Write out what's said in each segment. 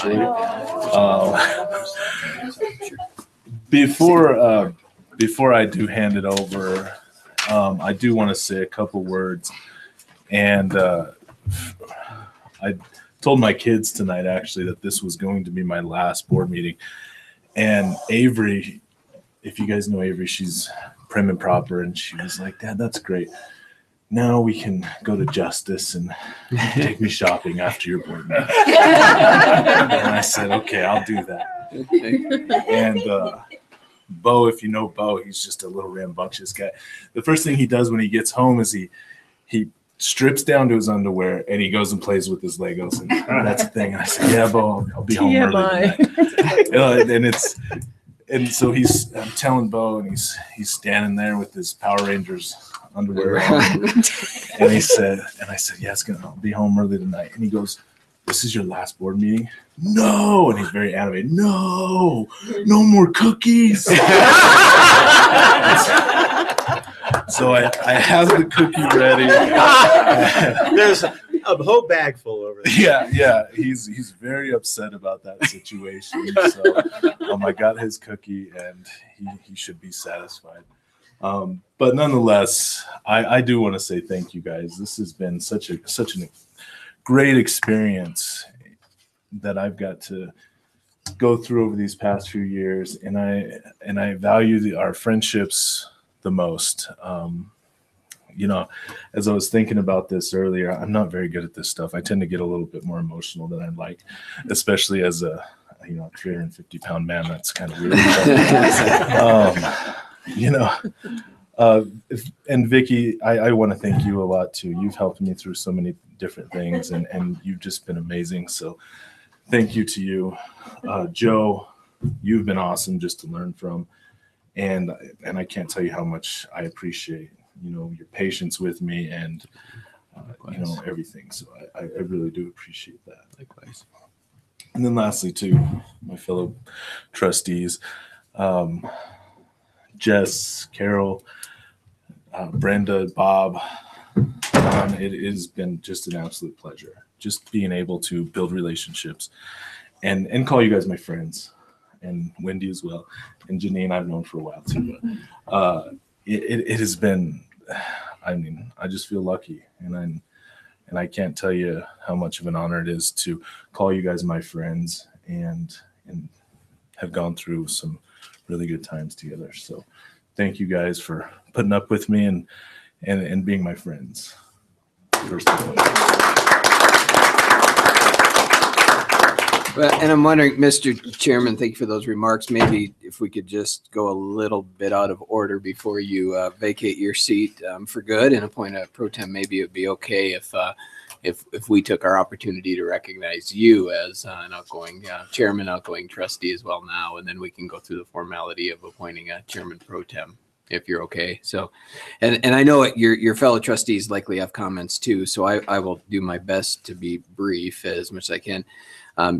actually. Before I do hand it over, I do want to say a couple words. And I told my kids tonight, actually, that this was going to be my last board meeting. And Avery, if you guys know Avery, she's prim and proper. And she was like, Dad, that's great. Now we can go to Justice and take me shopping after your board meeting. And I said, okay, I'll do that. And Bo, if you know Bo, he's just a little rambunctious guy. The first thing he does when he gets home is he strips down to his underwear and he goes and plays with his Legos. And that's the thing. And I said, yeah, Bo, I'll be home early tonight. And so I'm telling Bo, and he's standing there with his Power Rangers underwear on. And I said, yeah, I'll be home early tonight. And he goes, this is your last board meeting? No. And he's very animated. No more cookies. So I have the cookie ready. There's a whole bag full over there. Yeah. He's very upset about that situation. So I got his cookie, and he should be satisfied. But nonetheless, I do want to say thank you guys. This has been such a great experience that I've got to go through over these past few years, and I value our friendships the most. As I was thinking about this earlier, I'm not very good at this stuff. I tend to get a little bit more emotional than I'd like, especially as a 350-pound man. That's kind of weird. And Vicky, I want to thank you a lot too. You've helped me through so many different things, and you've just been amazing. So thank you to you. Joe, you've been awesome just to learn from. And I can't tell you how much I appreciate, your patience with me and, everything. So I really do appreciate that. Likewise. And then lastly, too, my fellow trustees, Jess, Carol, Brenda, Bob, Don, it has been just an absolute pleasure. Just being able to build relationships and call you guys my friends. And Wendy as well, and Janine I've known for a while too. But it has been, I just feel lucky, and I can't tell you how much of an honor it is to call you guys my friends and have gone through some really good times together. So thank you guys for putting up with me and being my friends. First of all. Well, and I'm wondering, Mr. Chairman, thank you for those remarks. Maybe if we could just go a little bit out of order before you vacate your seat for good and appoint a pro tem. Maybe it'd be okay if we took our opportunity to recognize you as an outgoing chairman, outgoing trustee as well now, and then we can go through the formality of appointing a chairman pro tem, if you're okay. So, and I know your fellow trustees likely have comments too, so I will do my best to be brief as much as I can.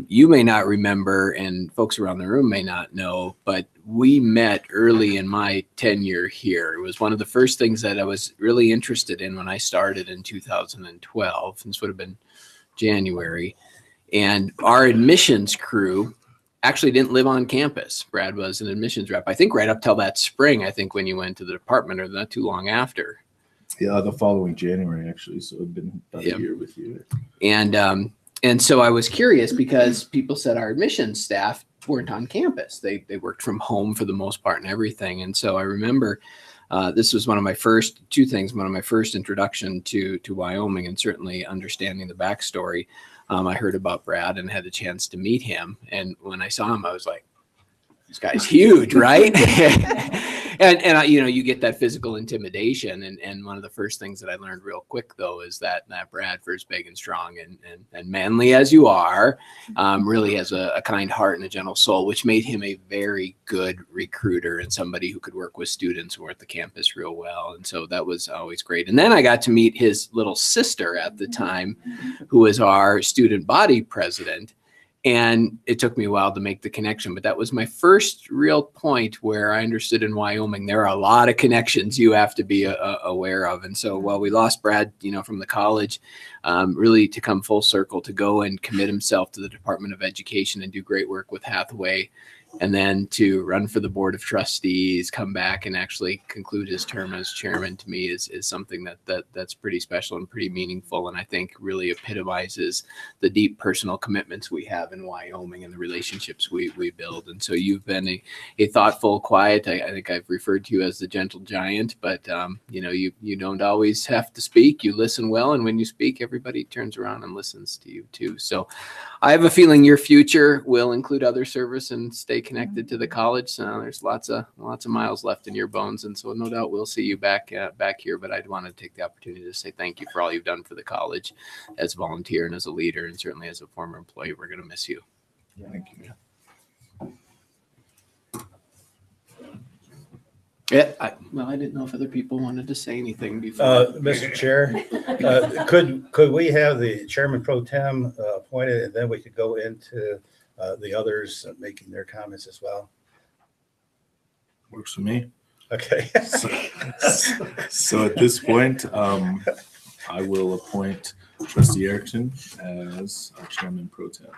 You may not remember, and folks around the room may not know, but we met early in my tenure here. It was one of the first things that I was really interested in when I started in 2012. This would have been January. And our admissions crew actually didn't live on campus. Brad was an admissions rep, I think right up till that spring, I think when you went to the department, or not too long after. Yeah, the following January, actually. So it'd been about a year with you. And so I was curious because people said our admissions staff weren't on campus. They worked from home for the most part and everything. And so I remember this was one of my first introduction to Wyoming, and certainly understanding the backstory. I heard about Brad and had a chance to meet him. And when I saw him, I was like, this guy's huge, right? And you get that physical intimidation. And one of the first things that I learned real quick, though, is that Brad, for as big and strong and manly as you are, really has a kind heart and a gentle soul, which made him a very good recruiter and somebody who could work with students who were at the campus real well. And so that was always great. And then I got to meet his little sister at the time, who was our student body president. And it took me a while to make the connection, but that was my first real point where I understood in Wyoming, there are a lot of connections you have to be aware of. And so while we lost Brad, from the college, really to come full circle, to go and commit himself to the Department of Education and do great work with Hathaway, and then to run for the Board of Trustees, come back and actually conclude his term as chairman, to me is something that's pretty special and pretty meaningful. And I think really epitomizes the deep personal commitments we have in Wyoming and the relationships we build. And so you've been a thoughtful, quiet, I think I've referred to you as the gentle giant, but you don't always have to speak. You listen well. And when you speak, everybody turns around and listens to you too. So I have a feeling your future will include other service and stay connected to the college. So there's lots of miles left in your bones, and so no doubt we'll see you back here. But I'd want to take the opportunity to say thank you for all you've done for the college as a volunteer and as a leader, and certainly as a former employee. We're going to miss you. Thank you. Yeah. I didn't know if other people wanted to say anything before. Mr. Chair, could we have the chairman pro tem appointed, and then we could go into the others making their comments as well? Works for me. Okay. So at this point, I will appoint Trustee Erickson as our chairman pro tem.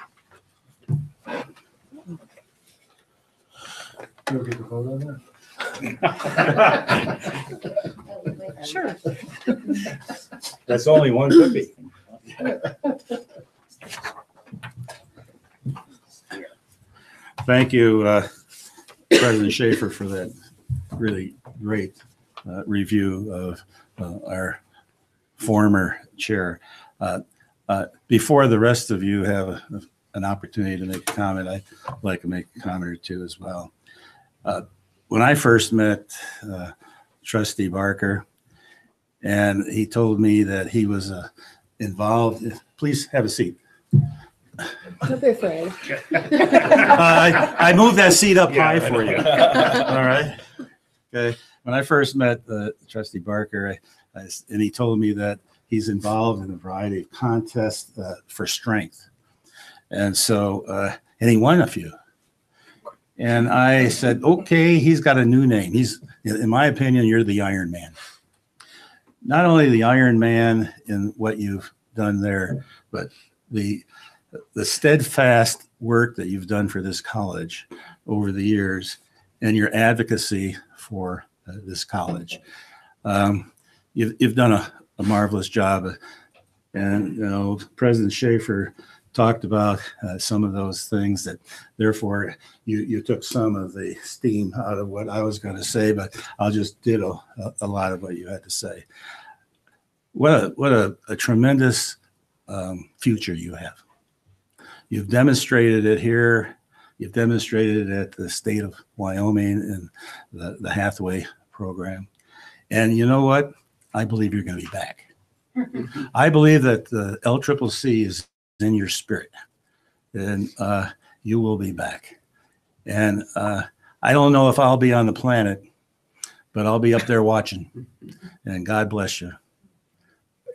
You'll get to vote on that? Sure. That's only one cookie. Thank you, President Schaefer, for that really great review of our former chair. Before the rest of you have an opportunity to make a comment, I'd like to make a comment or two as well. When I first met Trustee Barker, and he told me that he was involved. Please have a seat. Don't be afraid. I moved that seat up high for you. All right. Okay. When I first met Trustee Barker, and he told me that he's involved in a variety of contests for strength. And so, and he won a few. And I said, okay, he's got a new name. In my opinion, you're the Iron Man. Not only the Iron Man in what you've done there, but the steadfast work that you've done for this college over the years and your advocacy for this college. You've done a marvelous job. And, President Schaefer talked about some of those things that therefore you took some of the steam out of what I was going to say, but I'll just ditto a lot of what you had to say. What a tremendous future you have. You've demonstrated it here. You've demonstrated it at the state of Wyoming and the Hathaway program. And you know what? I believe you're going to be back. I believe that the LCCC is in your spirit, and you will be back. And I don't know if I'll be on the planet, but I'll be up there watching. And God bless you.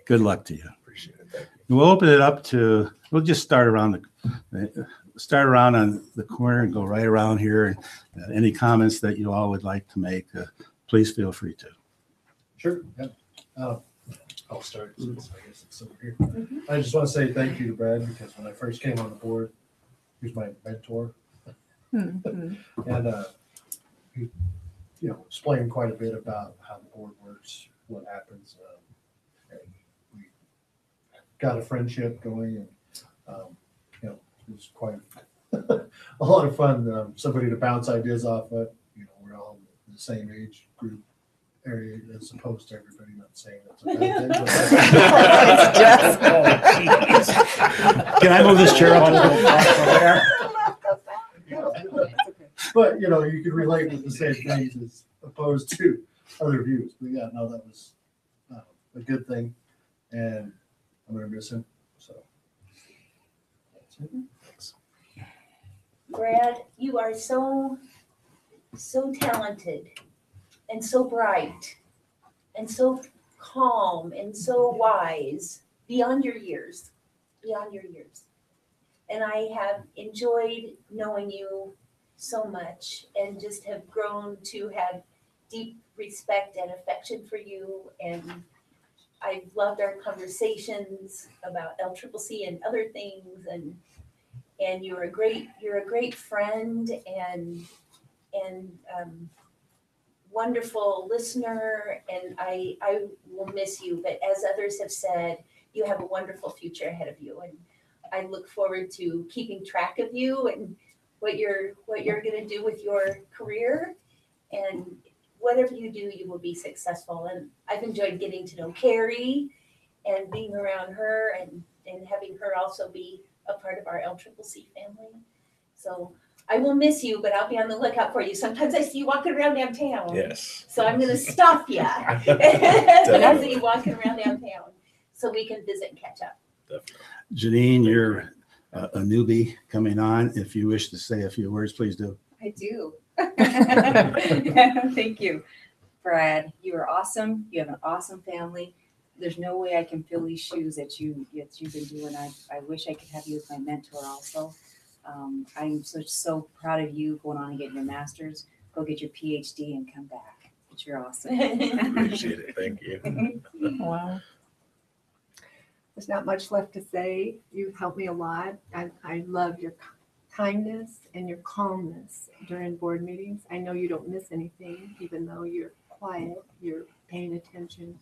Good luck to you. Appreciate it. We'll open it up to. We'll just start around on the corner and go right around here. And any comments that you all would like to make, please feel free to. Sure. Yeah. I'll start since I guess it's over here. I just want to say thank you to Brad, because when I first came on the board, he was my mentor. And he, explained quite a bit about how the board works, what happens. And we got a friendship going, and it was quite a lot of fun. Somebody to bounce ideas off of. We're all the same age group area, as opposed to everybody, not saying that's a bad thing. Can I move this chair up a little there? But you could relate with the same things as opposed to other views. But yeah, no, that was a good thing, and I'm gonna miss him. So that's it. Thanks. Brad, you are so talented and so bright and so calm and so wise, beyond your years. And I have enjoyed knowing you so much and just have grown to have deep respect and affection for you. And I've loved our conversations about LCCC and other things. And you're a great friend and wonderful listener. And I will miss you. But as others have said, you have a wonderful future ahead of you. And I look forward to keeping track of you and what you're going to do with your career. And whatever you do, you will be successful. And I've enjoyed getting to know Carrie and being around her and having her also be a part of our LCCC family. So I will miss you, but I'll be on the lookout for you. Sometimes I see you walking around downtown. Yes. So I'm going to stop you when I see you walking around downtown so we can visit and catch up. Definitely. Janine, you're a newbie coming on. If you wish to say a few words, please do. I do. Thank you, Brad. You are awesome. You have an awesome family. There's no way I can fill these shoes that you've been doing. I wish I could have you as my mentor also. I'm so proud of you going on and getting your master's. Go get your PhD and come back. But you're awesome. Appreciate it. Thank you. Wow. There's not much left to say. You've helped me a lot. I love your kindness and your calmness during board meetings. I know you don't miss anything, even though you're quiet, you're paying attention.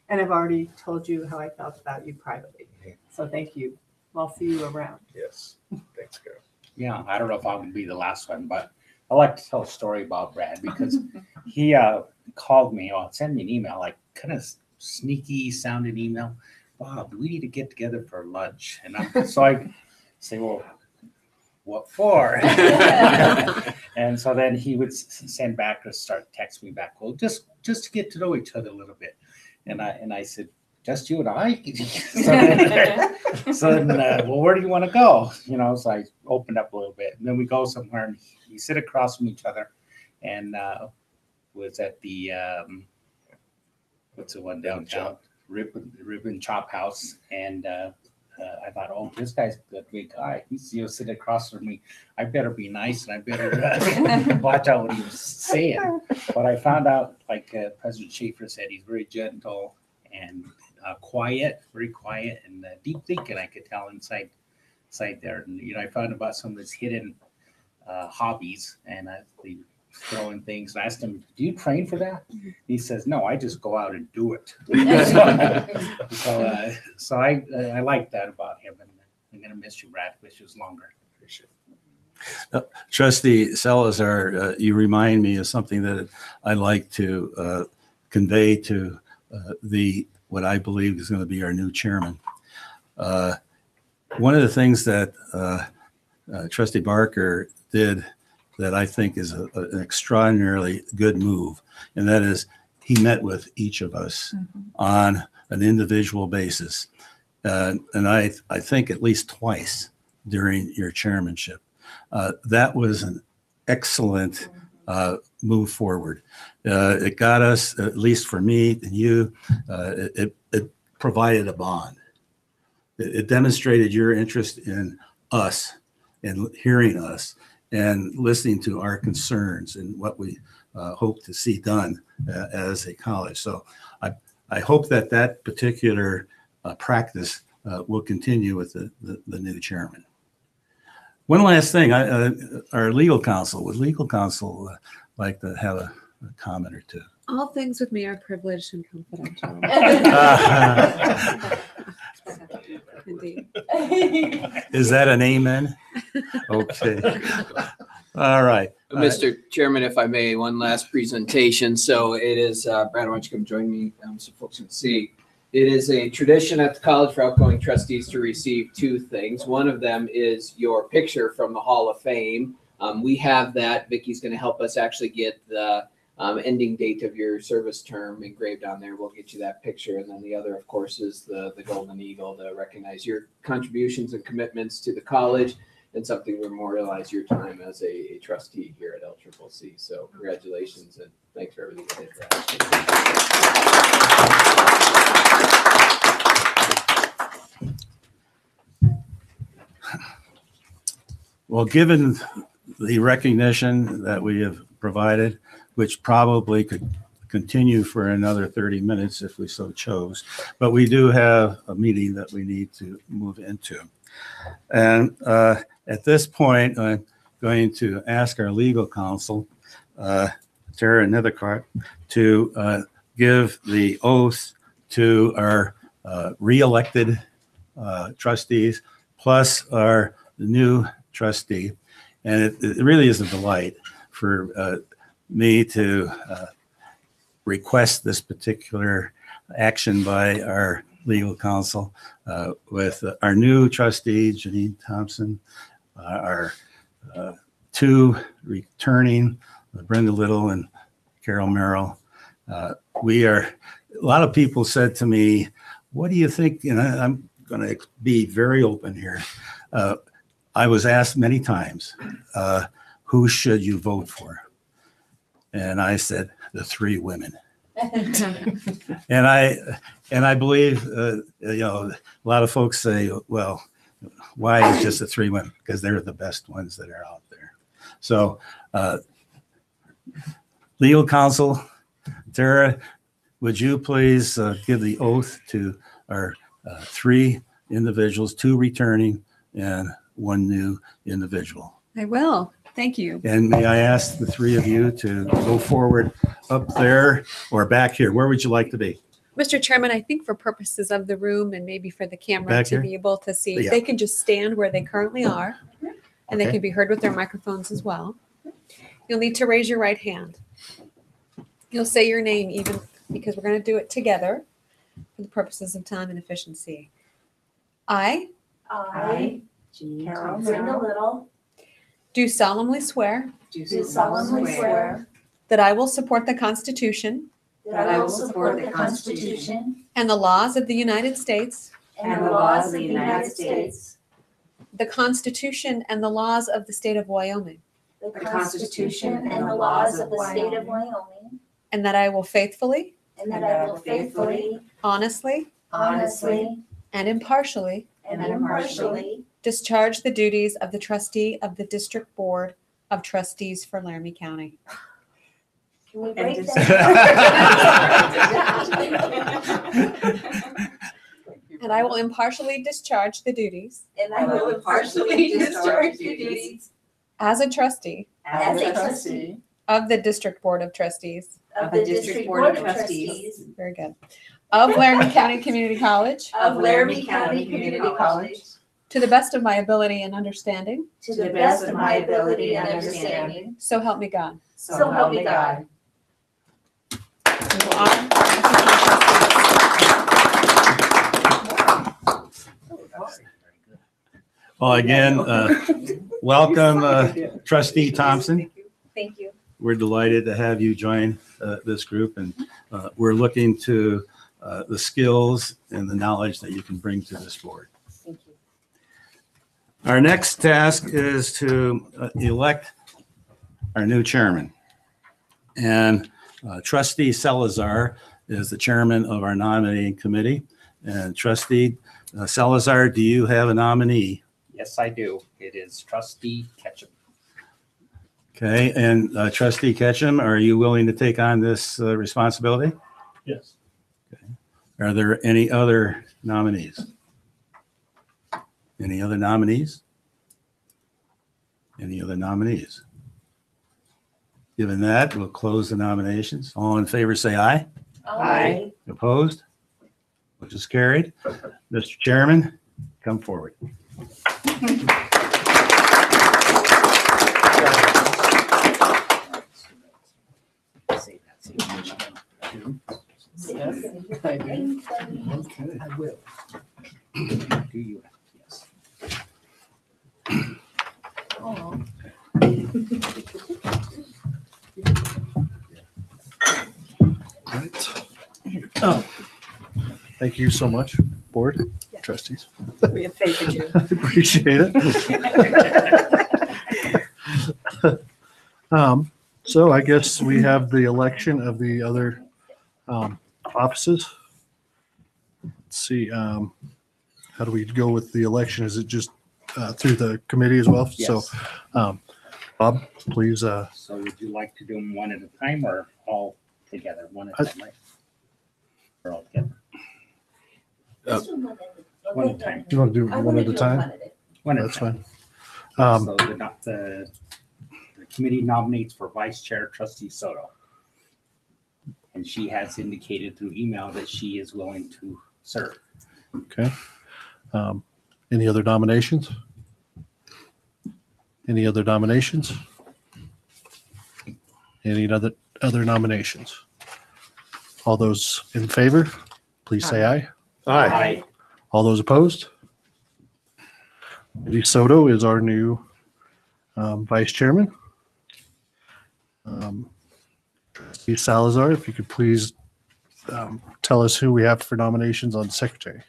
And I've already told you how I felt about you privately. So thank you. I'll see you around. Yes. Thanks, Carol. Yeah, I don't know if I'm gonna be the last one, but I like to tell a story about Brad because he called me or sent me an email, like kind of sneaky sounding email. Bob, we need to get together for lunch. And so I say, well, what for? And so then he would send back or start texting me back, well, just to get to know each other a little bit. And I said, just you and I? so then well, where do you want to go? So I opened up a little bit. And then we go somewhere and we sit across from each other. And was at the, what's the one downtown? Ribbon Chop House. And I thought, oh, this guy's a good guy. He's sitting across from me. I better be nice and I better watch out what he was saying. But I found out, like President Schaefer said, he's very gentle and quiet, very quiet and deep thinking. I could tell inside there. And I found about some of his hidden hobbies and the throwing things. I asked him, do you train for that? He says, no, I just go out and do it. so I like that about him, and I'm gonna miss you, Brad. Wish it was longer. Appreciate it. Trustee Salazar, you remind me of something that I like to convey to what I believe is going to be our new chairman. One of the things that Trustee Barker did that I think is an extraordinarily good move, and that is he met with each of us on an individual basis, and I think at least twice during your chairmanship. That was an excellent move forward. It got us, at least for me and you, it provided a bond. It demonstrated your interest in us and hearing us and listening to our concerns and what we hope to see done as a college. So I hope that particular practice will continue with the new chairman. One last thing, our legal counsel, would legal counsel like to have a comment or two? All things with me are privileged and confidential. Indeed. Is that an amen? Okay. All right. Mr. Chairman, if I may, one last presentation. So it is, Brad, why don't you come join me so folks can see. It is a tradition at the college for outgoing trustees to receive two things. One of them is your picture from the Hall of Fame. We have that. Vicky's going to help us actually get the ending date of your service term engraved on there. We'll get you that picture. And then the other, of course, is the Golden Eagle to recognize your contributions and commitments to the college and something to memorialize your time as a trustee here at LCCC. So congratulations and thanks for everything you did, Brad. Well, given the recognition that we have provided, which probably could continue for another 30 minutes if we so chose, but we do have a meeting that we need to move into. And at this point, I'm going to ask our legal counsel, Tara Nethercart, to give the oath to our re-elected trustees, plus our new trustee. And it really is a delight for me to request this particular action by our legal counsel with our new trustee, Janine Thompson, our two returning, Brenda Little and Carol Merrill. We are, a lot of people said to me, what do you think? And I'm going to be very open here. I was asked many times, who should you vote for? And I said, the three women. And I believe, you know, a lot of folks say, well, why is just the three women? Because they're the best ones that are out there. So legal counsel, Tara, would you please give the oath to our three individuals, two returning and one new individual? I will. Thank you. And may I ask the three of you to go forward up there or back here? Where would you like to be? Mr. Chairman, I think for purposes of the room and maybe for the camera Back to here? be able to see, Yeah. they can just stand where they currently are and they Okay. can be heard with their microphones as well. You'll need to raise your right hand. You'll say your name even because we're going to do it together for the purposes of time and efficiency. I I, Janine Carol Thompson, Brenda Little, do solemnly swear do solemnly swear that I will support the Constitution that I will support the Constitution and the laws of the United States, and the laws of the United States, the Constitution and the laws of the state of Wyoming, the Constitution and the laws of the state of Wyoming, and that I will faithfully, and that I will faithfully, honestly, honestly, and impartially and impartially discharge the duties of the trustee of the District Board of Trustees for Laramie County. Can we break And that? And I will impartially discharge the duties And I will impartially discharge the duties as a trustee as a trustee of the District Board of Trustees, of the District Board of Trustees very good, of Laramie County Community College, of Laramie County Community College, to the best of my ability and understanding, to the best of my ability and understanding, so help me God. so help me God. We will honor- Well, again, welcome, Trustee Thompson. Thank you. We're delighted to have you join this group, and we're looking to the skills and the knowledge that you can bring to this board. Thank you. Our next task is to elect our new chairman. And Trustee Salazar is the chairman of our nominating committee. And Trustee Salazar, do you have a nominee? Yes, I do. It is Trustee Ketchum. Okay, and Trustee Ketchum, are you willing to take on this responsibility? Yes. Are there any other nominees? Any other nominees? Any other nominees? Given that, we'll close the nominations. All in favor, say aye. Aye. Opposed? Which is carried. Mr. Chairman, come forward. I will. Do you? Yes. Right. Oh, thank you so much, board trustees. We have faith in you. Appreciate it. So I guess we have the election of the other offices. Let's see, how do we go with the election? Is it just through the committee as well. So, Yes. Bob, please. So would you like to do them one at a time or all together? One at a time, right? Or all together? Let's do one at a- One at a time. You want to do I one wanna at a do time? one at a- One at a That's time. fine. So the committee nominates for vice chair trustee Soto. And she has indicated through email that she is willing to serve. Okay. Any other nominations? Any other nominations? Any other nominations? All those in favor, please say aye. Aye. All those opposed? Eddie Soto is our new vice chairman. Trustee Salazar, if you could please tell us who we have for nominations on secretary.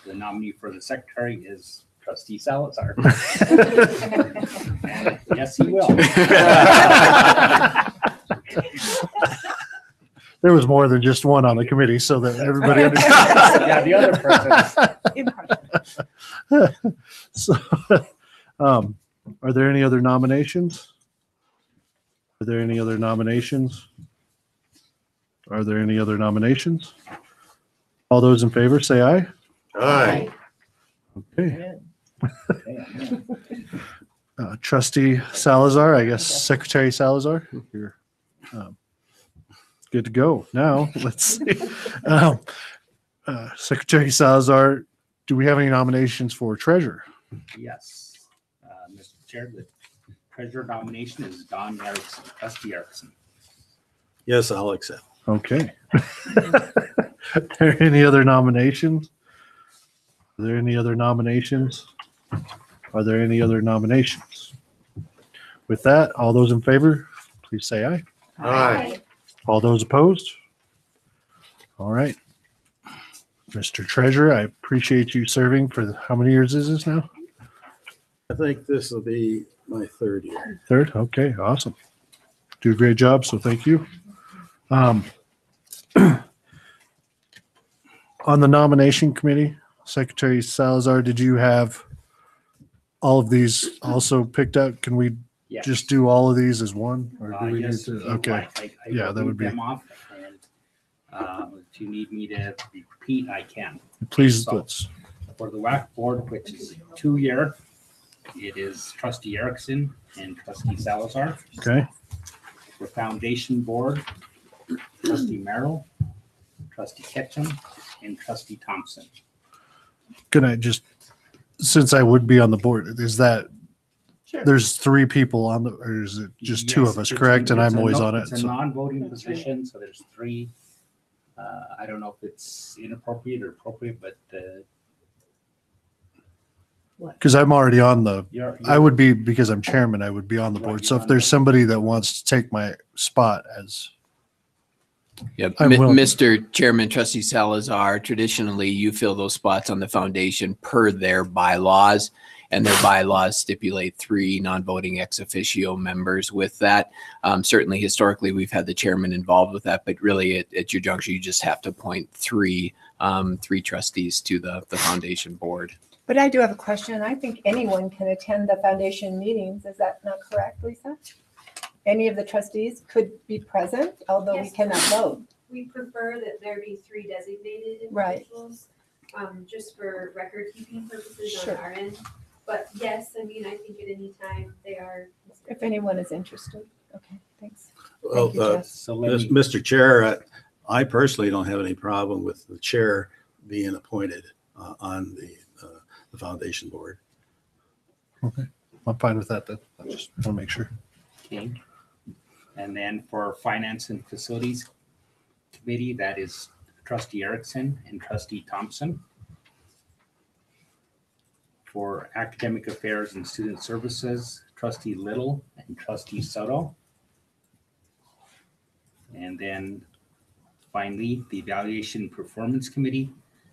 The nominee for the secretary is trustee Salazar. And yes, he will. There was more than just one on the committee, so that everybody understands. Yeah, the other person. So, are there any other nominations? Are there any other nominations? Are there any other nominations? All those in favor, say aye. Aye. Okay. Trustee Salazar, I guess Secretary Salazar, you're good to go. Now, let's see. Secretary Salazar, do we have any nominations for treasurer? Yes. Mr. Chair, the treasurer nomination is Don Erickson, trustee Erickson. Yes, I'll accept. Okay. Are there any other nominations? Are there any other nominations? Are there any other nominations? With that, all those in favor, please say aye. Aye. All those opposed? All right. Mr. Treasurer, I appreciate you serving for how many years is this now? I think this will be my third year. Third? Okay, awesome. Do a great job, so thank you. On the nomination committee, Secretary Salazar, did you have all of these also picked out? Can we Yes. just do all of these as one? Or do we need Yes, to? if you'd Okay, like. I Yeah, will that would read be- them off, and, if you need me to repeat, I can. please, So- let's, For the WAC board, which is 2-year, it is trustee Erickson and trustee Salazar. okay, For foundation board, trustee Merrill, trustee Ketchum, and trustee Thompson. can I just, since I would be on the board, is that, there's 3 people on the, or is it just 2 Yes, of us, it's correct? a- And it's I'm a always no- on it. It's a so- non-voting position, so there's 3. I don't know if it's inappropriate or appropriate, but Because I'm already on the, you're. I would be, because I'm chairman, I would be on the Right, board. you're So on if there's the- somebody that wants to take my spot as, Yep. I'm willing. Mr. Chairman, trustee Salazar, traditionally you fill those spots on the foundation per their bylaws. And their bylaws stipulate 3 non-voting ex officio members with that. Certainly historically, we've had the chairman involved with that, but really at your juncture, you just have to appoint 3 trustees to the foundation board. But I do have a question. I think anyone can attend the foundation meetings. Is that not correct, Lisa? Any of the trustees could be present, although we Yes. cannot vote. We prefer that there be 3 designated Right. individuals, just for record keeping purposes Sure. on our end. But yes, I mean, I think at any time they are. If anyone is interested. Okay, thanks. Well, Thank you, Jeff. So let me, Mr. Chair, I personally don't have any problem with the chair being appointed on the foundation board. I'm fine with that then. I just want to make sure. okay. And then for finance and facilities committee, that is trustee Erickson and trustee Thompson. For academic affairs and student services, trustee Little and trustee Soto. And then finally, the evaluation and performance committee,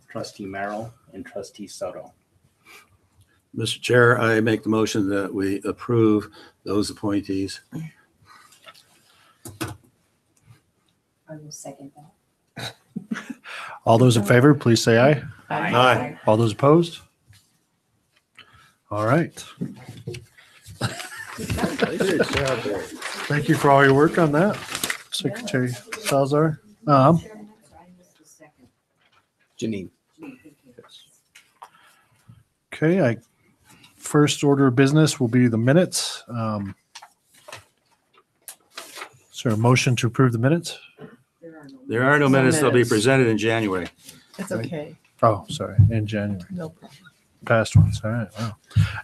trustee Merrill and trustee Soto. Mr. Chair, I make the motion that we approve those appointees. I will second that. All those in favor, please say aye. Aye. All those opposed? All right. Good job there. Thank you for all your work on that, Secretary Salazar. Janine. Okay, first order of business will be the minutes. Is there a motion to approve the minutes? There are no minutes. They'll be presented in January. It's okay. Oh, sorry, in January. No problem. Past ones, all right, wow.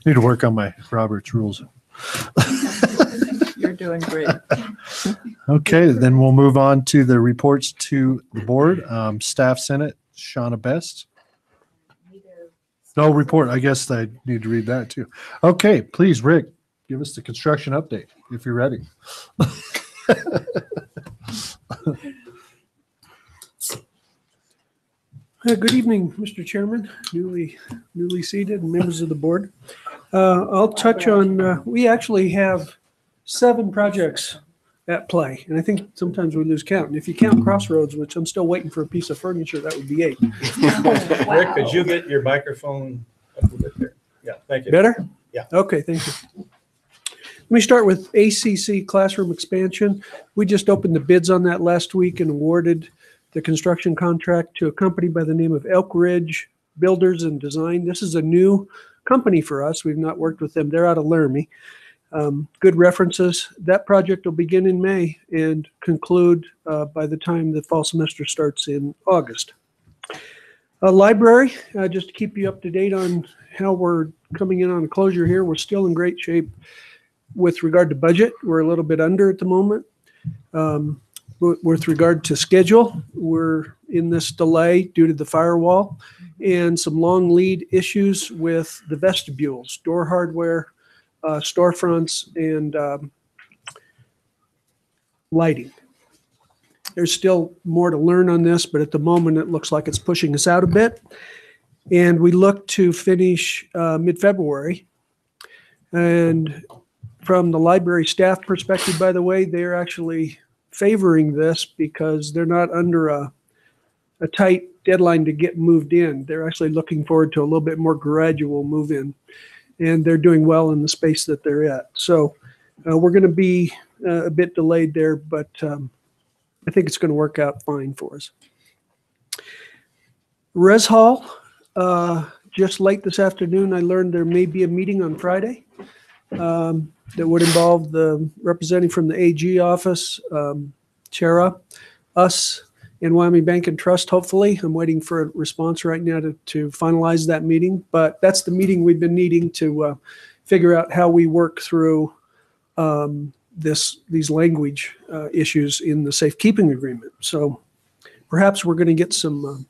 Need to work on my Robert's rules. You're doing great. Okay, then we'll move on to the reports to the board. Staff Senate, Shauna Best. No report. I guess I need to read that too. Okay, please, Rick, give us the construction update if you're ready. Good evening, Mr. Chairman, newly seated and members of the board. I'll touch on, we actually have 7 projects at play, and I think sometimes we lose count. And if you count Crossroads, which I'm still waiting for a piece of furniture, that would be 8. Rick, could you get your microphone up a little bit there? Yeah, thank you. Better? Yeah. Okay, thank you. Let me start with ACC classroom expansion. We just opened the bids on that last week and awarded the construction contract to a company by the name of Elk Ridge Builders and Design. This is a new company for us. We've not worked with them. They're out of Laramie. Good references. That project will begin in May and conclude by the time the fall semester starts in August. Library, just to keep you up to date on how we're coming in on closure here. We're still in great shape with regard to budget. We're a little bit under at the moment. With regard to schedule, we're in this delay due to the firewall and some long lead issues with the vestibules, door hardware, storefronts, and lighting. There's still more to learn on this, but at the moment it looks like it's pushing us out a bit. And we look to finish mid-February. And from the library staff perspective, by the way, they're actually favoring this because they're not under a tight deadline to get moved in. They're actually looking forward to a little bit more gradual move in, and they're doing well in the space that they're at. So we're going to be a bit delayed there, but I think it's going to work out fine for us. Res Hall, just late this afternoon, I learned there may be a meeting on Friday that would involve the representative from the AG office, Chera, us, and Wyoming Bank and Trust, hopefully. I'm waiting for a response right now to finalize that meeting. But that's the meeting we've been needing to figure out how we work through these language issues in the safekeeping agreement. So perhaps we're going to get some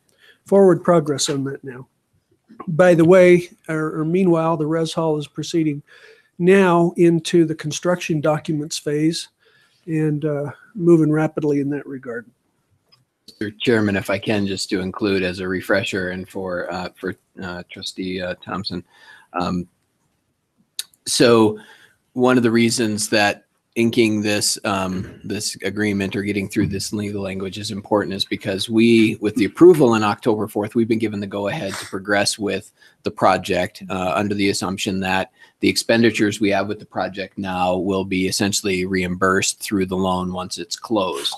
forward progress on that now. By the way, or meanwhile, the Res Hall is proceeding now into the construction documents phase and moving rapidly in that regard. Mr. Chairman, if I can, just to include as a refresher and for Trustee Thompson. So one of the reasons that inking this this agreement or getting through this legal language is important is because we, with the approval on October 4th, we've been given the go-ahead to progress with the project under the assumption that the expenditures we have with the project now will be essentially reimbursed through the loan once it's closed.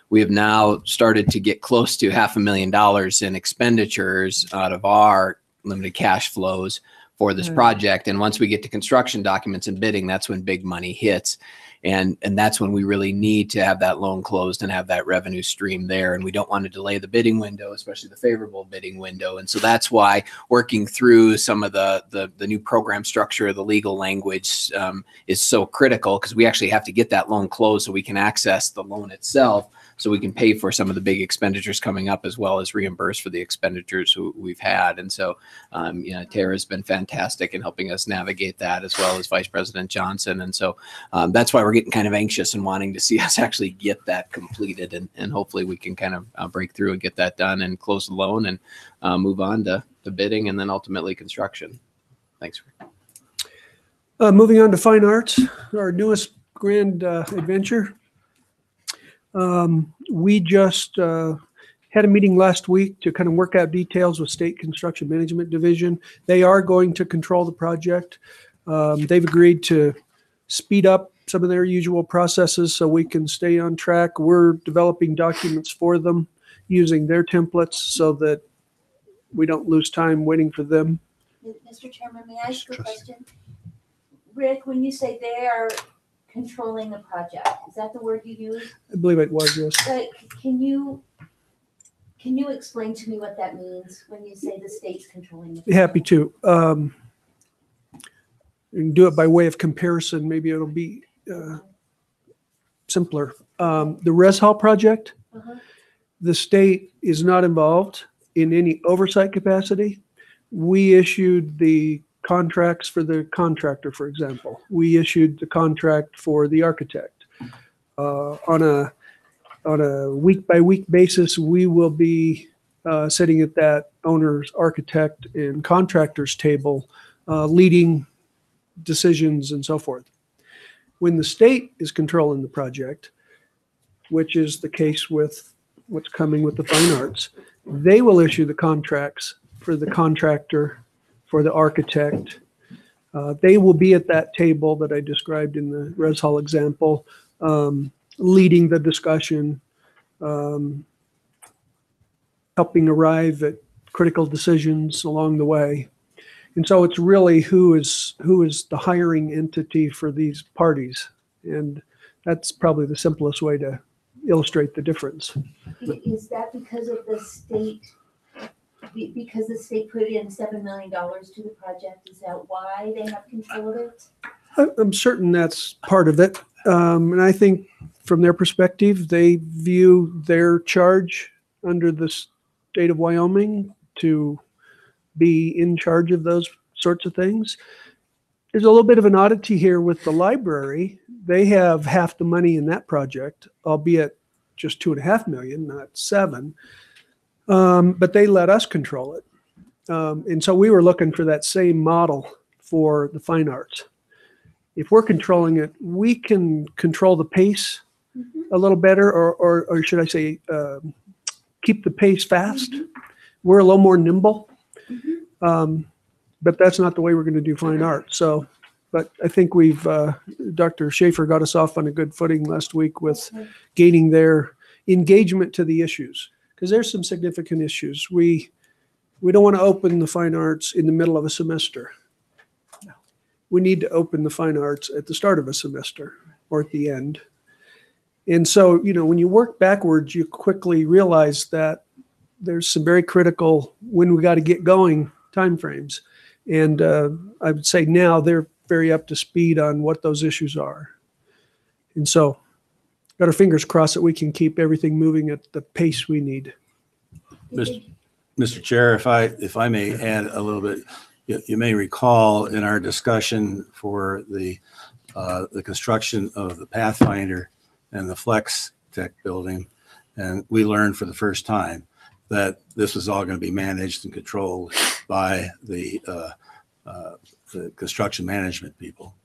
We have now started to get close to $500,000 in expenditures out of our limited cash flows for this project. And once we get to construction documents and bidding, that's when big money hits. And that's when we really need to have that loan closed and have that revenue stream there. And we don't want to delay the bidding window, especially the favorable bidding window. And so that's why working through some of the new program structure, the legal language is so critical, because we actually have to get that loan closed so we can access the loan itself, so we can pay for some of the big expenditures coming up, as well as reimburse for the expenditures we've had. And so, Tara's been fantastic in helping us navigate that, as well as Vice President Johnson. And so that's why we're getting kind of anxious and wanting to see us actually get that completed. And hopefully we can kind of break through and get that done and close the loan and move on to bidding and then ultimately construction. Thanks. Moving on to fine arts, our newest grand adventure. We just had had a meeting last week to kind of work out details with State Construction Management Division. They are going to control the project. They've agreed to speed up some of their usual processes so we can stay on track. We're developing documents for them using their templates so that we don't lose time waiting for them. Mr. Chairman, may I ask a question? Rick, when you say they are controlling the project, is that the word you use? I believe it was, yes. But can you explain to me what that means when you say the state's controlling the project? Happy to. You can do it by way of comparison. Maybe it'll be simpler. The Res Hall project, the state is not involved in any oversight capacity. We issued the contracts for the contractor, for example. We issued the contract for the architect. On a week-by-week basis, we will be sitting at that owner's, architect, and contractor's table, leading decisions and so forth. When the state is controlling the project, which is the case with what's coming with the fine arts, they will issue the contracts for the contractor, for the architect. They will be at that table that I described in the Res Hall example, leading the discussion, helping arrive at critical decisions along the way. And so it's really who is the hiring entity for these parties. And that's probably the simplest way to illustrate the difference. Is that because of the state? Because the state put in $7 million to the project, is that why they have control of it? I'm certain that's part of it. And I think from their perspective, they view their charge under the state of Wyoming to be in charge of those sorts of things. There's a little bit of an oddity here with the library. They have half the money in that project, albeit just 2.5 million, not 7. But they let us control it. And so we were looking for that same model for the fine arts. If we're controlling it, we can control the pace a little better, or should I say, keep the pace fast. We're a little more nimble, but that's not the way we're going to do fine art. So, but I think Dr. Schaefer got us off on a good footing last week with gaining their engagement to the issues. Because there's some significant issues. We don't want to open the fine arts in the middle of a semester. We need to open the fine arts at the start of a semester or at the end. And so, when you work backwards, you quickly realize that there's some very critical when we got to get going timeframes. And I would say now they're very up to speed on what those issues are. And so, got our fingers crossed that we can keep everything moving at the pace we need. Mr. Chair, if I may add a little bit, you may recall in our discussion for the construction of the Pathfinder and the Flex Tech building, and we learned for the first time that this was all going to be managed and controlled by the construction management people.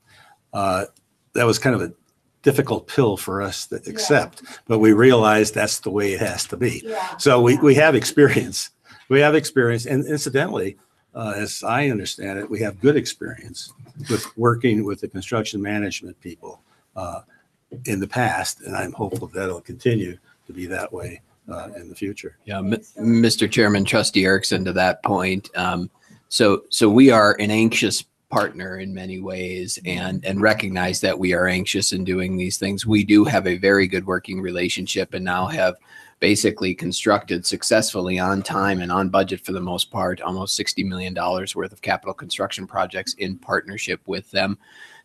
That was kind of a difficult pill for us to accept, but we realized that's the way it has to be. So we have experience. We have experience, and incidentally, as I understand it, we have good experience with working with the construction management people in the past, and I'm hopeful that it'll continue to be that way in the future. Yeah, Mr. Chairman, Trustee Erickson, to that point. So we are an anxious partner in many ways and recognize that we are anxious in doing these things. We do have a very good working relationship and now have basically constructed successfully on time and on budget for the most part, almost $60 million worth of capital construction projects in partnership with them.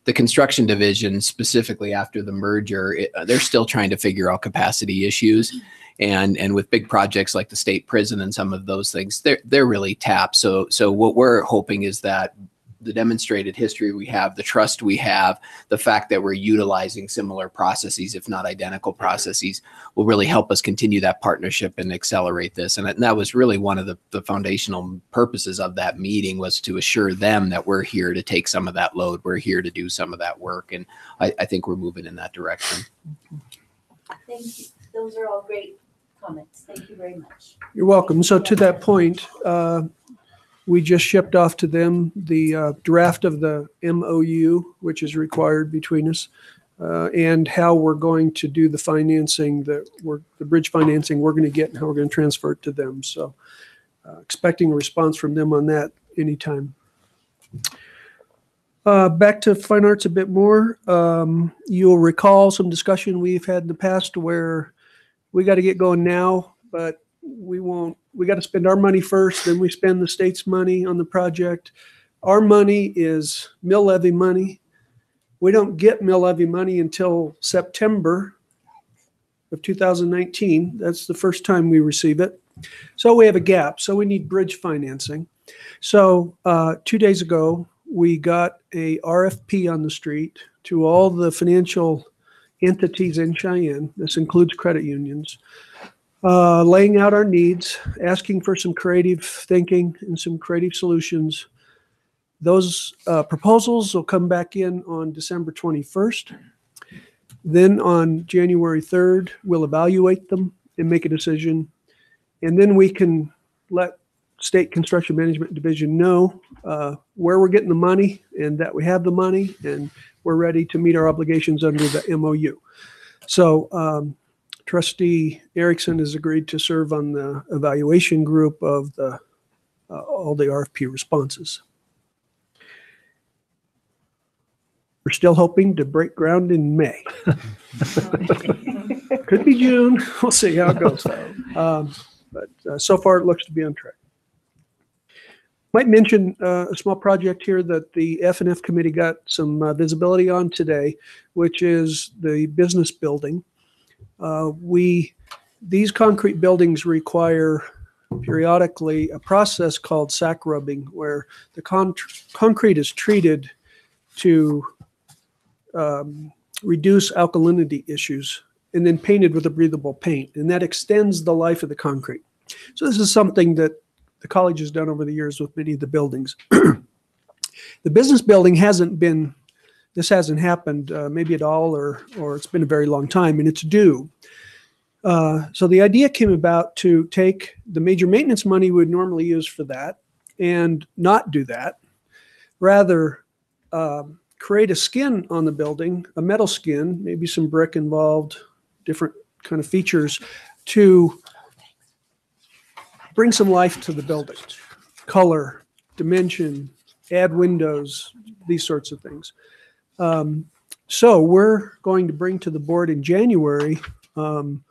The construction division, specifically after the merger, they're still trying to figure out capacity issues. And with big projects like the state prison and some of those things, they're really tapped. So what we're hoping is that the demonstrated history we have, the trust we have, the fact that we're utilizing similar processes, if not identical processes, will really help us continue that partnership and accelerate this. And that was really one of the foundational purposes of that meeting, was to assure them that we're here to take some of that load. We're here to do some of that work. And I think we're moving in that direction. Thank you. Those are all great comments. Thank you very much. You're welcome. So to that point, we just shipped off to them the draft of the MOU, which is required between us, and how we're going to do the financing the bridge financing we're going to get and how we're going to transfer it to them. So expecting a response from them on that anytime. Back to fine arts a bit more. You'll recall some discussion we've had in the past where we got to get going now, but we got to spend our money first, then we spend the state's money on the project. Our money is mill levy money. We don't get mill levy money until September of 2019. That's the first time we receive it. So we have a gap. So we need bridge financing. So 2 days ago, we got a RFP on the street to all the financial entities in Cheyenne. This includes credit unions, laying out our needs, asking for some creative thinking and some creative solutions. Those proposals will come back in on December 21st. Then on January 3rd, we'll evaluate them and make a decision. And then we can let State Construction Management Division know where we're getting the money and that we have the money and we're ready to meet our obligations under the MOU. So Trustee Erickson has agreed to serve on the evaluation group of all the RFP responses. We're still hoping to break ground in May. Could be June. We'll see how it goes. But so far it looks to be on track. Might mention a small project here that the F&F committee got some visibility on today, which is the business building. These concrete buildings require periodically a process called sack rubbing, where the concrete is treated to reduce alkalinity issues and then painted with a breathable paint, and that extends the life of the concrete. So this is something that the college has done over the years with many of the buildings. The business building this hasn't happened maybe at all, or it's been a very long time, and it's due. So the idea came about to take the major maintenance money we would normally use for that and not do that. Rather, create a skin on the building, a metal skin, maybe some brick involved, different kind of features to bring some life to the building. Color, dimension, add windows, these sorts of things. So we're going to bring to the board in January the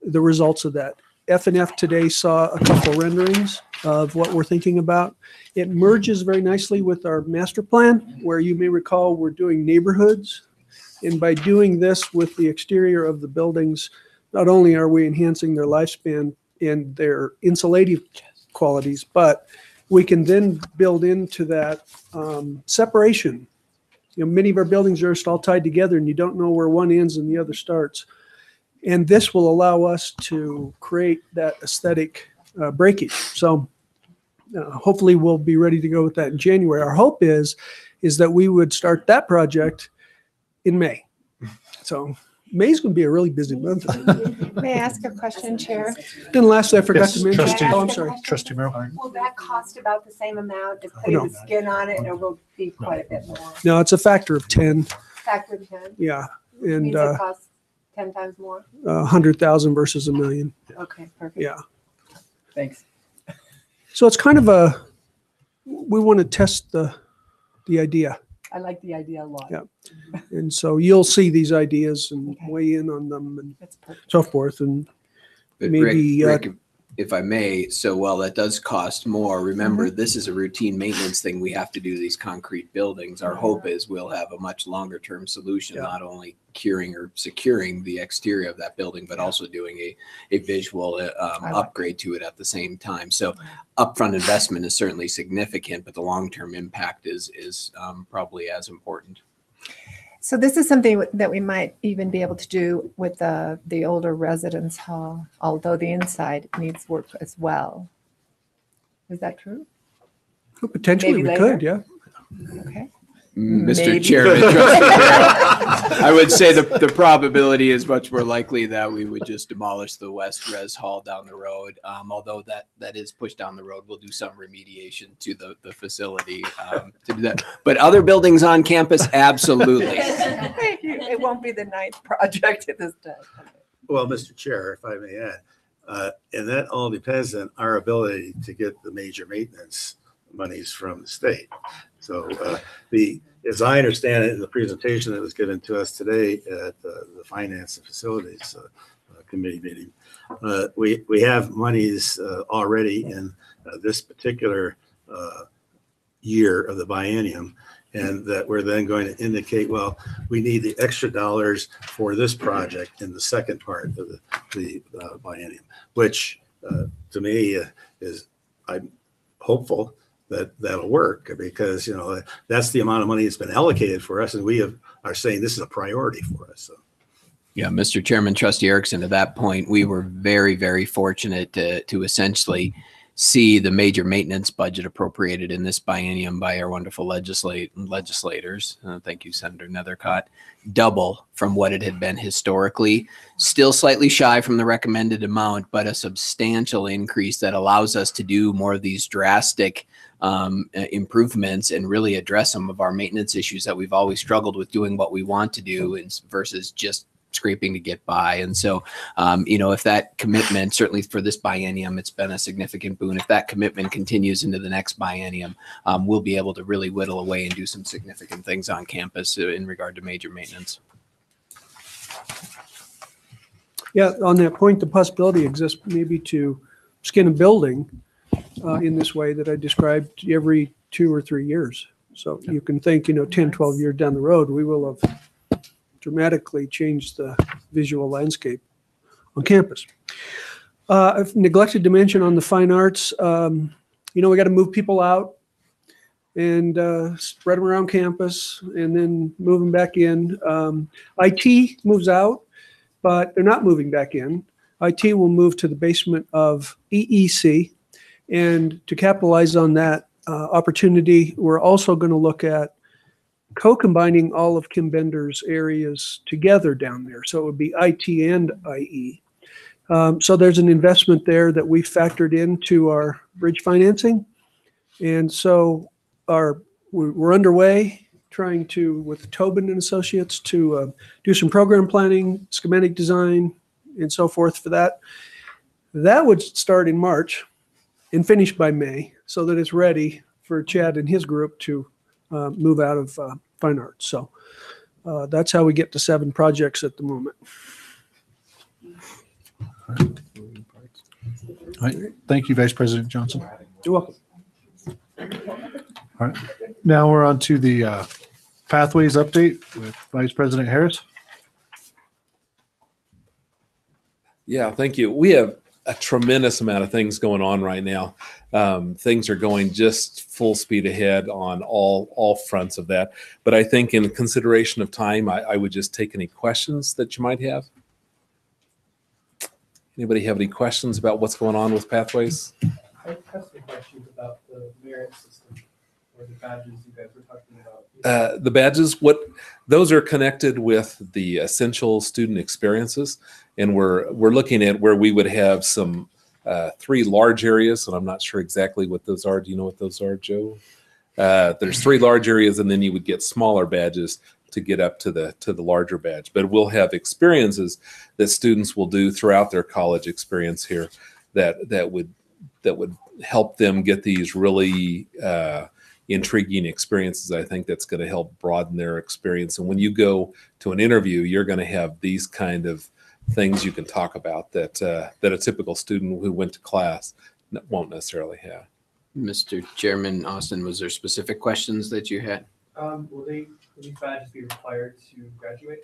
results of that. F&F today saw a couple renderings of what we're thinking about. It merges very nicely with our master plan, where you may recall we're doing neighborhoods. And by doing this with the exterior of the buildings, not only are we enhancing their lifespan and their insulative qualities, but we can then build into that separation. You know, many of our buildings are just all tied together and you don't know where one ends and the other starts. And this will allow us to create that aesthetic breakage. So hopefully we'll be ready to go with that in January. Our hope is that we would start that project in May. So May's going to be a really busy month. May I ask a question, Chair? Then lastly, I forgot to mention. Trustee- Oh, I'm sorry. Trustee Merrill. Will that cost about the same amount as putting No. the skin on it, or will it be quite a bit more? No, it's a factor of 10. Factor 10? Yeah. And Means it costs 10 times more? 100,000 versus $1 million. Okay, perfect. Yeah. Thanks. So it's kind of we want to test the idea. I like the idea a lot. Yeah. And so you'll see these ideas and weigh in on them and That's perfect. so forth. And But maybe, Rick, if I may, so while that does cost more, remember, this is a routine maintenance thing. We have to do these concrete buildings. Our hope is we'll have a much longer term solution, Yeah. not only curing or securing the exterior of that building, but also doing a visual upgrade to it at the same time. So upfront investment is certainly significant, but the long-term impact is probably as important. So this is something that we might even be able to do with the older residence hall, although the inside needs work as well. Is that true? potentially Maybe we later. could, yeah. Okay. Mr. Maybe. Chairman, Trustee Barrow, I would say the probability is much more likely that we would just demolish the West Res Hall down the road. Although that is pushed down the road, we'll do some remediation to the facility to do that. But other buildings on campus, absolutely. It won't be the ninth project at this time. Well, Mr. Chair, if I may add, and that all depends on our ability to get the major maintenance monies from the state. So as I understand it in the presentation that was given to us today at the Finance and Facilities Committee meeting, we have monies already in this particular year of the biennium, and that we're then going to indicate, well, we need the extra dollars for this project in the second part of the biennium, which to me is, I'm hopeful that'll work, because that's the amount of money that's been allocated for us, and we are saying this is a priority for us. So. Yeah, Mr. Chairman, Trustee Erickson, to that point, we were very, very fortunate to essentially see the major maintenance budget appropriated in this biennium by our wonderful legislators. Thank you, Senator Nethercott. Double from what it had been historically. Still slightly shy from the recommended amount, but a substantial increase that allows us to do more of these drastic improvements and really address some of our maintenance issues that we've always struggled with doing what we want to do versus just scraping to get by. And so, if that commitment, certainly for this biennium, it's been a significant boon. If that commitment continues into the next biennium, we'll be able to really whittle away and do some significant things on campus in regard to major maintenance. Yeah, on that point, the possibility exists maybe to skin a building in this way that I described every 2 or 3 years. So you can think, 10, 12 years down the road, we will have dramatically changed the visual landscape on campus. I've neglected to mention on the fine arts, we got to move people out and spread them around campus and then move them back in. IT moves out, but they're not moving back in. IT will move to the basement of EEC. And to capitalize on that opportunity, we're also going to look at co-combining all of Kim Bender's areas together down there. So it would be IT and IE. So there's an investment there that we factored into our bridge financing. And so we're underway trying to, with Tobin and Associates, to do some program planning, schematic design, and so forth for that. That would start in March and finish by May, so that it's ready for Chad and his group to move out of fine arts. So that's how we get to 7 projects at the moment. All right. Thank you, Vice President Johnson. You're welcome. All right. Now we're on to the pathways update with Vice President Harris. Yeah, thank you. We have a tremendous amount of things going on right now. Things are going just full speed ahead on all fronts of that. But I think in consideration of time, I would just take any questions that you might have. Anybody have any questions about what's going on with Pathways? I have some questions about the merit system or the badges you guys were talking about. The badges, those are connected with the essential student experiences. And we're looking at where we would have some 3 large areas, and I'm not sure exactly what those are. Do you know what those are, Joe? There's 3 large areas, and then you would get smaller badges to get up to the larger badge. But we'll have experiences that students will do throughout their college experience here that would help them get these really intriguing experiences. I think that's going to help broaden their experience. And when you go to an interview, you're going to have these kind of things you can talk about that a typical student who went to class won't necessarily have. Mr. Chairman Austin, was there specific questions that you had? Will these badges be required to graduate?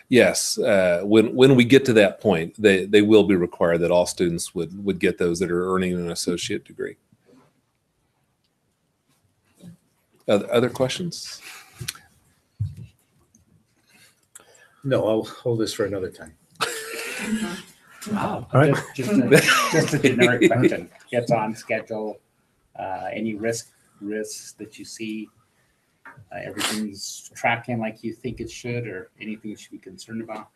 Yes, when we get to that point, they will be required that all students would get those that are earning an associate degree. Other questions? No, I'll hold this for another time. Wow. All right. Just a generic question. Gets on schedule. Any risks that you see everything's tracking like you think it should, or anything you should be concerned about?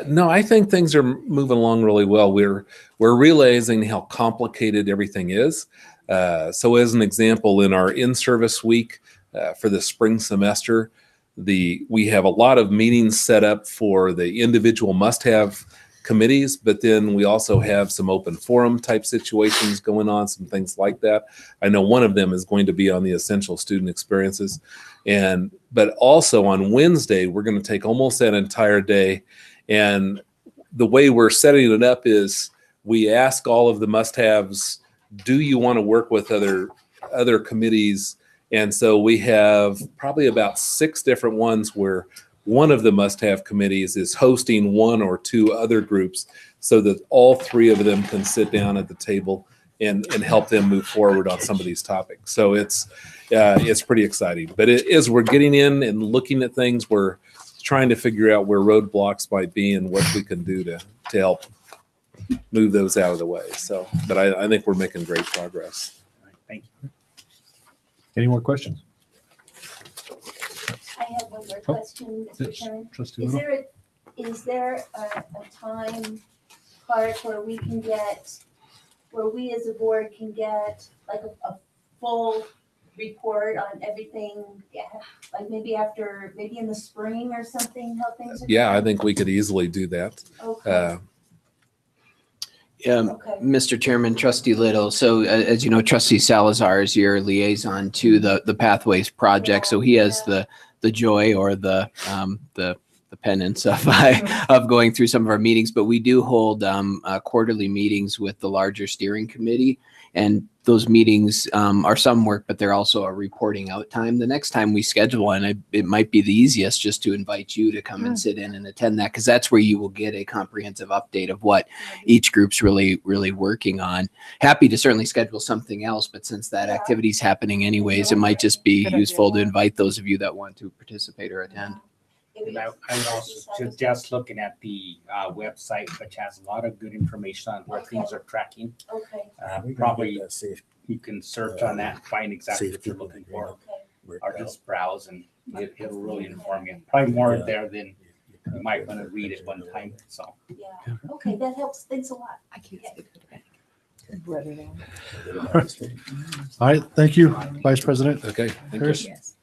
No, I think things are moving along really well. We're realizing how complicated everything is. So, as an example, in our in-service week for the spring semester, we have a lot of meetings set up for the individual must-have committees, but then we also have some open forum type situations going on, some things like that. I know one of them is going to be on the essential student experiences, but also on Wednesday we're going to take almost that entire day. And the way we're setting it up is we ask all of the must-haves, do you want to work with other committees? And so we have probably about 6 different ones where one of the must-have committees is hosting 1 or 2 other groups so that all 3 of them can sit down at the table and help them move forward on some of these topics. So it's pretty exciting. But as we're getting in and looking at things, we're trying to figure out where roadblocks might be and what we can do to help move those out of the way. So, but I think we're making great progress. Thank you. Any more questions? I have one more question, Mr. Chairman. Trustee Is Little? there a time part where we as a board can get like a full report on everything, like maybe in the spring or something, how things are Yeah, I going? think we could easily do that. Okay. Okay. Mr. Chairman, Trustee Little. So as you know, Trustee Salazar is your liaison to the Pathways Project. So he has the joy or the penance of going through some of our meetings. But we do hold quarterly meetings with the larger steering committee. And those meetings are some work, but they're also a reporting out time. The next time we schedule one, it might be the easiest just to invite you to come and sit in and attend that, because that's where you will get a comprehensive update of what each group's really working on. Happy to certainly schedule something else, but since that activity is happening anyways, it might just be useful to invite those of you that want to participate or attend. And I would also suggest looking at the website, which has a lot of good information on where things are tracking. Okay. Probably you can search on that, find exactly what you're looking for, or just browse, and it'll really inform you. Probably more there than you might want to read at one time. So Yeah. Okay, that helps. Thanks a lot. I can't Yeah. speak for that. All right, thank you, Vice President. Okay. Thank you. Harris. Yes.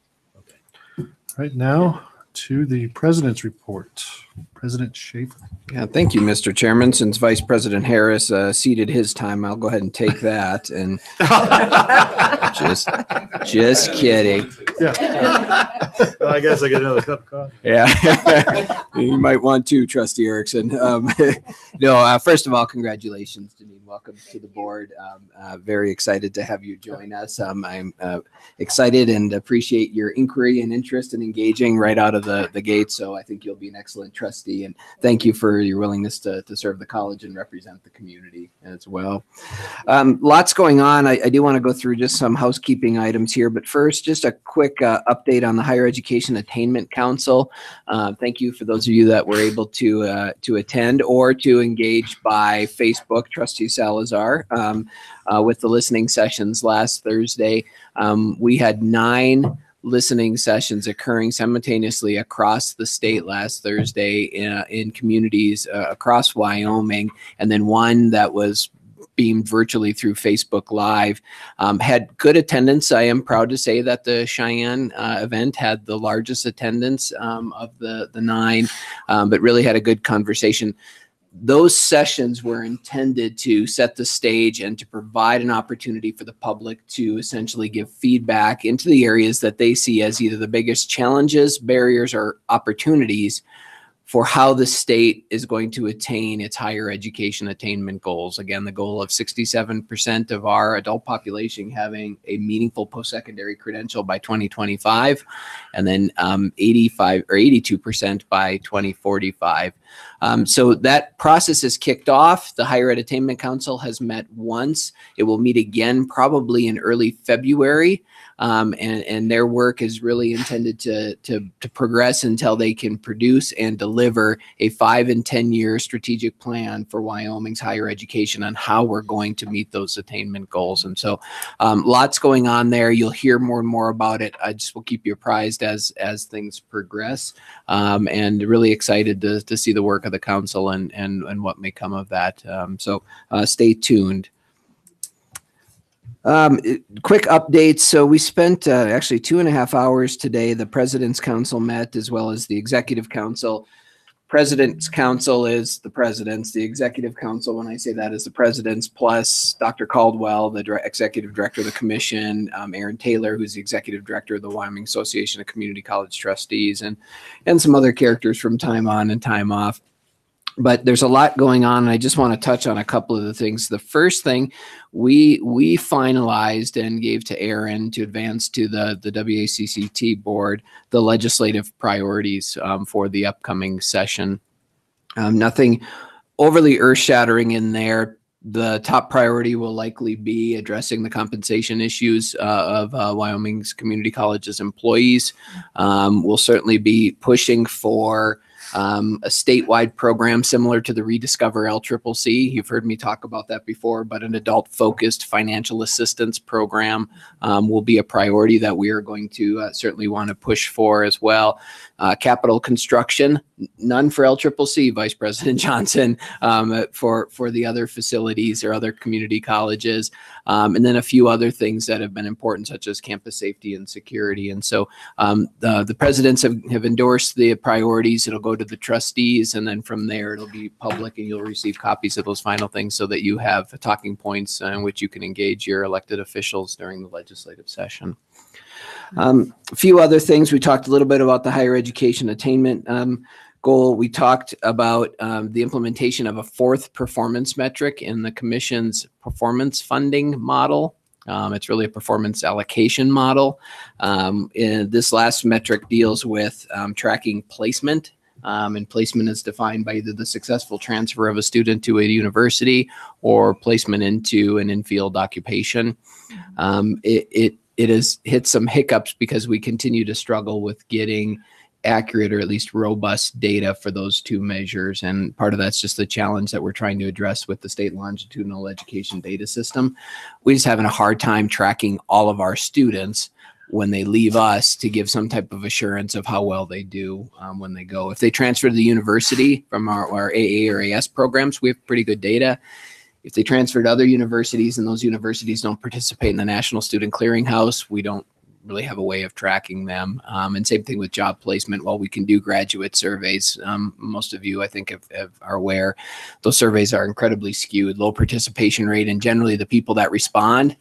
Right now to the President's report. President Schaefer. Yeah, thank you, Mr. Chairman. Since Vice President Harris ceded his time, I'll go ahead and take that. And just kidding. Yeah. Well, I guess I get another cup of coffee. Yeah, you might want to, Trustee Erickson. No, first of all, congratulations, Janine. Welcome to the board. Very excited to have you join us. I'm excited and appreciate your inquiry and interest in engaging right out of the gate. So I think you'll be an excellent trustee. And thank you for your willingness to serve the college and represent the community as well. Lots going on. I do want to go through just some housekeeping items here. But first, just a quick update on the Higher Education Attainment Council. Thank you for those of you that were able to attend or to engage by Facebook, Trustee Salazar, with the listening sessions last Thursday. We had 9 listening sessions occurring simultaneously across the state last Thursday in communities across Wyoming, and then one that was beamed virtually through Facebook Live. Had good attendance. I am proud to say that the Cheyenne event had the largest attendance of the 9, but really had a good conversation. Those sessions were intended to set the stage and to provide an opportunity for the public to essentially give feedback into the areas that they see as either the biggest challenges, barriers, or opportunities for how the state is going to attain its higher education attainment goals. Again, the goal of 67% of our adult population having a meaningful post-secondary credential by 2025, and then 85 or 82% by 2045. So that process is kicked off. The Higher Ed Attainment Council has met once. It will meet again probably in early February. And their work is really intended to progress until they can produce and deliver a 5 and 10-year strategic plan for Wyoming's higher education on how we're going to meet those attainment goals. And so lots going on there. You'll hear more and more about it. I just will keep you apprised as things progress, and really excited to see the work of the council and what may come of that. So stay tuned. Quick updates. So we spent actually 2.5 hours today. The President's Council met as well as the Executive Council. President's Council is the President's. The Executive Council, when I say that, is the President's plus Dr. Caldwell, the Executive Director of the Commission, Aaron Taylor, who's the Executive Director of the Wyoming Association of Community College Trustees, and some other characters from time on and time off. But there's a lot going on, and I just want to touch on a couple of the things. The first thing, we finalized and gave to Aaron to advance to the WACCT board the legislative priorities for the upcoming session. Nothing overly earth-shattering in there. The top priority will likely be addressing the compensation issues of Wyoming's community colleges employees. We'll certainly be pushing for a statewide program similar to the Rediscover LCCC. You've heard me talk about that before, but an adult-focused financial assistance program will be a priority that we are going to certainly want to push for as well. Capital construction, none for LCCC, Vice President Johnson, for the other facilities or other community colleges, and then a few other things that have been important, such as campus safety and security. And so the presidents have endorsed the priorities. It'll go to the trustees, and then from there it'll be public, and you'll receive copies of those final things so that you have talking points in which you can engage your elected officials during the legislative session. A few other things. We talked a little bit about the higher education attainment goal. We talked about the implementation of a 4th performance metric in the Commission's performance funding model. It's really a performance allocation model. This last metric deals with tracking placement. And placement is defined by either the successful transfer of a student to a university or placement into an in-field occupation. It has hit some hiccups because we continue to struggle with getting accurate or at least robust data for those 2 measures. And part of that's just the challenge that we're trying to address with the state longitudinal education data system. We're just having a hard time tracking all of our students when they leave us to give some type of assurance of how well they do when they go. If they transfer to the university from our AA or AS programs, we have pretty good data. If they transfer to other universities and those universities don't participate in the National Student Clearinghouse, we don't really have a way of tracking them. And same thing with job placement. While we can do graduate surveys, most of you, I think, are aware, those surveys are incredibly skewed, low participation rate, and generally the people that respond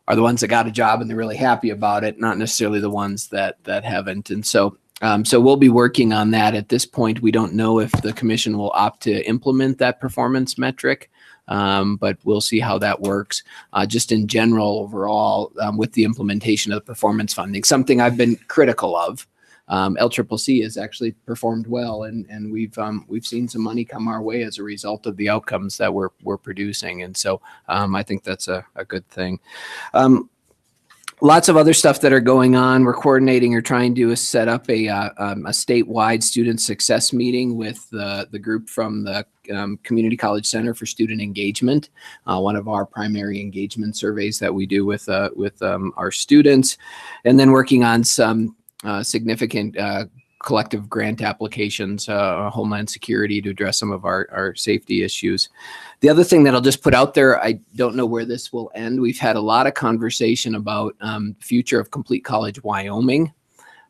are the ones that got a job and they're really happy about it, not necessarily the ones that haven't. And so we'll be working on that. At this point, we don't know if the commission will opt to implement that performance metric, but we'll see how that works. Just in general, overall, with the implementation of the performance funding, something I've been critical of. LCCC has actually performed well, and we've seen some money come our way as a result of the outcomes that we're producing, and so I think that's a good thing. Lots of other stuff that are going on. We're coordinating or trying to set up a statewide student success meeting with the group from the Community College Center for Student Engagement, one of our primary engagement surveys that we do with our students, and then working on some significant collective grant applications, Homeland Security, to address some of our safety issues. The other thing that I'll just put out there, I don't know where this will end. We've had a lot of conversation about future of Complete College Wyoming.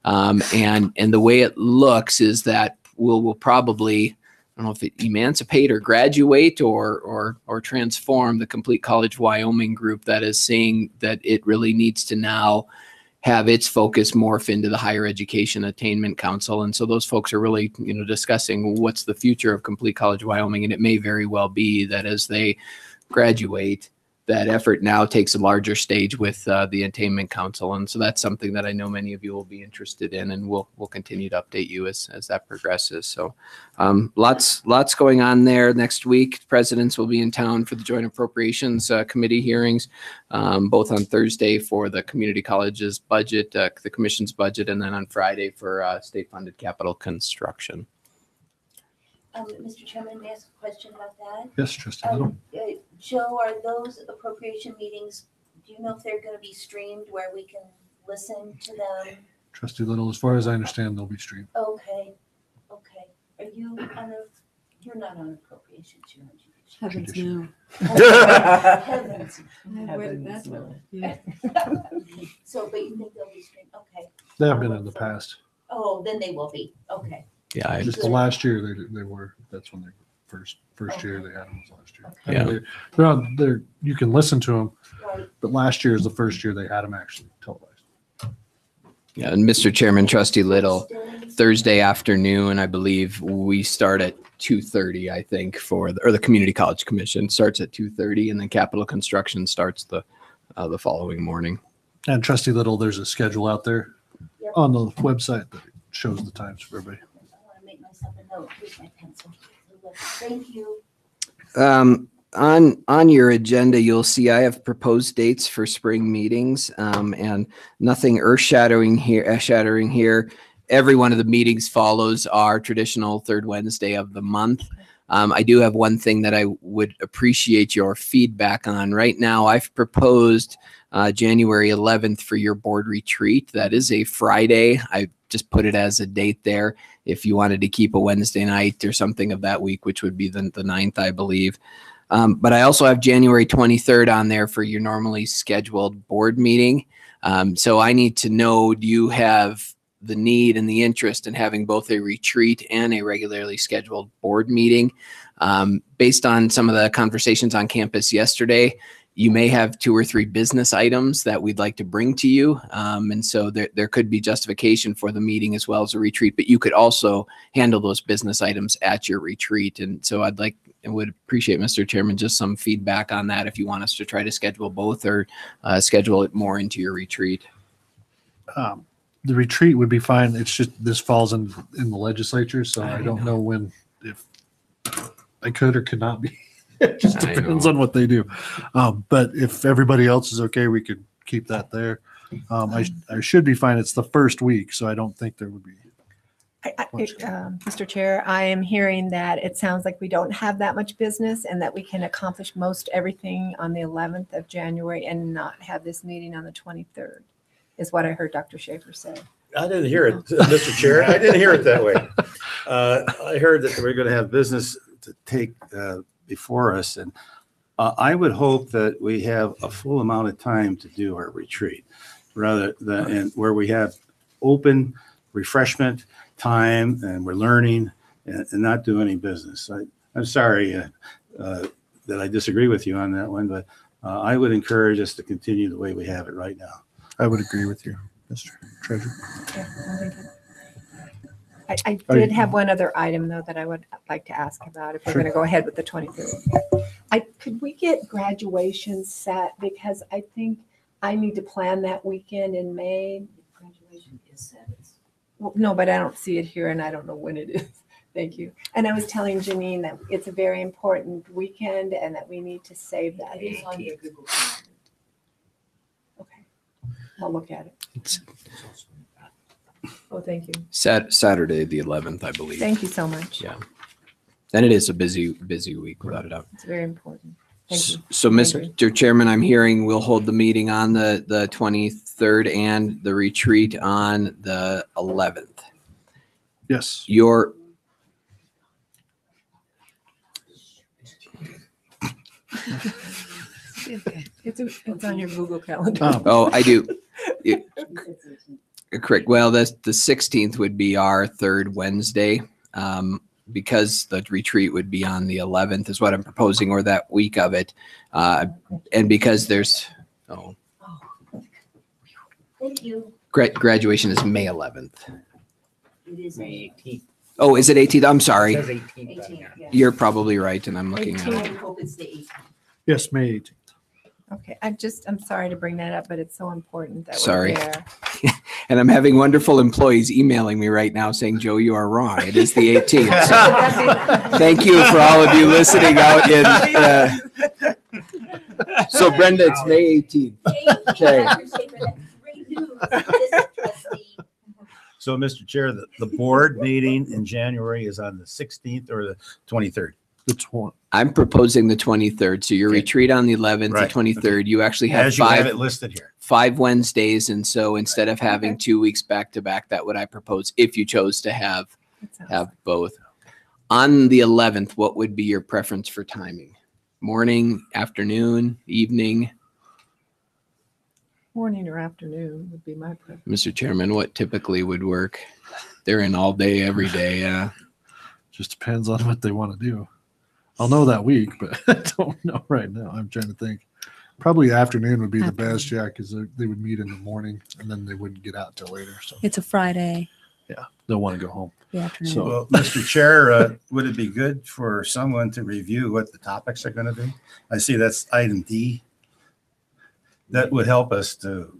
And the way it looks is that we'll probably, I don't know if it emancipate or graduate or transform the Complete College Wyoming group that is seeing that it really needs to now have its focus morph into the Higher Education Attainment Council. And so those folks are really, discussing what's the future of Complete College Wyoming. And it may very well be that as they graduate, that effort now takes a larger stage with the Attainment Council. And so that's something that I know many of you will be interested in, and we'll continue to update you as that progresses. So lots going on there next week. Presidents will be in town for the Joint Appropriations Committee hearings, both on Thursday for the community college's budget, the commission's budget, and then on Friday for state-funded capital construction. Mr. Chairman, may I ask a question about that? Yes, Trustee Little. Joe, are those appropriation meetings, do you know if they're going to be streamed where we can listen to them? Trustee Little, as far as I understand, they'll be streamed. Okay. Are you you're not on appropriations, you're on judicial. Heavens no. Heavens. Yeah. So, but you think they'll be streamed? Okay. They have been in the past. Oh, then they will be. Okay. Yeah, Just the last year they were. That's when they first year they had them was last year. Okay. I mean, they're on there. You can listen to them, Right. but last year is the first year they had them actually televised. Yeah, and Mr. Chairman, Trustee Little, Thursday afternoon, I believe we start at 2:30. I think or the Community College Commission starts at 2:30, and then capital construction starts the following morning. And Trustee Little, there's a schedule out there Yep. on the website that shows the times for everybody. I want to make myself a note. Here's my pencil. Thank you. On your agenda, you'll see I have proposed dates for spring meetings, and nothing earth-shattering here. Every one of the meetings follows our traditional third Wednesday of the month. I do have one thing that I would appreciate your feedback on. Right now, I've proposed January 11th for your board retreat. That is a Friday. I just put it as a date there. If you wanted to keep a Wednesday night or something of that week, which would be the 9th, I believe. But I also have January 23rd on there for your normally scheduled board meeting. So I need to know, do you have the need and the interest in having both a retreat and a regularly scheduled board meeting? Based on some of the conversations on campus yesterday, you may have 2 or 3 business items that we'd like to bring to you. And so there could be justification for the meeting as well as a retreat, but you could also handle those business items at your retreat. And so I would appreciate, Mr. Chairman, just some feedback on that if you want us to try to schedule both or schedule it more into your retreat. The retreat would be fine. It's just this falls in the legislature, so I don't know if I could or could not be. It just depends on what they do. But if everybody else is okay, we could keep that there. I should be fine. It's the first week, so I don't think there would be. Mr. Chair, I am hearing that it sounds like we don't have that much business and that we can accomplish most everything on the 11th of January and not have this meeting on the 23rd, is what I heard Dr. Schaefer say. I didn't hear it, Mr. Chair. I didn't hear it that way. I heard that we're going to have business to take before us, and I would hope that we have a full amount of time to do our retreat, rather than and where we have open refreshment time and we're learning and not do any business. I'm sorry that I disagree with you on that one, but I would encourage us to continue the way we have it right now. I would agree with you, Mr. Treasurer. I did have one other item, though, that I would like to ask about if we're going to go ahead with the 23rd. Could we get graduation set? Because I think I need to plan that weekend in May. Graduation is set. Well, no, but I don't see it here and I don't know when it is. Thank you. And I was telling Janine that it's a very important weekend and that we need to save that. It is on your Google Calendar. Okay. I'll look at it. Oh, thank you. Saturday, the 11th, I believe. Thank you so much. Yeah. And it is a busy week without a doubt. It's very important. Thank you. So, Mr. Chairman, I'm hearing we'll hold the meeting on the 23rd and the retreat on the 11th. Yes. It's on your Google Calendar. Oh, I do. Correct. Well, the 16th would be our third Wednesday, because the retreat would be on the 11th is what I'm proposing, or that week of it. And because there's, Thank you. graduation is May 11th. It is May 18th. Oh, is it 18th? I'm sorry. It says 18th on 18th, here. yeah. You're probably right, and I'm looking at I it. hope it's the 18th. Yes, May 18th. Okay, I'm sorry to bring that up, but it's so important that Sorry. we're there. And I'm having wonderful employees emailing me right now saying, Joe, you are wrong. It is the 18th. So thank you for all of you listening out in. So Brenda, it's May 18th. Okay. Great news, Mr. Trustee. So, Mr. Chair, the board meeting in January is on the 16th or the 23rd? It's one. I'm proposing the 23rd. So your Okay. retreat on the 11th, Right. the 23rd, you actually have As you have five, it listed here. 5 Wednesdays. And so instead of having 2 weeks back to back, that would I propose if you chose to have both. On the 11th, what would be your preference for timing? Morning, afternoon, evening? Morning or afternoon would be my preference. Mr. Chairman, what typically would work? They're in all day, every day. Yeah. Just depends on what they want to do. I'll know that week, but I don't know right now. I'm trying to think. Probably afternoon would be the best, yeah, because they would meet in the morning and then they wouldn't get out till later. So It's a Friday. yeah, they'll want to go home. The afternoon. So Well, Mr. Chair, would it be good for someone to review what the topics are going to be? I see that's item D. That would help us to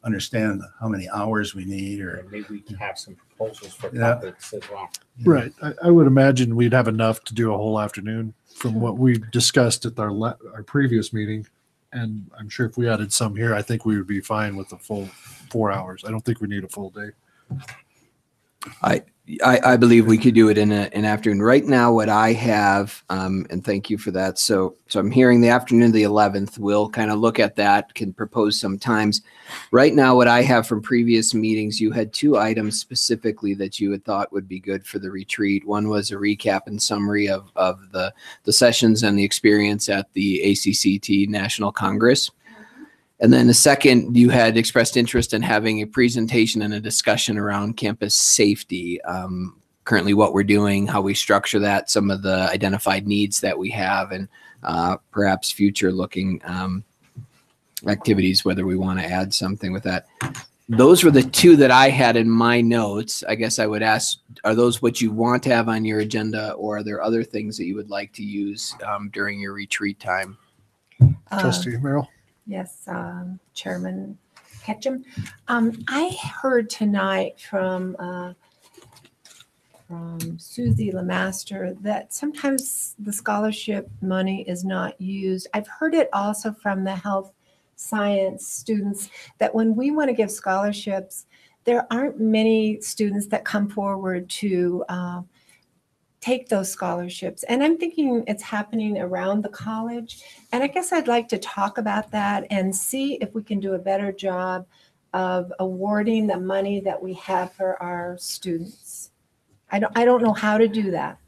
understand how many hours we need or. Or maybe we can have some proposals for Yeah. topics as well. right, I would imagine we'd have enough to do a whole afternoon from what we discussed at our previous meeting. And I'm sure if we added some here, I think we would be fine with the full 4 hours. I don't think we need a full day. I believe we could do it in an afternoon. Right now, what I have, and thank you for that. So I'm hearing the afternoon of the 11th. We'll kind of look at that, can propose some times. Right now, what I have from previous meetings, you had 2 items specifically that you had thought would be good for the retreat. One was a recap and summary of the sessions and the experience at the ACCT National Congress. And then the second, you had expressed interest in having a presentation and a discussion around campus safety. Currently what we're doing, how we structure that, some of the identified needs that we have, and perhaps future looking activities, whether we want to add something with that. Those were the 2 that I had in my notes. I guess I would ask, are those what you want to have on your agenda, or are there other things that you would like to use during your retreat time? Trustee Merrill? Yes, Chairman Ketchum. I heard tonight from Susie Lemaster that sometimes the scholarship money is not used. I've heard it also from the health science students that when we want to give scholarships, there aren't many students that come forward to take those scholarships. And I'm thinking it's happening around the college. And I guess I'd like to talk about that and see if we can do a better job of awarding the money that we have for our students. I don't know how to do that.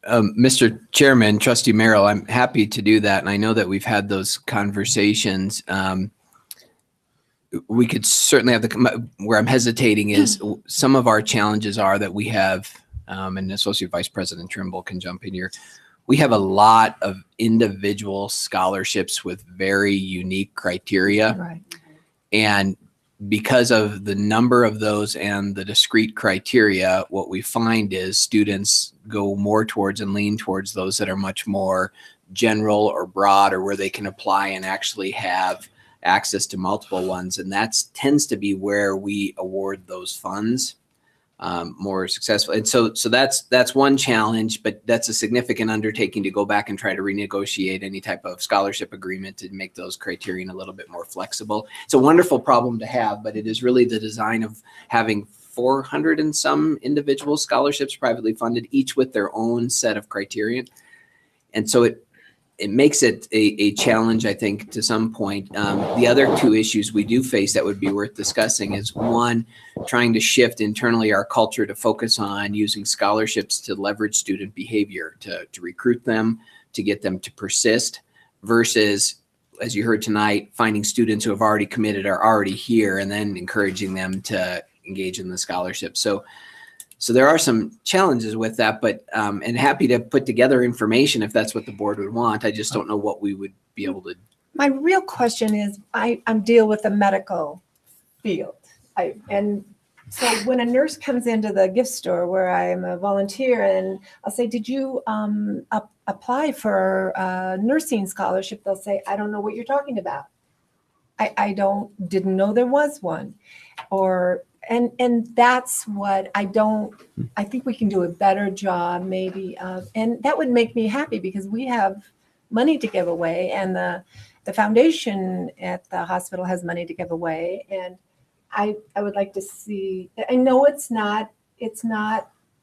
Mr. Chairman, Trustee Merrill, I'm happy to do that. And I know that we've had those conversations. We could certainly have where I'm hesitating is some of our challenges are that we have, and Associate Vice President Trimble can jump in here. We have a lot of individual scholarships with very unique criteria. Right. And because of the number of those and the discrete criteria, what we find is students go more towards and lean towards those that are much more general or broad, or where they can apply and actually have access to multiple ones. And that tends to be where we award those funds more successful. And so that's one challenge, but that's a significant undertaking to go back and try to renegotiate any type of scholarship agreement to make those criterion a little bit more flexible. It's a wonderful problem to have, but it is really the design of having 400 and some individual scholarships privately funded, each with their own set of criterion. And so it makes it a challenge, I think, to some point. The other 2 issues we do face that would be worth discussing is, one, trying to shift internally our culture to focus on using scholarships to leverage student behavior, to recruit them, to get them to persist, versus, as you heard tonight, finding students who have already committed, are already here, and then encouraging them to engage in the scholarship. So there are some challenges with that, but and happy to put together information if that's what the board would want. I just don't know what we would be able to. My real question is, I deal with the medical field. And So when a nurse comes into the gift store where I'm a volunteer, and I'll say, did you apply for a nursing scholarship? They'll say, I don't know what you're talking about. I didn't know there was one. And that's what I think we can do a better job maybe of, and that would make me happy because we have money to give away, and the foundation at the hospital has money to give away. And I would like to see, I know it's not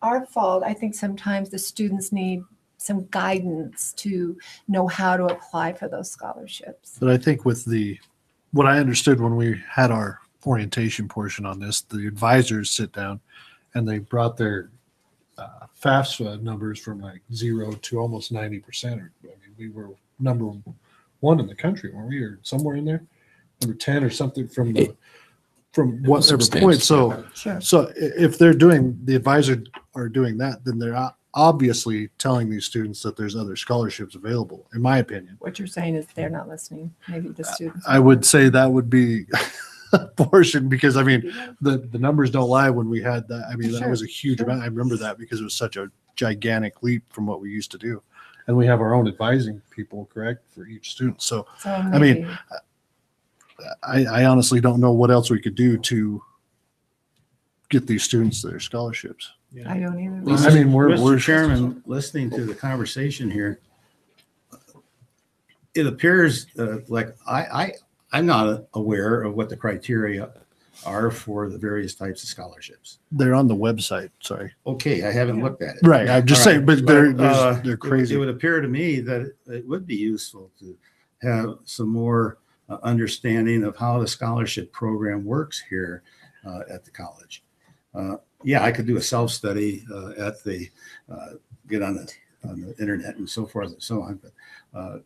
our fault. I think sometimes the students need some guidance to know how to apply for those scholarships. But I think with what I understood when we had our orientation portion on this, the advisors sit down and they brought their FAFSA numbers from like 0 to almost 90%. I mean, we were number 1 in the country, weren't we? Or somewhere in there, number 10 or something from whatever point. So, Sure. so if the advisors are doing that, then they're obviously telling these students that there's other scholarships available, in my opinion. What you're saying is they're not listening, maybe the students. I would say that would be a portion, because I mean, the numbers don't lie. When we had that, I mean, that was a huge amount. I remember that because it was such a gigantic leap from what we used to do. And we have our own advising people, correct, for each student. So I mean, I honestly don't know what else we could do to get these students their scholarships. I don't either. I mean, we're Mr. Chairman, listening to the conversation here, it appears like I'm not aware of what the criteria are for the various types of scholarships. They're on the website. Sorry. Okay, I haven't looked at it. Right. I'm just saying, but But, they're crazy. It would appear to me that it would be useful to have some more understanding of how the scholarship program works here at the college. Yeah, I could do a self-study at the get on the internet and so forth and so on. But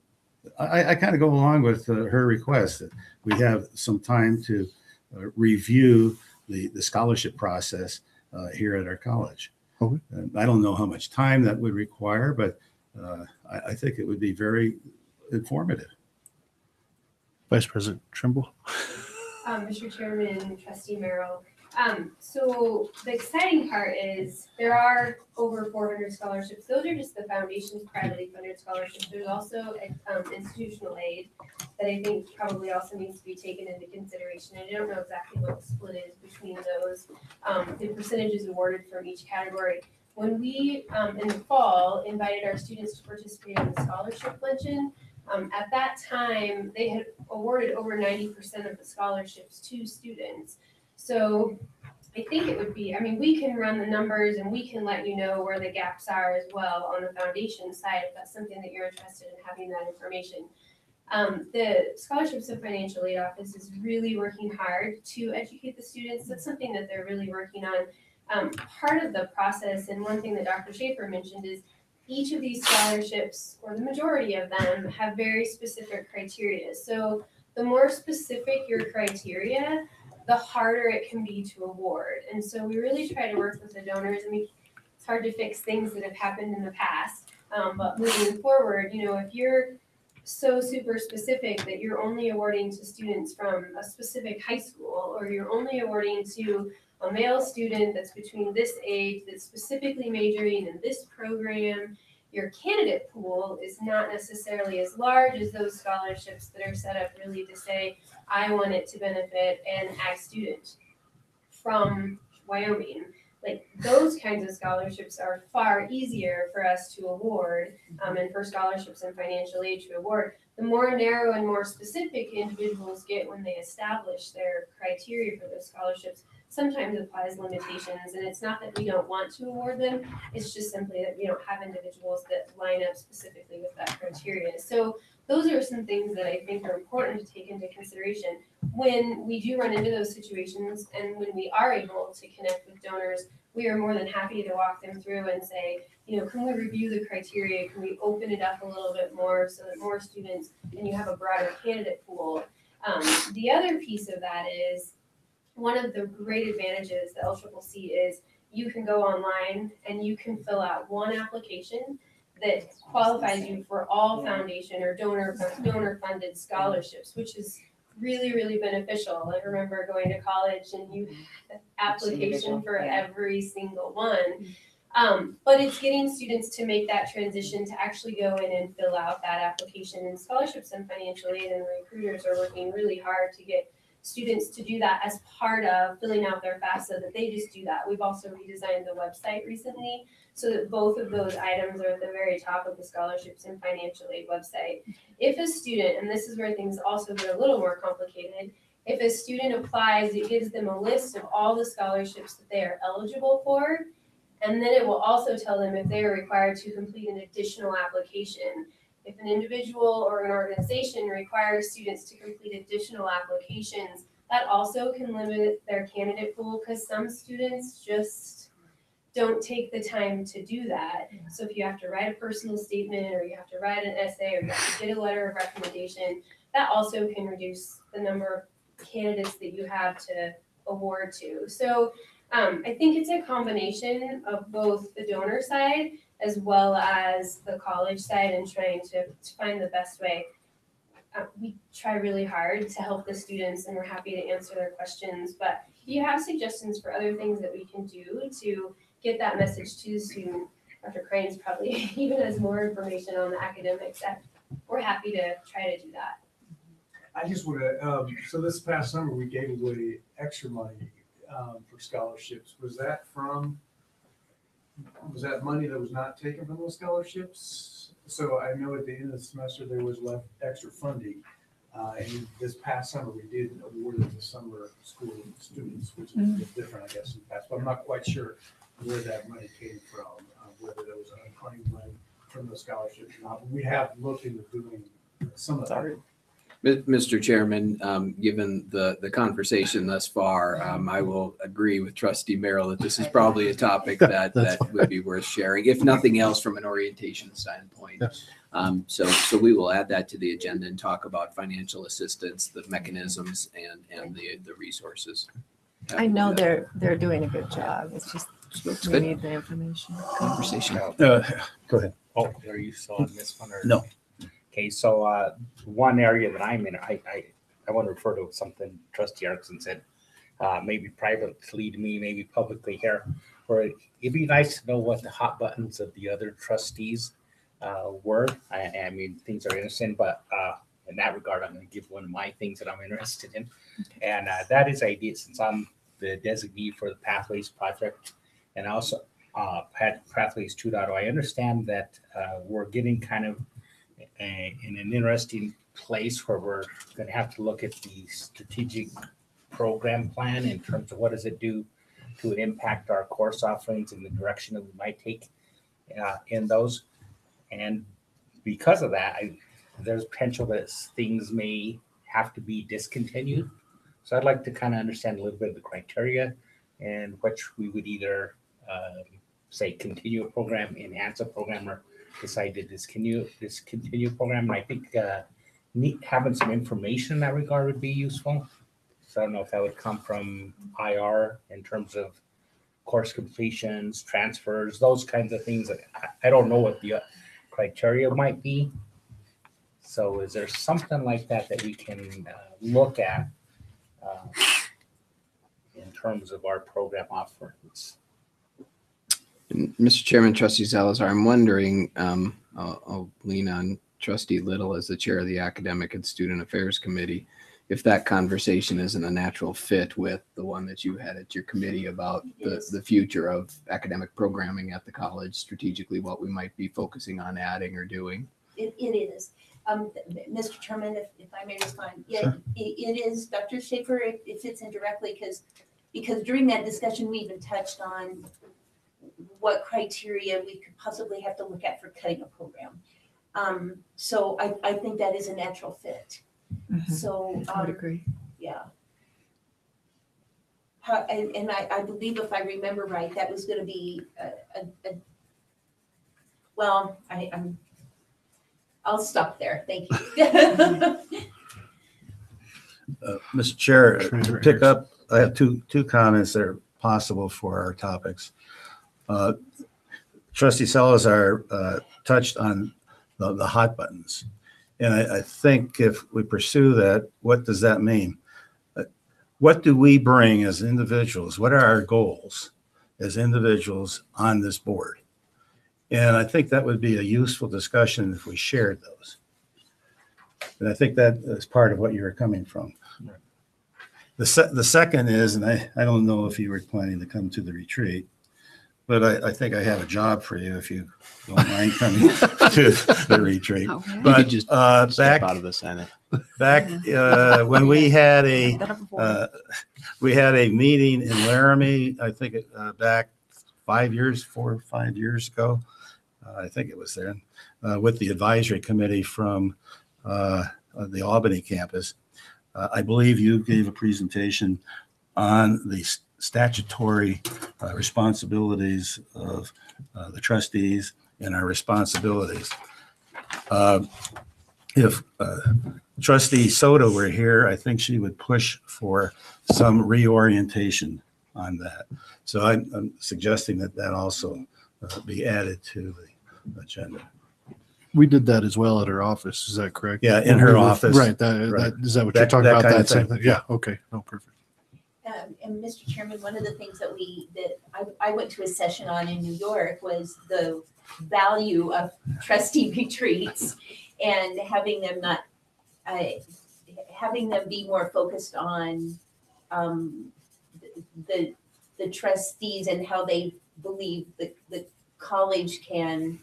I kind of go along with her request that we have some time to review the scholarship process here at our college. Okay. I don't know how much time that would require, but I think it would be very informative. Vice President Trimble. Mr. Chairman, Trustee Merrill. So the exciting part is there are over 400 scholarships. Those are just the foundation's privately funded scholarships. There's also institutional aid that I think probably also needs to be taken into consideration. I don't know exactly what the split is between those, the percentages awarded from each category. When we, in the fall, invited our students to participate in the scholarship luncheon, at that time, they had awarded over 90% of the scholarships to students. So I think it would be, I mean, we can run the numbers and we can let you know where the gaps are as well on the foundation side, if that's something that you're interested in having that information. The Scholarships and Financial Aid Office is really working hard to educate the students. That's something that they're really working on. Part of the process, and one thing that Dr. Schaefer mentioned, is each of these scholarships, or the majority of them, have very specific criteria. So the more specific your criteria, the harder it can be to award. And so we really try to work with the donors. I mean, it's hard to fix things that have happened in the past, but moving forward, you know, if you're so super specific that you're only awarding to students from a specific high school, or you're only awarding to a male student that's between this age, that's specifically majoring in this program, your candidate pool is not necessarily as large as those scholarships that are set up really to say, I want it to benefit an ag student from Wyoming. Like those kinds of scholarships are far easier for us to award, and for scholarships and financial aid to award. The more narrow and more specific individuals get when they establish their criteria for those scholarships, sometimes applies limitations. And it's not that we don't want to award them, it's just simply that we don't have individuals that line up specifically with that criteria. So those are some things that I think are important to take into consideration when we do run into those situations, and when we are able to connect with donors. We are more than happy to walk them through and say, you know, can we review the criteria? Can we open it up a little bit more so that more students, and you have a broader candidate pool? The other piece of that is, one of the great advantages the LCCC is you can go online and you can fill out one application that qualifies you for all foundation or donor funded scholarships, which is really, really beneficial. I remember going to college and you had an application for every single one. But it's getting students to make that transition to actually go in and fill out that application. And scholarships and financial aid and recruiters are working really hard to get students to do that as part of filling out their FAFSA, that they just do that. We've also redesigned the website recently so that both of those items are at the very top of the scholarships and financial aid website. If a student, and this is where things also get a little more complicated, if a student applies, it gives them a list of all the scholarships that they are eligible for. And then it will also tell them if they are required to complete an additional application. If an individual or an organization requires students to complete additional applications, that also can limit their candidate pool because some students just don't take the time to do that. So if you have to write a personal statement or you have to write an essay or you have to get a letter of recommendation, that also can reduce the number of candidates that you have to award to. So I think it's a combination of both the donor side as well as the college side and trying to find the best way. We try really hard to help the students and we're happy to answer their questions, but if you have suggestions for other things that we can do to get that message to the student, Dr. Crane's probably even has more information on the academics, we're happy to try to do that. I just want to, so this past summer, we gave away extra money for scholarships. Was that money that was not taken from those scholarships? So I know at the end of the semester, there was left extra funding. And this past summer, we did award it to summer school students, which is a bit different, I guess, in the past. But I'm not quite sure where that money came from, whether there was unclaimed money from those scholarships or not. But we have looked into doing some of that. Mr. Chairman, given the conversation thus far, I will agree with Trustee Merrill that this is probably a topic that would be worth sharing, if nothing else from an orientation standpoint. Yes. So we will add that to the agenda and talk about financial assistance, the mechanisms, and the resources. I know they're doing a good job. It's just Looks we good. need the information. Conversation. Go ahead. Oh, are you still on this one or? No. Okay, so one area that I'm in, I want to refer to something Trustee Erickson said, maybe privately to me, maybe publicly here, where it'd be nice to know what the hot buttons of the other trustees were. I mean, things are interesting, but in that regard, I'm going to give one of my things that I'm interested in. And that is idea, since I'm the designee for the Pathways Project and also Pathways 2.0, I understand that we're getting kind of in an interesting place where we're going to have to look at the strategic program plan in terms of what does it do to impact our course offerings in the direction that we might take in those. And because of that, there's potential that things may have to be discontinued. So I'd like to kind of understand a little bit of the criteria and which we would either say continue a program, enhance a program, or decide to discontinue program. And I think having some information in that regard would be useful. So I don't know if that would come from IR in terms of course completions, transfers, those kinds of things. I don't know what the criteria might be. So is there something like that that we can look at in terms of our program offerings? Mr. Chairman, Trustee Salazar, I'm wondering, I'll lean on Trustee Little as the chair of the Academic and Student Affairs Committee, if that conversation isn't a natural fit with the one that you had at your committee about the future of academic programming at the college, strategically what we might be focusing on adding or doing. It is. Mr. Chairman, if I may respond, yeah, Sure. it is, Dr. Schaefer, it fits in directly because during that discussion, we even touched on what criteria we could possibly have to look at for cutting a program. So I think that is a natural fit. So I would agree. yeah. And I believe if I remember right, that was going to be well, I'll stop there. Thank you. Mr. Chair, to pick up, I have two comments that are possible for our topics. Trustee Salazar touched on the hot buttons. And I think if we pursue that, what does that mean? What do we bring as individuals? What are our goals as individuals on this board? And I think that would be a useful discussion if we shared those. And I think that is part of what you're coming from. The second is, and I don't know if you were planning to come to the retreat, but I think I have a job for you if you don't mind coming to the retreat. Okay. But You could just back out of the Senate. back when we had a meeting in Laramie, I think back 4 or 5 years ago. I think it was there with the advisory committee from the Albany campus. I believe you gave a presentation on the statutory responsibilities of the trustees and our responsibilities. If Trustee Soto were here, I think she would push for some reorientation on that. So I'm suggesting that also be added to the agenda. We did that as well at her office. Is that correct? Yeah, in her office. Right. Right. Is that what you're That- talking that about? kind of That same thing. thing? Yeah. Okay. No, perfect. And Mr. Chairman, one of the things that I went to a session on in New York was the value of trustee retreats and having them be more focused on the trustees and how they believe the college can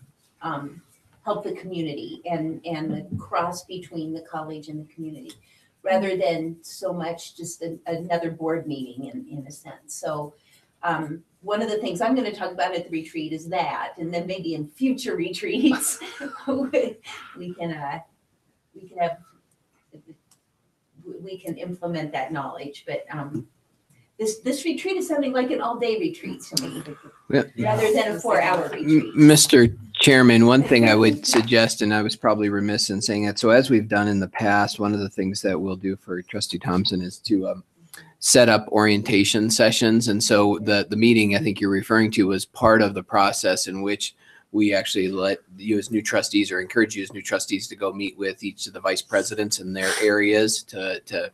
help the community and the cross between the college and the community, rather than so much just another board meeting in a sense. So one of the things I'm going to talk about at the retreat is that, and then maybe in future retreats, we can implement that knowledge. But this retreat is sounding like an all-day retreat to me, rather than a 4-hour retreat. Mr. Chairman, one thing I would suggest, and I was probably remiss in saying it, so as we've done in the past, one of the things that we'll do for Trustee Thompson is to set up orientation sessions. And so the meeting I think you're referring to was part of the process in which we actually let you as new trustees, or encourage you as new trustees, to go meet with each of the vice presidents in their areas to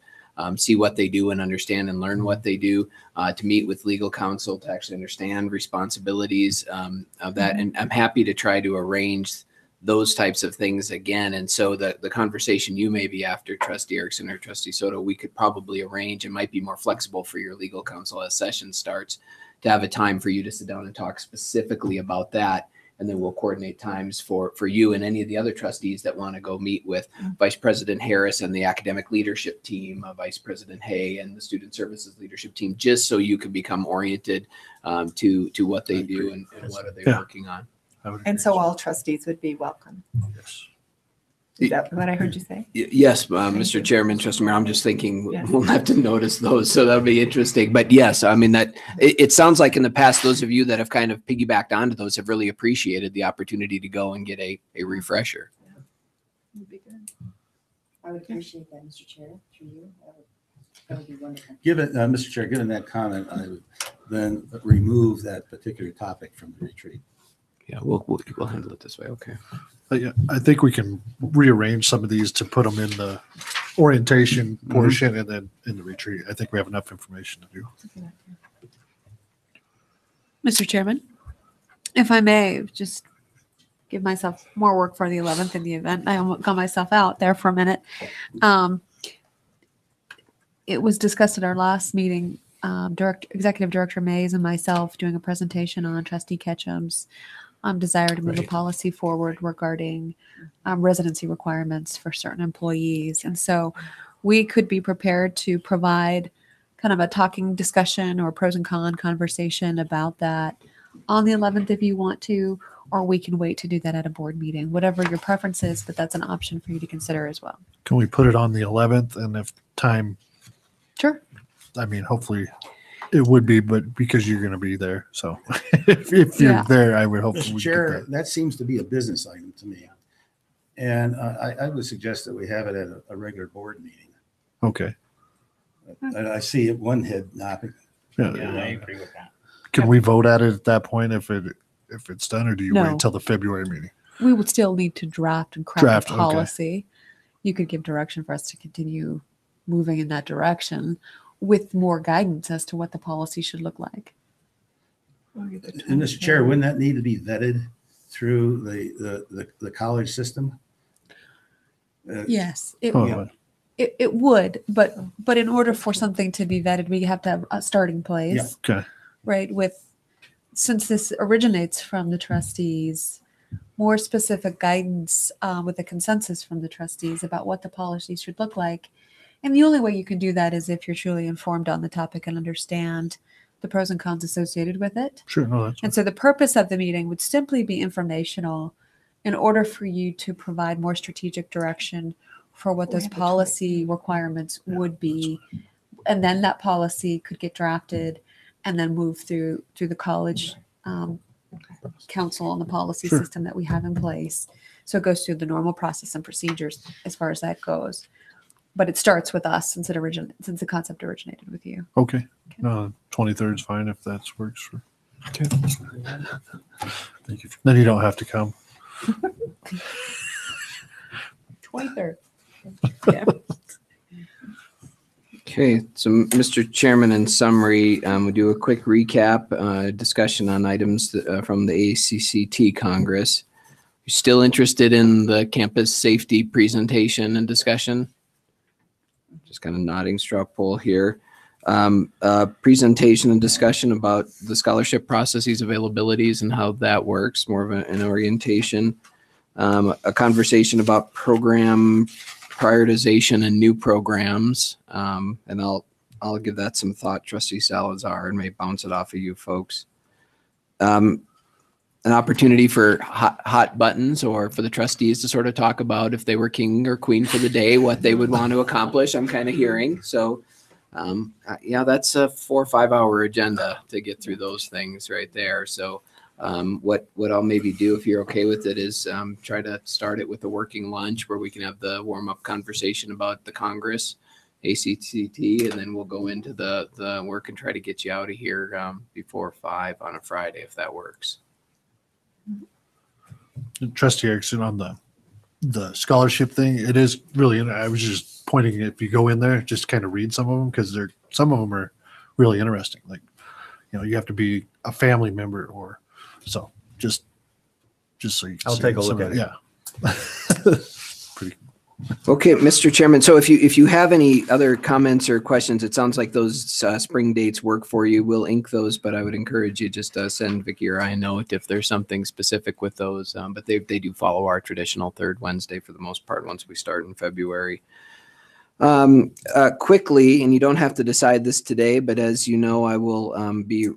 see what they do and understand and learn what they do, to meet with legal counsel to actually understand responsibilities of that. And I'm happy to try to arrange those types of things again. And so the conversation you may be after, Trustee Erickson or Trustee Soto, we could probably arrange. It might be more flexible for your legal counsel as session starts to have a time for you to sit down and talk specifically about that. And then we'll coordinate times for you and any of the other trustees that want to go meet with Vice President Harris and the academic leadership team, Vice President Hay and the student services leadership team, just so you can become oriented to what they do and what are they working on. And so all trustees would be welcome. Yes. Is that what I heard you say? Yes, Mr. Chairman, Trustee Mayor, I'm just thinking Yeah. we'll have to notice those, so that'll be interesting. But yes, I mean, it sounds like in the past, those of you that have kind of piggybacked onto those have really appreciated the opportunity to go and get a refresher. Would be good. I would appreciate that, Mr. Chair, through you. That would be wonderful. Given, Mr. Chair, given that comment, I would then remove that particular topic from the retreat. Yeah, we'll handle it this way. Okay. Yeah, I think we can rearrange some of these to put them in the orientation portion and then in the retreat. I think we have enough information to do. Mr. Chairman, if I may just give myself more work for the 11th in the event. I almost got myself out there for a minute. It was discussed at our last meeting, Executive Director Mays and myself doing a presentation on Trustee Ketchum's desire to move a policy forward regarding residency requirements for certain employees. And so we could be prepared to provide kind of a talking discussion or pros and con conversation about that on the 11th if you want to, or we can wait to do that at a board meeting, whatever your preference is, but that's an option for you to consider as well. Can we put it on the 11th? And if time, Sure. I mean, hopefully it would be, but because you're going to be there. So if you're Yeah. there, I would hope Mr. we Chair, get that. that seems to be a business item to me. And I would suggest that we have it at a regular board meeting. Okay. And I see one head nodding. Yeah. Yeah, I agree with that. Can we vote at it at that point if it's done, or do you No. wait until the February meeting? We would still need to draft and craft Draft, a okay. policy. you could give direction for us to continue moving in that direction with more guidance as to what the policy should look like. And Mr. Chair, wouldn't that need to be vetted through the college system? Yes, Oh, it would, but in order for something to be vetted, we have to have a starting place. Okay. Right, since this originates from the trustees, more specific guidance with a consensus from the trustees about what the policy should look like. And the only way you can do that is if you're truly informed on the topic and understand the pros and cons associated with it. Sure. No, that's And so the purpose of the meeting would simply be informational in order for you to provide more strategic direction for what those policy requirements would be. And then that policy could get drafted and then move through the college council and the policy Sure. system that we have in place. So it goes through the normal process and procedures as far as that goes. But it starts with us since the concept originated with you. okay. 23rd is fine if that works for. Okay. Thank you. Then you don't have to come. 23rd. Okay, so Mr. Chairman, in summary, we do a quick recap, discussion on items from the ACCT Congress. You're still interested in the campus safety presentation and discussion? Just kind of nodding straw poll here. Presentation and discussion about the scholarship processes, availabilities, and how that works, more of an orientation. A conversation about program prioritization and new programs. And I'll give that some thought, Trustee Salazar, and may bounce it off of you folks. An opportunity for hot buttons or for the trustees to sort of talk about if they were king or queen for the day, what they would want to accomplish. I'm kind of hearing. So yeah, that's a 4 or 5 hour agenda to get through those things right there. So what I'll maybe do, if you're okay with it, is try to start it with a working lunch where we can have the warm up conversation about the Congress, ACCT, and then we'll go into the work and try to get you out of here before 5 on a Friday, if that works. Trustee Erickson, on the scholarship thing, it is really, I was just pointing, if you go in there, just kind of read some of them, because some of them are really interesting. Like, you have to be a family member or so, just so you can I'll see take a look some of at it. Yeah. Pretty. Okay, Mr. Chairman. So if you have any other comments or questions, it sounds like those spring dates work for you. We'll ink those, but I would encourage you just send Vicky or I a note if there's something specific with those. But they do follow our traditional third Wednesday for the most part once we start in February. Quickly, and you don't have to decide this today, but as you know, I will be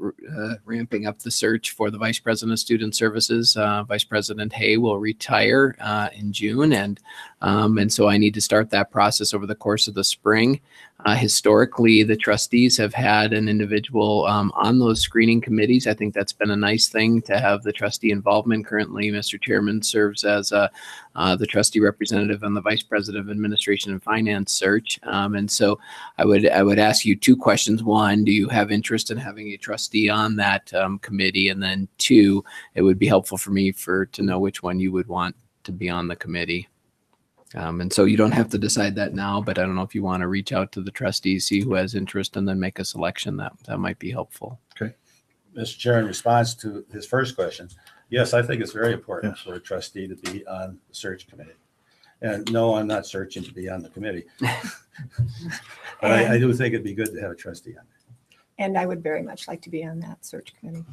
ramping up the search for the Vice President of Student Services. Vice President Hay will retire in June, and so I need to start that process over the course of the spring. Historically, the trustees have had an individual on those screening committees. I think that's been a nice thing to have the trustee involvement. Currently, Mr. Chairman serves as the trustee representative on the Vice President of Administration and Finance search. And so I would ask you 2 questions. 1, do you have interest in having a trustee on that committee? And then 2, it would be helpful for me to know which one you would want to be on the committee. And so you don't have to decide that now, but I don't know if you want to reach out to the trustees, see who has interest, and then make a selection. That might be helpful. Okay. Mr. Chair, in response to his first question, yes, I think it's very important for a trustee to be on the search committee. And no, I'm not searching to be on the committee. But I do think it'd be good to have a trustee on there. And I would very much like to be on that search committee.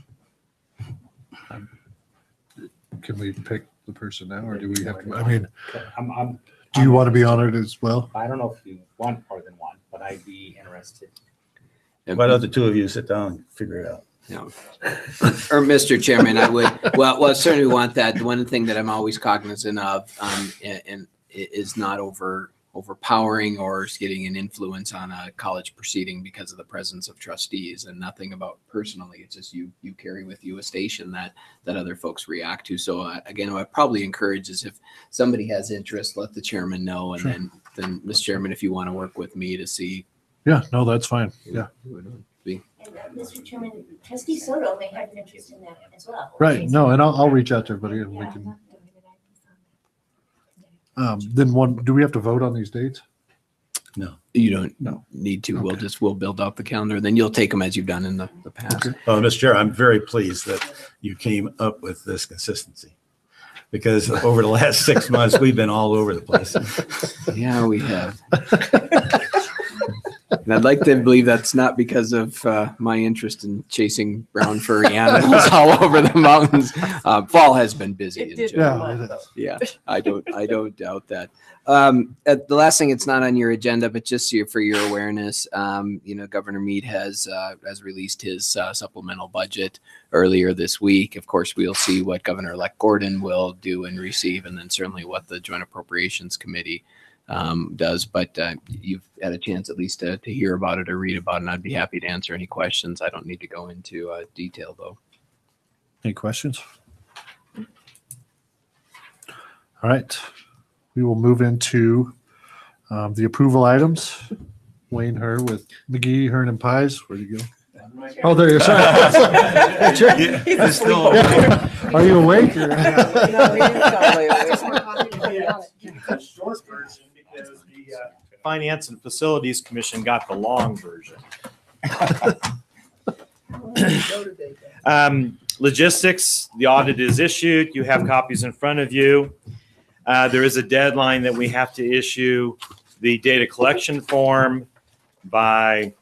Can we pick the person now, or do we have to? I mean, I'm do you want to be on it as well? I don't know if you want more than one, but I'd be interested. Why don't the 2 of you sit down and figure it out? Yeah. Or Mr. Chairman, I would, well, certainly want that. The one thing that I'm always cognizant of, and is not overpowering or getting an influence on a college proceeding because of the presence of trustees, and nothing about personally. It's just you carry with you a station that other folks react to. So again, what I probably encourage is if somebody has interest, let the chairman know. And Sure. then Mr. Chairman, if you want to work with me to see. Yeah, no, that's fine. Yeah. And Mr. Chairman, Trustee Soto may have an interest in that as well. Right. No, and I'll reach out to everybody and we can. Then do we have to vote on these dates? You don't need to. We'll build out the calendar. Then you'll take them as you've done in the past. Well, Mr. Chair, I'm very pleased that you came up with this consistency, because over the last 6 months, we've been all over the place. Yeah, we have. And I'd like to believe that's not because of my interest in chasing brown furry animals all over the mountains. Fall has been busy. Yeah, I don't doubt that. The last thing, it's not on your agenda, but just for your awareness, Governor Meade has released his supplemental budget earlier this week. Of course, we'll see what Governor-elect Gordon will do and receive, and then certainly what the Joint Appropriations Committee does. But you've had a chance at least to hear about it or read about it, and I'd be happy to answer any questions. I don't need to go into detail, though. Any questions? All right. We will move into the approval items. Wayne Herr with McGee, Hearn and Pies. Where'd you go? Oh, there you are. He's still Are you awake? Short version, because the Finance and Facilities Commission got the long version. Logistics, the audit is issued. You have copies in front of you. There is a deadline that we have to issue the data collection form by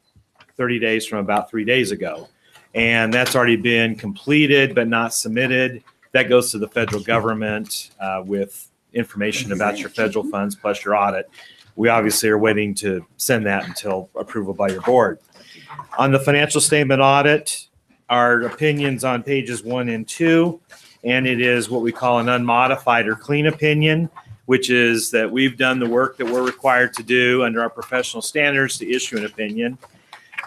30 days from about 3 days ago. And that's already been completed but not submitted. That goes to the federal government with information about your federal funds plus your audit. We obviously are waiting to send that until approval by your board. On the financial statement audit, our opinions on pages 1 and 2, and it is what we call an unmodified or clean opinion, which is that we've done the work that we're required to do under our professional standards to issue an opinion.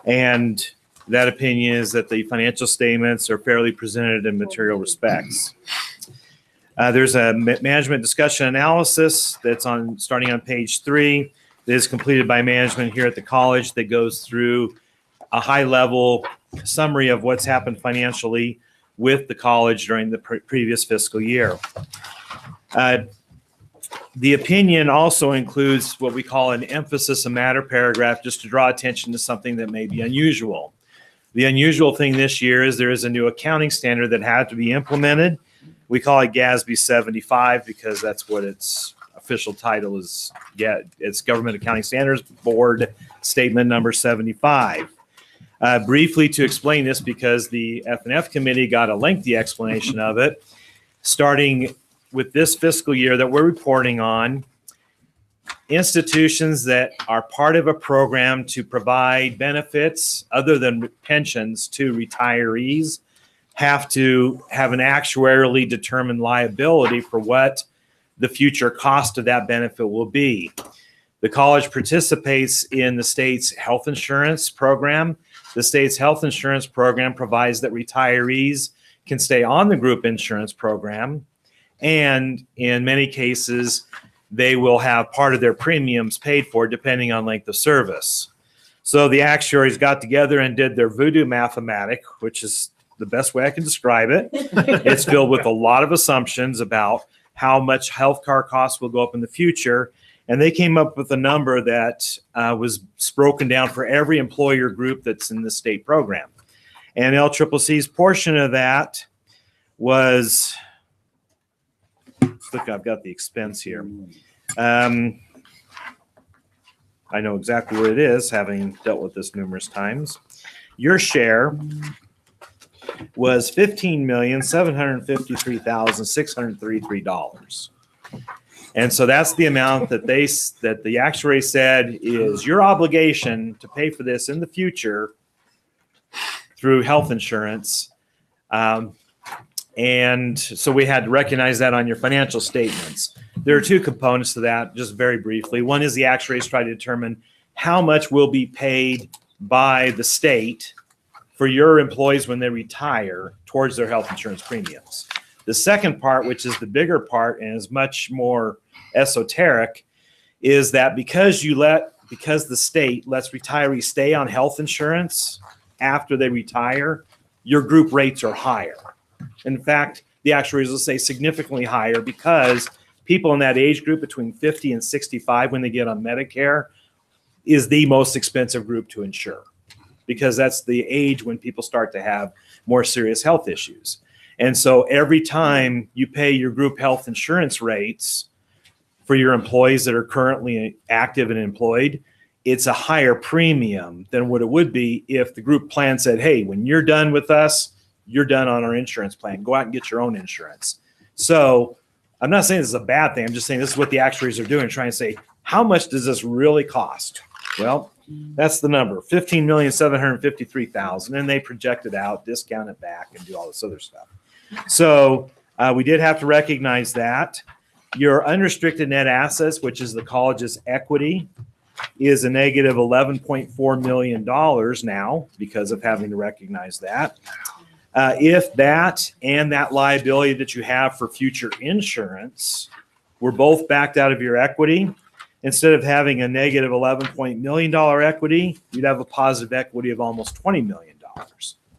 And that opinion is that the financial statements are fairly presented in material respects. There's a management discussion analysis that's starting on page 3 that is completed by management here at the college that goes through a high-level summary of what's happened financially with the college during the previous fiscal year. The opinion also includes what we call an emphasis of matter paragraph, just to draw attention to something that may be unusual. The unusual thing this year is there is a new accounting standard that had to be implemented. We call it GASB 75 because that's what its official title is. Yeah, it's Government Accounting Standards Board Statement Number 75. Briefly to explain this, because the F&F committee got a lengthy explanation of it, starting with this fiscal year that we're reporting on, institutions that are part of a program to provide benefits other than pensions to retirees have to have an actuarially determined liability for what the future cost of that benefit will be. The college participates in the state's health insurance program. The state's health insurance program provides that retirees can stay on the group insurance program, and in many cases, they will have part of their premiums paid for depending on length of service. So the actuaries got together and did their voodoo mathematic, which is the best way I can describe it. It's filled with a lot of assumptions about how much health care costs will go up in the future. And they came up with a number that was broken down for every employer group that's in the state program. And LCCC's portion of that was, look, I've got the expense here. I know exactly where it is, having dealt with this numerous times. Your share was $15,753,633. And so that's the amount that the actuary said is your obligation to pay for this in the future through health insurance. And so we had to recognize that on your financial statements. There are two components to that, just very briefly. One is the actuaries try to determine how much will be paid by the state for your employees when they retire towards their health insurance premiums. The second part, which is the bigger part and is much more esoteric, is that because the state lets retirees stay on health insurance after they retire, your group rates are higher. In fact, the actuaries will say significantly higher because people in that age group between 50 and 65 when they get on Medicare is the most expensive group to insure, because that's the age when people start to have more serious health issues. And so every time you pay your group health insurance rates for your employees that are currently active and employed, it's a higher premium than what it would be if the group plan said, hey, when you're done with us, you're done on our insurance plan. Go out and get your own insurance. So I'm not saying this is a bad thing. I'm just saying this is what the actuaries are doing, trying to say, how much does this really cost? Well, that's the number, $15,753,000. And they project it out, discount it back, and do all this other stuff. So we did have to recognize that. Your unrestricted net assets, which is the college's equity, is a negative $11.4 million now because of having to recognize that. If that and that liability that you have for future insurance were both backed out of your equity, instead of having a negative $11 million equity, you'd have a positive equity of almost $20 million.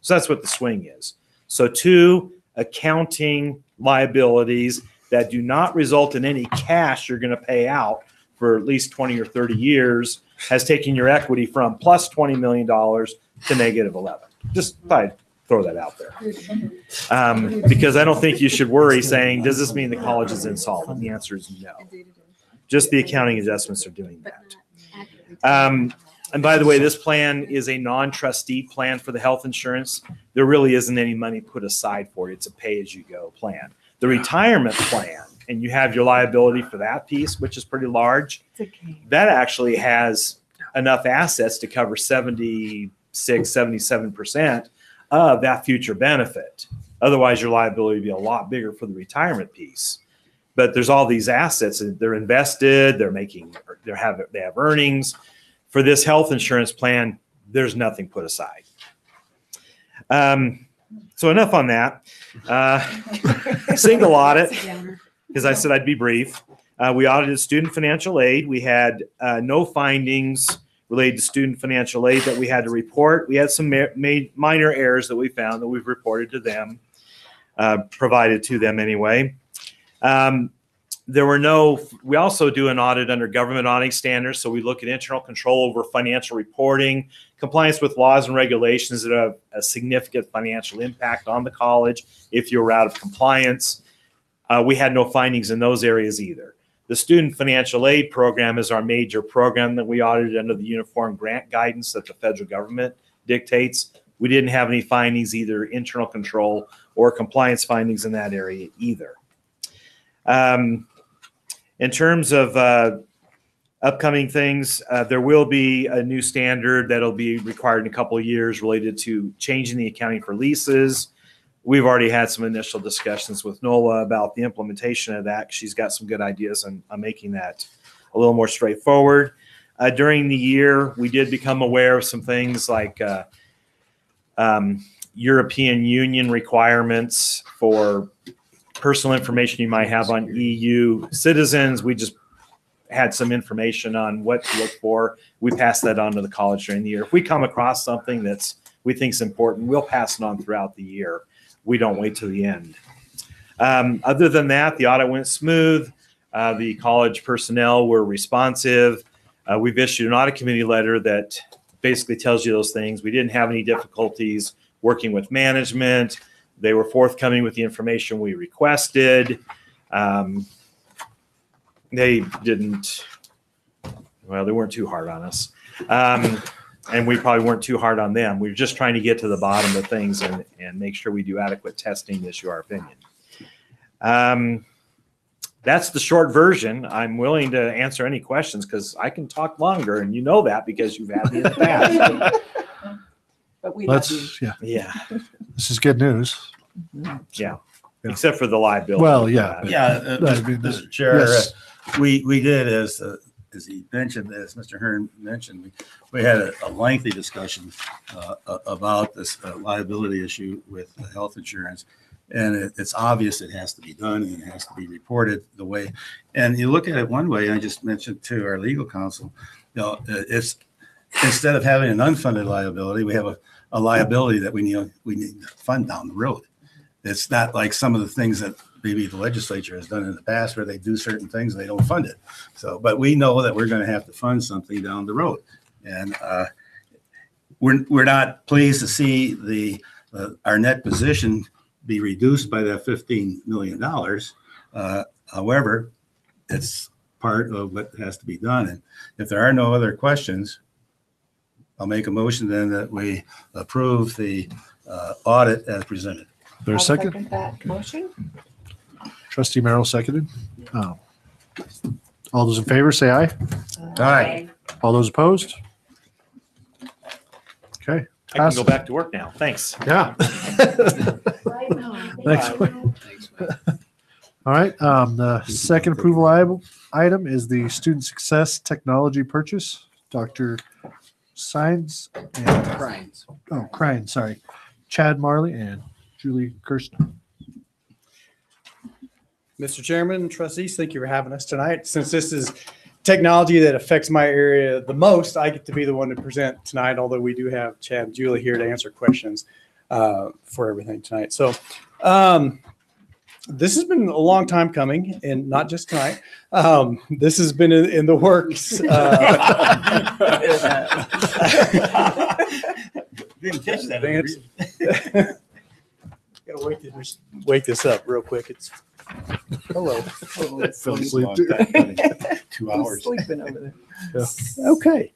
So that's what the swing is. So two accounting liabilities that do not result in any cash you're going to pay out for at least 20 or 30 years has taken your equity from plus $20 million to negative 11. Just thought I'd throw that out there. Because I don't think you should worry saying, does this mean the college is insolvent? The answer is no. Just the accounting adjustments are doing that. And by the way, this plan is a non-trustee plan for the health insurance. There really isn't any money put aside for it. It's a pay-as-you-go plan. The retirement plan, and you have your liability for that piece, which is pretty large. That actually has enough assets to cover 76, 77% of that future benefit. Otherwise, your liability would be a lot bigger for the retirement piece. But there's all these assets, and they're invested, they have earnings. For this health insurance plan, there's nothing put aside. So enough on that. Single audit, because I said I'd be brief. We audited student financial aid. We had no findings related to student financial aid that we had to report. We had some minor errors that we found that we've reported to them, provided to them anyway. We also do an audit under government auditing standards. So we look at internal control over financial reporting, compliance with laws and regulations that have a significant financial impact on the college if you're out of compliance. We had no findings in those areas either. The student financial aid program is our major program that we audited under the uniform grant guidance that the federal government dictates. We didn't have any findings, either internal control or compliance findings in that area either. In terms of upcoming things, there will be a new standard that'll be required in a couple of years related to changing the accounting for leases. We've already had some initial discussions with NOLA about the implementation of that. She's got some good ideas on making that a little more straightforward. During the year, we did become aware of some things like European Union requirements for personal information you might have on EU citizens. We just had some information on what to look for. We passed that on to the college during the year. If we come across something we think is important, we'll pass it on throughout the year. We don't wait till the end. Other than that, the audit went smooth. The college personnel were responsive. We've issued an audit committee letter that basically tells you those things. We didn't have any difficulties working with management. They were forthcoming with the information we requested. They weren't too hard on us. And we probably weren't too hard on them. We were just trying to get to the bottom of things and make sure we do adequate testing to issue our opinion. That's the short version. I'm willing to answer any questions because I can talk longer, and you know that because you've had me in the past. But we love you. Yeah. This is good news. Yeah. Except for the liability. Well, yeah. Mr. Chair, Yes. we did, as he mentioned, as Mr. Hearn mentioned, we had a lengthy discussion about this liability issue with health insurance. And it's obvious it has to be done and it has to be reported the way. And you look at it one way, I just mentioned to our legal counsel, it's instead of having an unfunded liability, we have a liability that we need to fund down the road. It's not like some of the things that maybe the legislature has done in the past where they do certain things, they don't fund it. So, but we know that we're going to have to fund something down the road. And we're not pleased to see our net position be reduced by that $15 million. However, it's part of what has to be done. And if there are no other questions, I'll make a motion then that we approve the audit as presented. There's a second? That motion. Trustee Merrill seconded. All those in favor, say aye. Aye. All those opposed? Okay. I can go back to work now. Thanks. Yeah. Thanks. All right. The second approval item is the student success technology purchase. Dr. Sines and Crine, sorry. Chad Marley and Julie Kirsten. Mr. Chairman, trustees, thank you for having us tonight. Since this is technology that affects my area the most, I get to be the one to present tonight, although we do have Chad and Julie here to answer questions for everything tonight. So this has been a long time coming, and not just tonight. This has been in the works. Didn't catch that. Gotta wake this up real quick. It's hello. Fell asleep. 2 hours. Sleeping over there. Okay.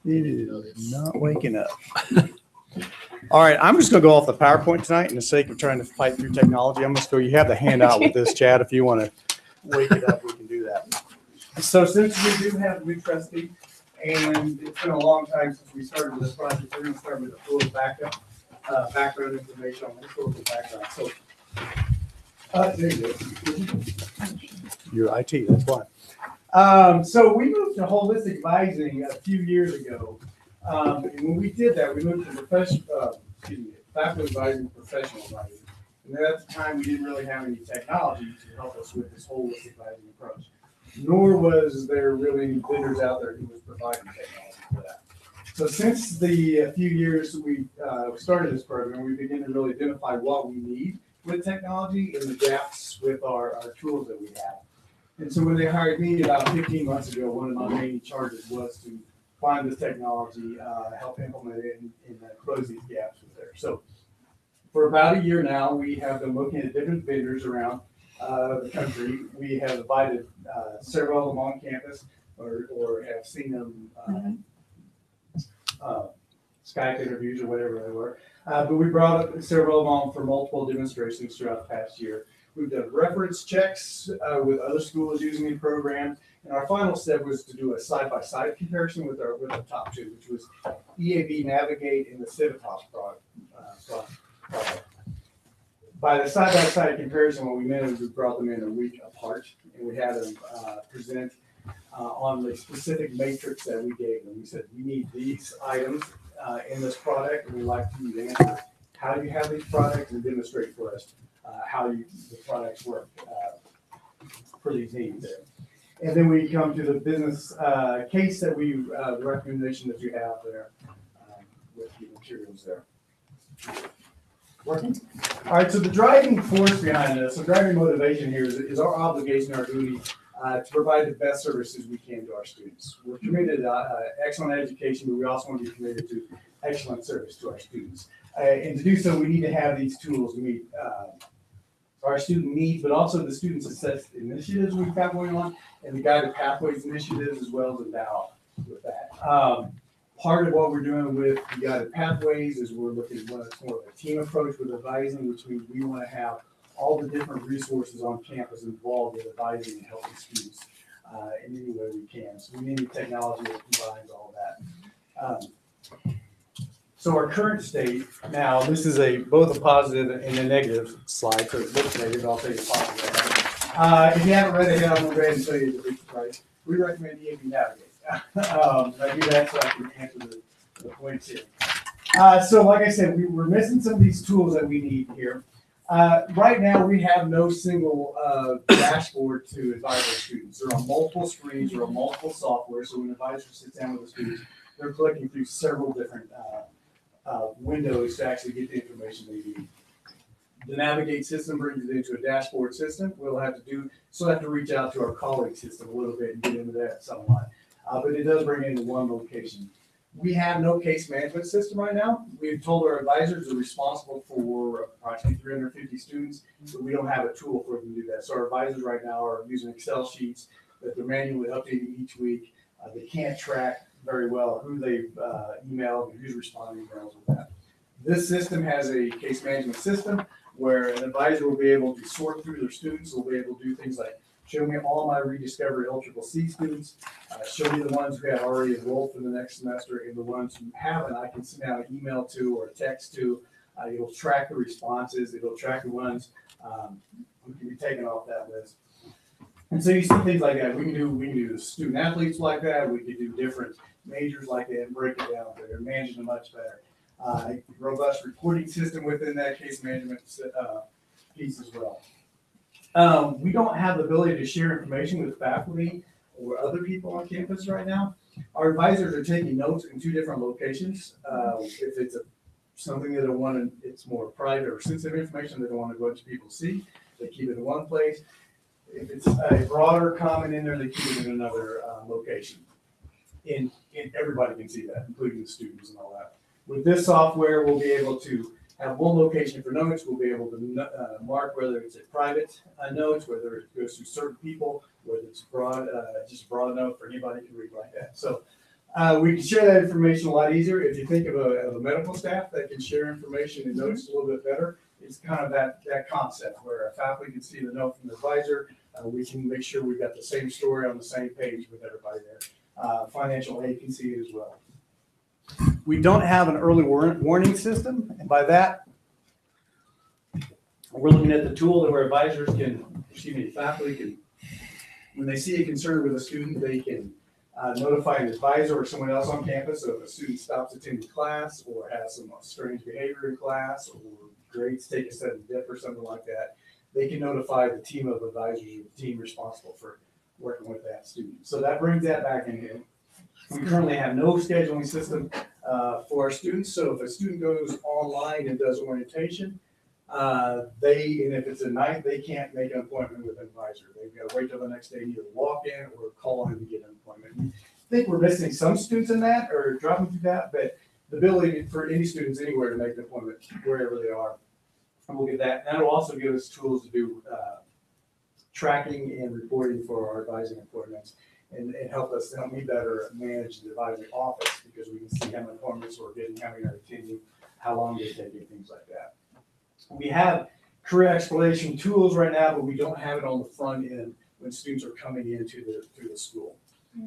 It is not waking up. All right, I'm just going to go off the PowerPoint tonight in the sake of trying to fight through technology. I'm just going to go. You have the handout with this, Chad. If you want to wake it up, we can do that. So since we do have a new trustee, and it's been a long time since we started this project, we're going to start with a full background information on historical background. So there you go. Your IT, that's why. So we moved to holistic advising a few years ago. And when we did that, we moved to faculty advising, professional advising. And at the time, we didn't really have any technology to help us with this holistic advising approach. Nor was there really vendors out there who was providing technology for that. So since the few years we started this program, we began to really identify what we need with technology and the gaps with our tools that we have. And so when they hired me about 15 months ago, one of my main charges was to find this technology, help implement it, and close these gaps with there. So for about a year now, we have been looking at different vendors around the country. We have invited several of them on campus or have seen them Skype interviews or whatever they were. But we brought up several of them on for multiple demonstrations throughout the past year. We've done reference checks with other schools using the program. And our final step was to do a side-by-side comparison with the top two, which was EAB Navigate and the Civitas product. By the side-by-side comparison, what we meant is we brought them in a week apart, and we had them present on the specific matrix that we gave them. We said, we need these items in this product, and we'd like you to answer how do you have these products and demonstrate for us how the products work for these needs there. And then we come to the business case that the recommendation that you have there with the materials there. Working. All right, so the driving force behind this, the driving motivation here is our obligation, our duty to provide the best services we can to our students. We're committed to excellent education, but we also want to be committed to excellent service to our students. And to do so, we need to have these tools to meet our student needs, but also the student success initiatives we've got going on, and the Guided Pathways initiatives, as well as Endow with that. Part of what we're doing with the Guided Pathways is we're looking at more of a team approach with advising, which means we want to have all the different resources on campus involved with advising and helping students in any way we can. So we need technology that combines all that. So our current state, now this is both a positive and a negative slide, so it looks negative, I'll take it positive. If you haven't read it yet, I'm going to go ahead and tell you the brief price. We recommend EAB Navigate. I do that so I can answer the points here. So like I said, we're missing some of these tools that we need here. Right now, we have no single dashboard to advise our students. There are multiple screens, there are multiple software, so when an advisor sits down with the students, they're clicking through several different windows to actually get the information they need. The Navigate system brings it into a dashboard system. We'll have to reach out to our colleague system a little bit and get into that somewhat. But it does bring it into one location. We have no case management system right now. We've told our advisors they're responsible for approximately 350 students, but we don't have a tool for them to do that. So our advisors right now are using Excel sheets that they're manually updating each week. They can't track very well who they've emailed and who's responding to emails with that. This system has a case management system where an advisor will be able to sort through their students. They'll be able to do things like show me all my rediscovery LCCC students, show me the ones who have already enrolled for the next semester, and the ones who haven't, I can send out an email to or a text to. It'll track the responses. It'll track the ones who can be taken off that list. And so you see things like that. We can do the student athletes like that. We could do different majors like that and break it down. They're managing it much better. Robust reporting system within that case management piece as well. We don't have the ability to share information with faculty or other people on campus right now. Our advisors are taking notes in 2 different locations. If it's something that they want to, it's more private or sensitive information they don't want a bunch of people see, they keep it in one place. If it's a broader comment in there, they keep it in another location. And everybody can see that, including the students and all that. With this software, we'll be able to have one location for notes. We'll be able to mark whether it's a private notes, whether it goes to certain people, whether it's broad, just a broad note for anybody to read like that. So we can share that information a lot easier. If you think of a medical staff that can share information and notes a little bit better, it's kind of that concept where a faculty can see the note from the advisor. We can make sure we've got the same story on the same page with everybody there. Financial aid can see it as well. We don't have an early warning system, and by that, we're looking at the tool that our advisors faculty can, when they see a concern with a student, they can notify an advisor or someone else on campus. So if a student stops attending class or has some strange behavior in class or grades take a sudden dip or something like that, they can notify the team of advisors or the team responsible for working with that student. So that brings that back in here. We currently have no scheduling system for our students. So if a student goes online and does orientation, and if it's a night, they can't make an appointment with an advisor. They've got to wait till the next day, either walk in or call in to get an appointment. I think we're missing some students in that or dropping through that, but the ability for any students anywhere to make an appointment wherever they are. And we'll get that. That'll also give us tools to do tracking and reporting for our advising appointments and help me better manage the advising office because we can see how many appointments we're getting, how many are attending, how long they're taking, things like that. We have career exploration tools right now, but we don't have it on the front end when students are coming into through the school.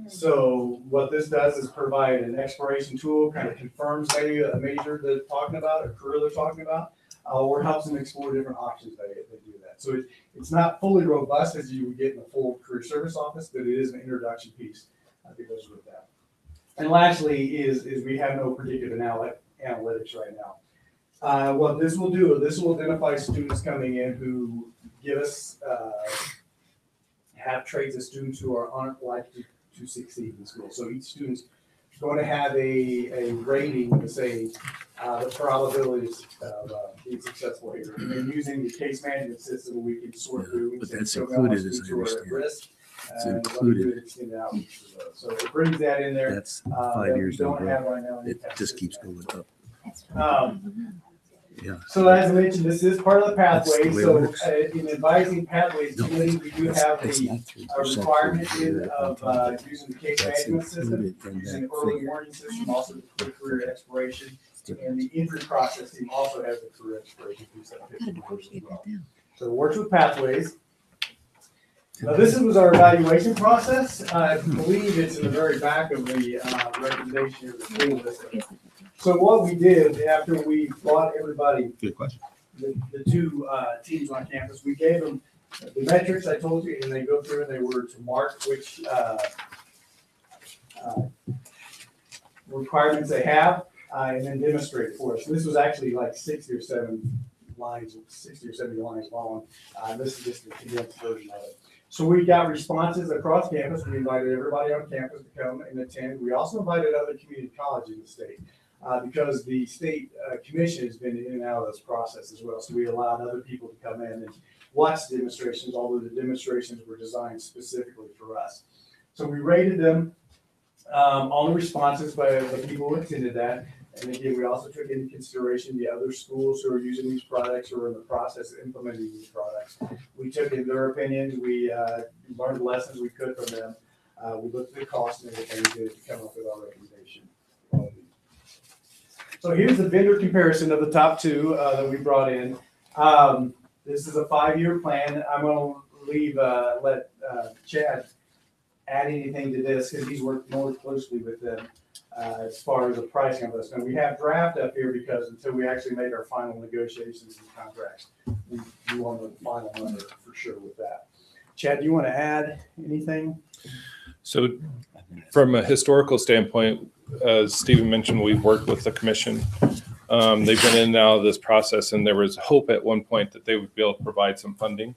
So what this does is provide an exploration tool, kind of confirms maybe a major they're talking about, a career they're talking about, or helps them explore different options they do that. So it's not fully robust as you would get in a full career service office, but it is an introduction piece that goes with that. And lastly is we have no predictive analytics right now. What this will do, this will identify students coming in who give us, have traits of students who aren't likely to succeed in school. So each student's going to have a rating to say the probabilities of being successful here. And then using the case management system, we can sort through. But that's included, as I understand. It's included. So it brings that in there. That's 5 years down the road. It just keeps going up. Yeah. So as I mentioned, this is part of the pathway. So in advising pathways committee, we do have the requirement of using the case management system, using the early warning system, also the career exploration, and the injury process team also has the career exploration piece that fits as well. So it works with pathways. Now this was our evaluation process. I believe it's in the very back of the recommendation of the school list. So what we did after we brought everybody, good question, the 2 teams on campus, we gave them the metrics I told you, and they go through and they were to mark which requirements they have, and then demonstrate it for us. So this was actually like 60 or 70 lines long. This is just the condensed version of it. So we got responses across campus. We invited everybody on campus to come and attend. We also invited other community colleges in the state. because the state commission has been in and out of this process as well. So we allowed other people to come in and watch the demonstrations, although the demonstrations were designed specifically for us. So we rated them on the responses by the people who attended that. And again, we also took into consideration the other schools who are using these products or in the process of implementing these products. We took in their opinions. We learned lessons we could from them. We looked at the cost and everything to come up with our recommendation. So here's the vendor comparison of the top two that we brought in. This is a 5-year plan. I'm going to let Chad add anything to this because he's worked more closely with them as far as the pricing of this. Now we have draft up here because until we actually make our final negotiations and contracts, we want the final number for sure with that. Chad, do you want to add anything? So from a historical standpoint, as Stephen mentioned, we've worked with the commission. They've been in and out of this process, and there was hope at one point that they would be able to provide some funding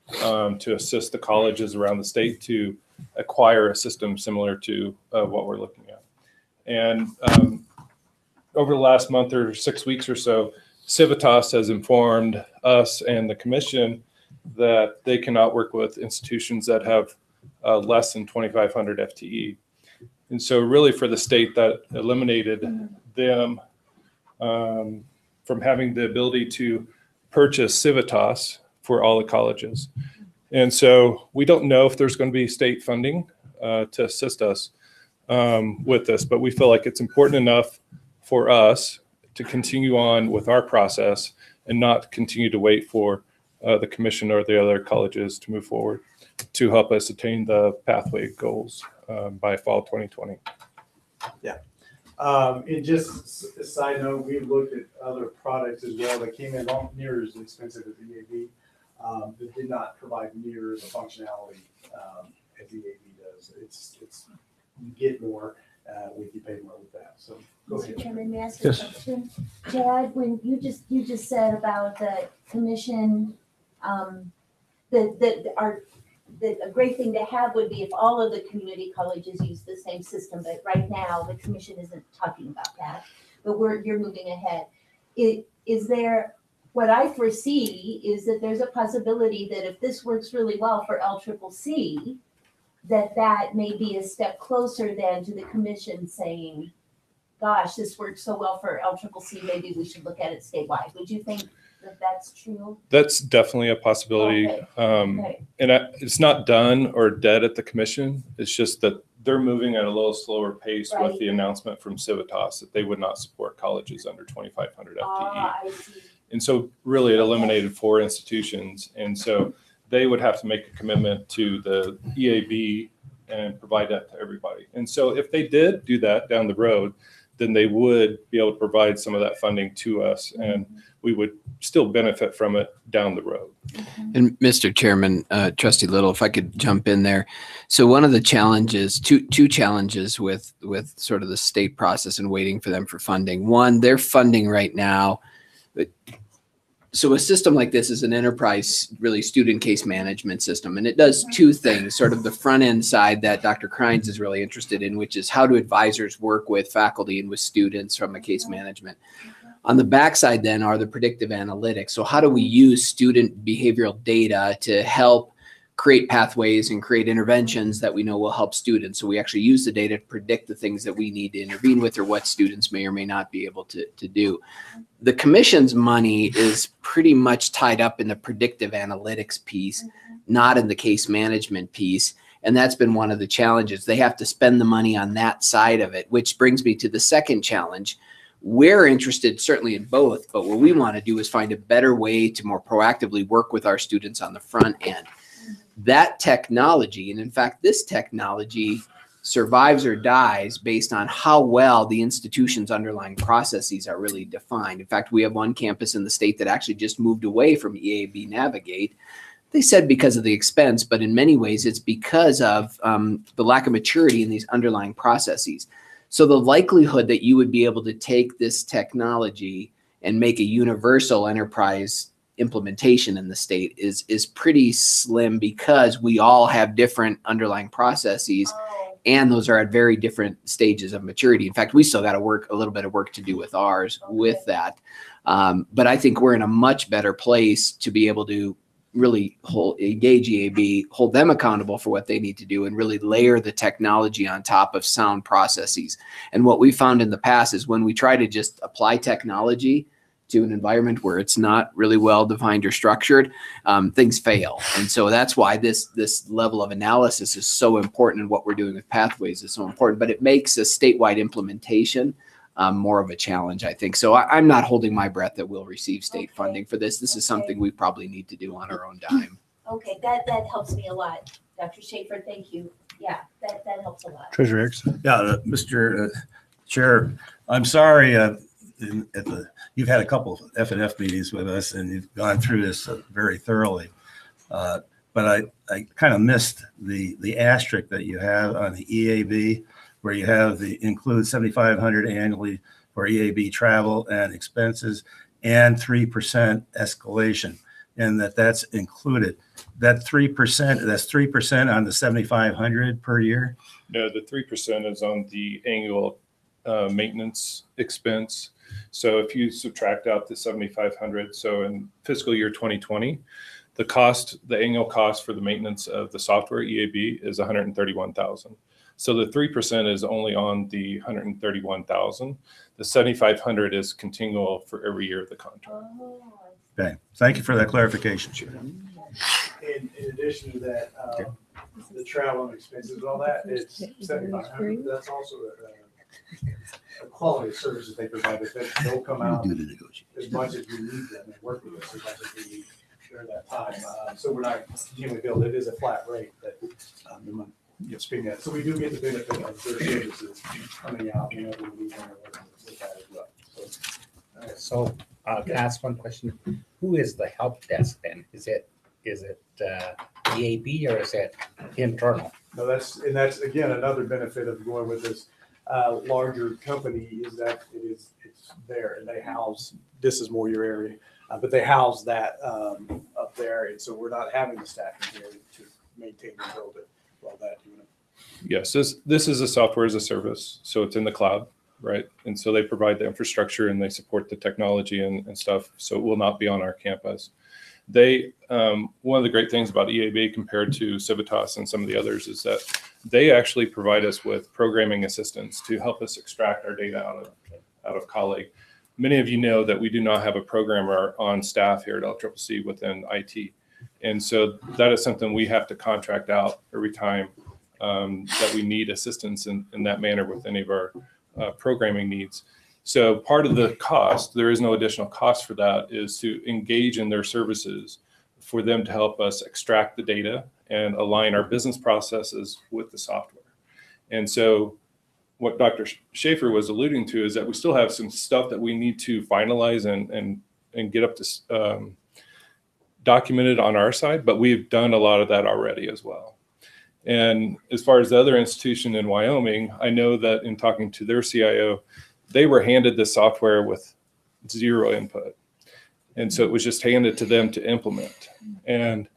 to assist the colleges around the state to acquire a system similar to what we're looking at. And over the last month or 6 weeks or so, Civitas has informed us and the commission that they cannot work with institutions that have less than 2,500 FTE. And so really for the state, that eliminated them from having the ability to purchase Civitas for all the colleges. And so we don't know if there's going to be state funding to assist us with this, but we feel like it's important enough for us to continue on with our process and not continue to wait for the commission or the other colleges to move forward to help us attain the pathway goals by fall 2020. Yeah. And just a side note, we've looked at other products as well that came in not near as expensive as EAB, that did not provide near the functionality as EAB does. It's you get more you pay more with that. So go ahead. Mr. Chairman, may I ask a question? Chad, when you just said about the commission, a great thing to have would be if all of the community colleges use the same system, but right now the commission isn't talking about that, but you're moving ahead. Is there, what I foresee is that there's a possibility that if this works really well for LCCC, that may be a step closer then to the commission saying, gosh, this works so well for LCCC, maybe we should look at it statewide. Would you think that that's true? That's definitely a possibility. Okay. And it's not done or dead at the commission. It's just that they're moving at a little slower pace with the announcement from Civitas that they would not support colleges under 2,500 FTE. I see. And so really it eliminated 4 institutions. And so they would have to make a commitment to the EAB and provide that to everybody. And so if they did do that down the road, then they would be able to provide some of that funding to us, and we would still benefit from it down the road. And Mr. Chairman, Trustee Little, if I could jump in there. So one of the challenges, two challenges with sort of the state process and waiting for them for funding. One, they're funding right now. So a system like this is an enterprise, really student case management system. And it does 2 things, sort of the front end side that Dr. Kreins is really interested in, which is how do advisors work with faculty and with students from a case management. On the backside then are the predictive analytics. So how do we use student behavioral data to help create pathways and create interventions that we know will help students? So we actually use the data to predict the things that we need to intervene with or what students may or may not be able to do. The commission's money is pretty much tied up in the predictive analytics piece, not in the case management piece. And that's been one of the challenges. They have to spend the money on that side of it, which brings me to the second challenge. We're interested certainly in both, but what we want to do is find a better way to more proactively work with our students on the front end. That technology, and in fact, this technology survives or dies based on how well the institution's underlying processes are really defined. In fact, we have one campus in the state that actually just moved away from EAB Navigate. They said because of the expense, but in many ways it's because of the lack of maturity in these underlying processes. So the likelihood that you would be able to take this technology and make a universal enterprise implementation in the state is pretty slim because we all have different underlying processes And those are at very different stages of maturity. In fact, we still got to work a little bit of work to do with ours with that. But I think we're in a much better place to be able to really engage EAB, hold them accountable for what they need to do, and really layer the technology on top of sound processes. And what we found in the past is when we try to just apply technology to an environment where it's not really well defined or structured, things fail. And so that's why this level of analysis is so important, and what we're doing with Pathways is so important. But it makes a statewide implementation more of a challenge, I think. So I'm not holding my breath that we'll receive state funding for this. This is something we probably need to do on our own dime. Okay, that helps me a lot. Dr. Schaefer, thank you. Yeah, that helps a lot. Treasurer Erickson. Yeah, Mr. Chair, I'm sorry. You've had a couple of F&F meetings with us, and you've gone through this very thoroughly. But I kind of missed the asterisk that you have on the EAB, where you have the include 7,500 annually for EAB travel and expenses and 3% escalation, and that's included. That 3%, that's 3% on the 7,500 per year? No, the 3% is on the annual maintenance expense. So if you subtract out the 7,500, so in fiscal year 2020, the annual cost for the maintenance of the software EAB is 131,000. So the 3% is only on the 131,000. The 7,500 is continual for every year of the contract. Okay, thank you for that clarification. In addition to that, the travel and expenses, all that, it's 7,500. That's also a quality of service that they provide. They'll come out as much as we need them and work with us as much as we need during that time. So we're not generally billed. It is a flat rate that speaking of. So we do get the benefit of their services coming out. We need them to work with that as well. So can I ask one question? Who is the help desk then? Is it EAB or is it internal? No, that's again another benefit of going with this larger company is that it's there and they house. This is more your area, but they house that up there, and so we're not having the staffing here to maintain and build it. Well, that Yes, this is a software as a service, so it's in the cloud, right? And so they provide the infrastructure and they support the technology and stuff. So it will not be on our campus. One of the great things about EAB compared to Civitas and some of the others is that they actually provide us with programming assistance to help us extract our data out of Colleague. Many of you know that we do not have a programmer on staff here at LCCC within IT. And so that is something we have to contract out every time that we need assistance in that manner with any of our programming needs. So part of the cost, there is no additional cost for that, is to engage in their services for them to help us extract the data and align our business processes with the software. And so what Dr. Schaefer was alluding to is that we still have some stuff that we need to finalize and get up to documented on our side, but we've done a lot of that already as well. And as far as the other institution in Wyoming, I know that in talking to their CIO, they were handed the software with zero input. And so it was just handed to them to implement. And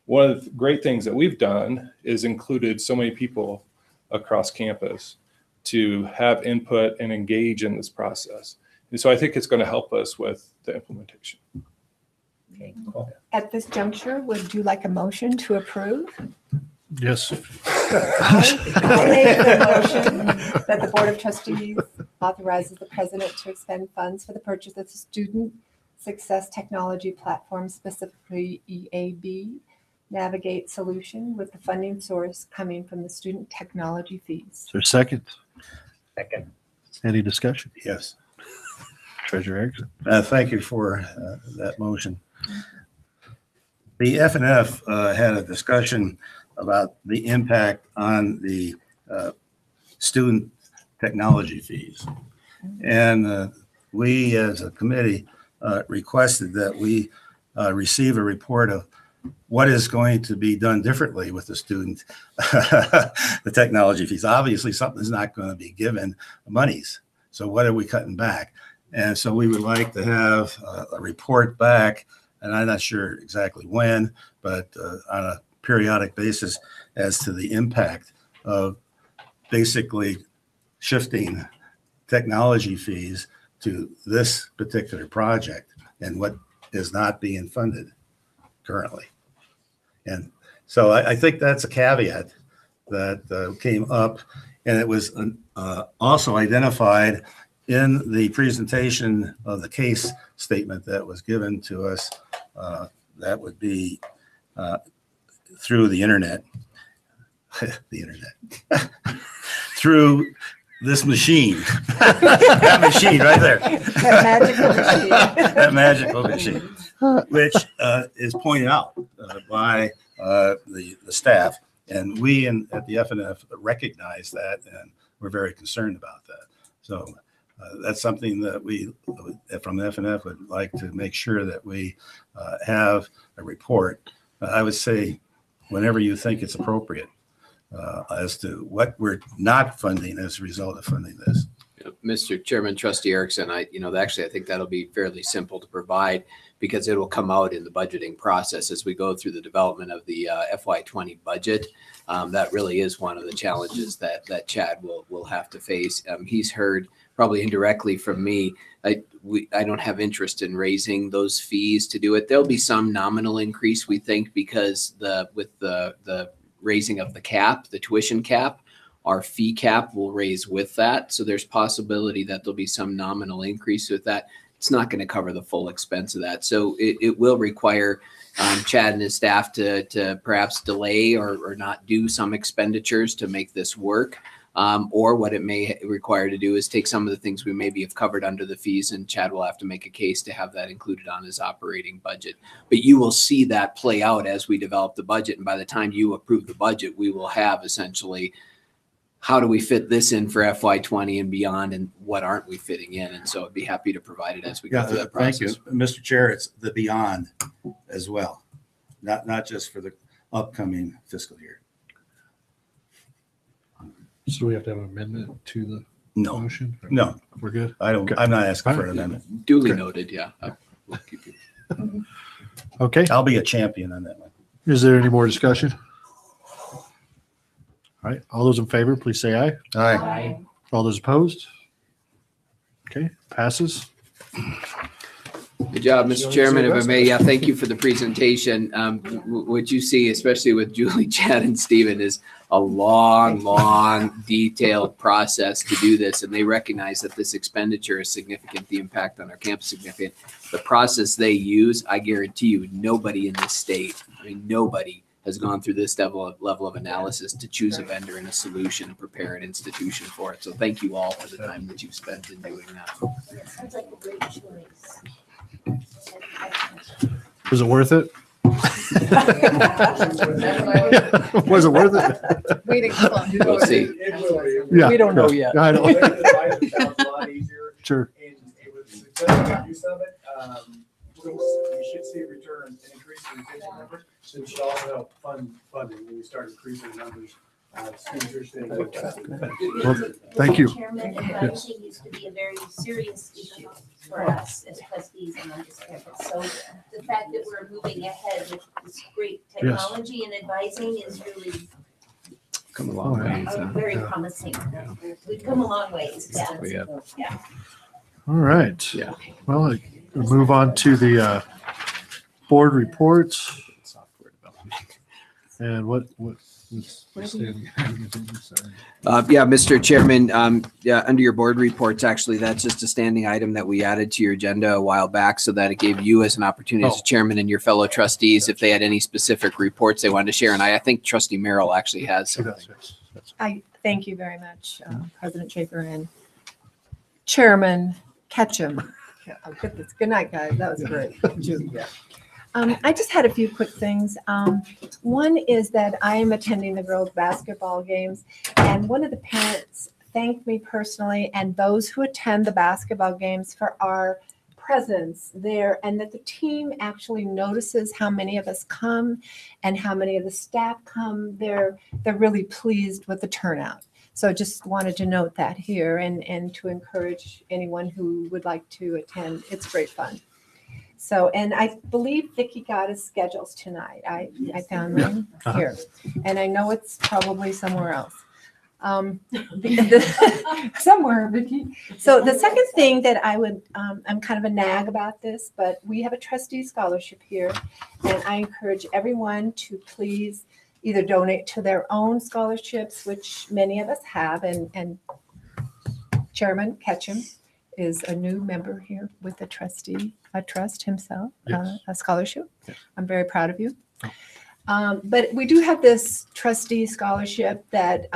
one of the great things that we've done is included so many people across campus to have input and engage in this process. And so I think it's going to help us with the implementation. Okay, cool. At this juncture, would you like a motion to approve? Yes. I make the motion that the Board of Trustees authorizes the president to expend funds for the purchase of the Student Success Technology Platform, specifically EAB Navigate solution, with the funding source coming from the student technology fees. Is there a second? Second. Any discussion? Yes. Treasurer Erickson. Thank you for that motion. The F&F had a discussion about the impact on the student technology fees. And we as a committee requested that we receive a report of what is going to be done differently with the student, the technology fees. Obviously, something's not going to be given monies. So what are we cutting back? And so we would like to have a report back, and I'm not sure exactly when, but on a periodic basis as to the impact of basically shifting technology fees to this particular project and what is not being funded currently. And so I think that's a caveat that came up, and it was also identified in the presentation of the case statement that was given to us. That would be through the internet, through this machine, that machine right there. That magical machine. That magical machine, which is pointed out by the staff. And we at the FNF recognize that, and we're very concerned about that. So that's something that we, from the FNF, would like to make sure that we have a report. I would say whenever you think it's appropriate as to what we're not funding as a result of funding this. Mr. Chairman, Trustee Erickson, actually, I think that'll be fairly simple to provide because it will come out in the budgeting process as we go through the development of the FY20 budget. That really is one of the challenges that Chad will have to face. He's heard probably indirectly from me. I don't have interest in raising those fees to do it. There'll be some nominal increase, we think, because with the raising of the cap, the tuition cap, our fee cap will raise with that. So there's possibility that there'll be some nominal increase with that. It's not going to cover the full expense of that. So it will require Chad and his staff to perhaps delay or not do some expenditures to make this work. Or what it may require to do is take some of the things we maybe have covered under the fees, and Chad will have to make a case to have that included on his operating budget. But you will see that play out as we develop the budget. And by the time you approve the budget, we will have essentially how do we fit this in for FY20 and beyond, and what aren't we fitting in? And so I'd be happy to provide it as we go through that process. Thank you, Mr. Chair. It's the beyond as well, not just for the upcoming fiscal year. So we have to have an amendment to the motion? No, We're good? I'm not asking for an amendment. Duly noted, yeah. We'll keep you. Okay. I'll be a champion on that one. Is there any more discussion? All right. All those in favor, please say aye. Aye. All those opposed? Okay, passes. Good job, Mr. Chairman, if I may. Yeah, thank you for the presentation. What you see, especially with Julie, Chad, and Stephen, is a long, detailed process to do this. And they recognize that this expenditure is significant, the impact on our campus is significant. The process they use, I guarantee you, nobody in this state, nobody has gone through this level of analysis to choose a vendor and a solution and prepare an institution for it. So thank you all for the time that you've spent in doing that. Sounds like a great choice. Was it worth it? Was it worth it? Waiting. We'll see. Yeah. We don't know yet. I know. And Sure. it was successful use of it. We should see a return, an increase in retention numbers. So we should also help funding when we start increasing the numbers. Students are staying. Well, thank you. Chairman, advising used to be a very serious issue for us as trustees and on this campus. So the fact that we're moving ahead with this great technology and advising is really Come a long ways. very promising. We've come a long ways. Yeah. Yeah. All right. Yeah. Well, we'll move on to the board reports. And what was standing? Yeah, Mr. Chairman, under your board reports, actually, that's just a standing item that we added to your agenda a while back so that it gave you as an opportunity as chairman and your fellow trustees if they had any specific reports they wanted to share. And I think Trustee Merrill actually has something. I thank you very much, President Schaefer and Chairman Ketchum. I'll get this. Good night, guys. That was great. Julie. I just had a few quick things. One is that I am attending the girls' basketball games, and one of the parents thanked me personally and those who attend the basketball games for our presence there, and that the team actually notices how many of us come and how many of the staff come. They're really pleased with the turnout. So just wanted to note that here and to encourage anyone who would like to attend. It's great fun. So, and I believe Vicki got his schedules tonight. I found them here, and I know it's probably somewhere else. Somewhere, Vicki. So the second thing that I would, I'm kind of a nag about this, but we have a trustee scholarship here, and I encourage everyone to please either donate to their own scholarships, which many of us have, and Chairman Ketchum is a new member here with the trustee, a trust himself, Yes. a scholarship. I'm very proud of you. But we do have this trustee scholarship that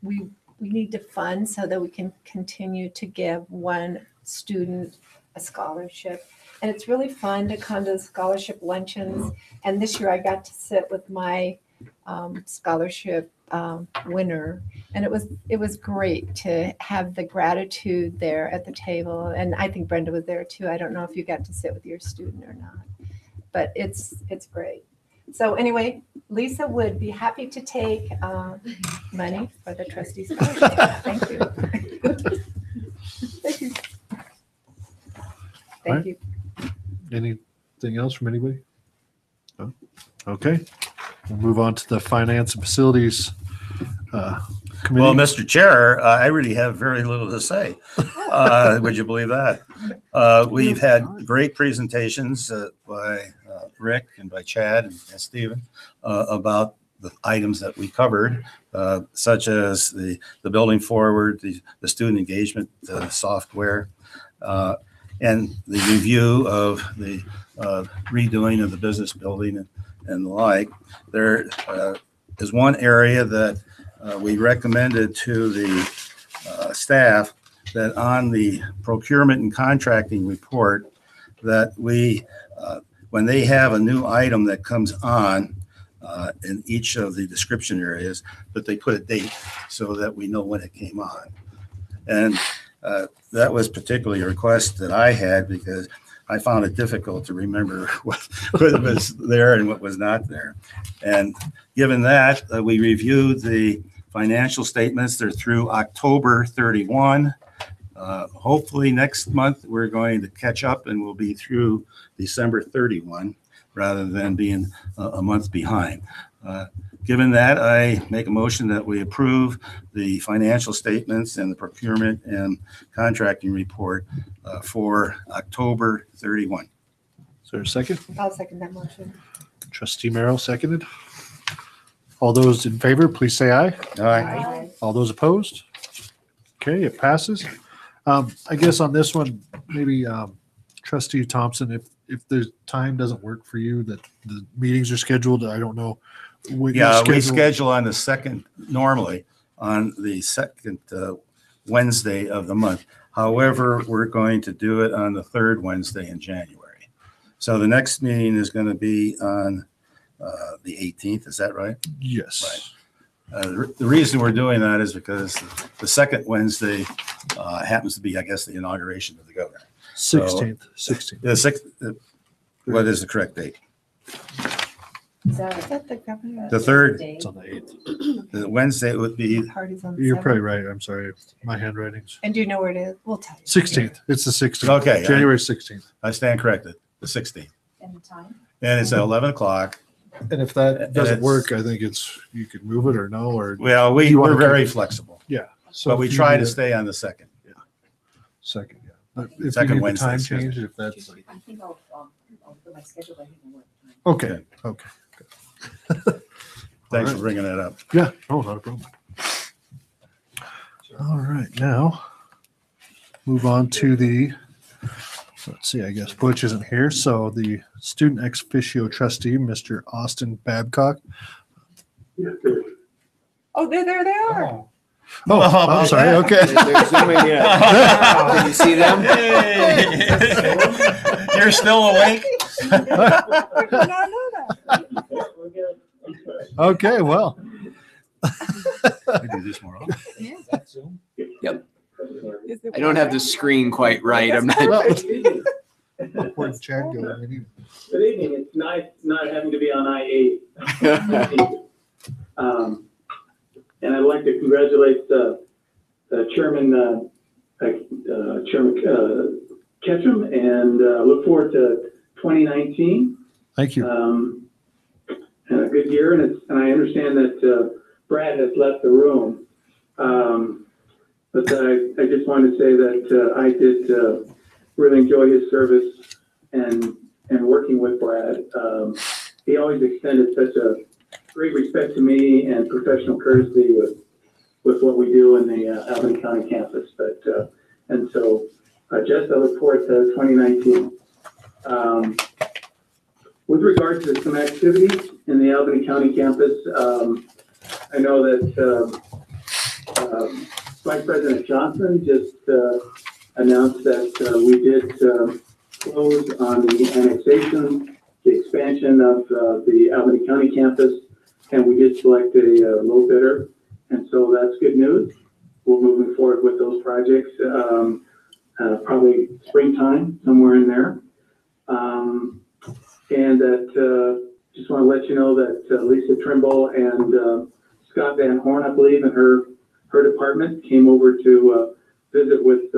we need to fund so that we can continue to give one student a scholarship. And it's really fun to come to scholarship luncheons. And this year I got to sit with my scholarship winner, and it was great to have the gratitude there at the table. And I think Brenda was there too. I don't know if you got to sit with your student or not, but it's great. So anyway, Lisa would be happy to take money for the trustee scholarship. Thank you. Thank you. Thank you. Anything else from anybody? No? Okay. We'll move on to the finance and facilities committee. Well, Mr. Chair, I really have very little to say. Would you believe that? We've had great presentations by Rick and by Chad and Stephen about the items that we covered, such as the building forward, the student engagement software, and the review of the redoing of the business building and the like. There is one area that we recommended to the staff, that on the procurement and contracting report, that we, when they have a new item that comes on in each of the description areas, that they put a date so that we know when it came on. And that was particularly a request that I had, because I found it difficult to remember what was there and what was not there. And given that, we reviewed the financial statements. They're through October 31. Hopefully next month we're going to catch up and we'll be through December 31 rather than being a month behind. Given that, I make a motion that we approve the financial statements and the procurement and contracting report for October 31. Is there a second? I'll second that motion. Trustee Merrill seconded. All those in favor, please say aye. Aye. All those opposed? Okay, it passes. I guess on this one, maybe Trustee Thompson, if the time doesn't work for you, that the meetings are scheduled, I don't know. Yeah, we schedule on the second, normally on the second Wednesday of the month. However, we're going to do it on the third Wednesday in January. So the next meeting is going to be on the 18th. Is that right? Yes. Right. The reason we're doing that is because the second Wednesday happens to be, I guess, the inauguration of the governor. 16th. 16th. The sixth. What is the correct date? Is that the governor? The third. It's on the 8th. The Wednesday would be. Party's on the You're 7th. probably right. I'm sorry. My handwriting's And do you know where it is? We'll tell you. 16th. It's the 16th. Okay. January 16th. I stand corrected. The 16th. And the time? And it's at 11 o'clock. And if that doesn't it's- work, I think you could move it or no, or. Well, You wanna we're very keep- flexible. Yeah. But we if you try need to it- stay on the second. Second, yeah. But if you Second need the Wednesday, time excuse me. change, if that's, I think I'll put my schedule by here. okay, okay. Thanks right. for bringing that up. Yeah, oh, not a problem. All right, now move on to the, let's see, I guess Butch isn't here, so the student ex officio trustee, Mr. Austin Babcock. Oh, there they are. Oh, I'm sorry, okay. They're zooming in. Can you see them? You're still awake? I did not know that. Okay, well. We do this more often. Yep. I don't have the screen quite right. I'm not. Where'd Chad go? Good evening. It's nice not having to be on I-8. And I'd like to congratulate Chairman Ketchum and look forward to 2019. Thank you. And a good year. And I understand that Brad has left the room. But I just wanted to say that I did really enjoy his service and working with Brad. He always extended such a great respect to me and professional courtesy with what we do in the Albany County campus. And so, Jess, I look forward to 2019. With regard to some activities in the Albany County campus, I know that Vice President Johnson just announced that we did close on the annexation, the expansion of the Albany County campus, and we did select a low bidder. And so that's good news. We're moving forward with those projects, probably springtime, somewhere in there. And that just want to let you know that Lisa Trimble and Scott Van Horn, I believe, and her department came over to visit with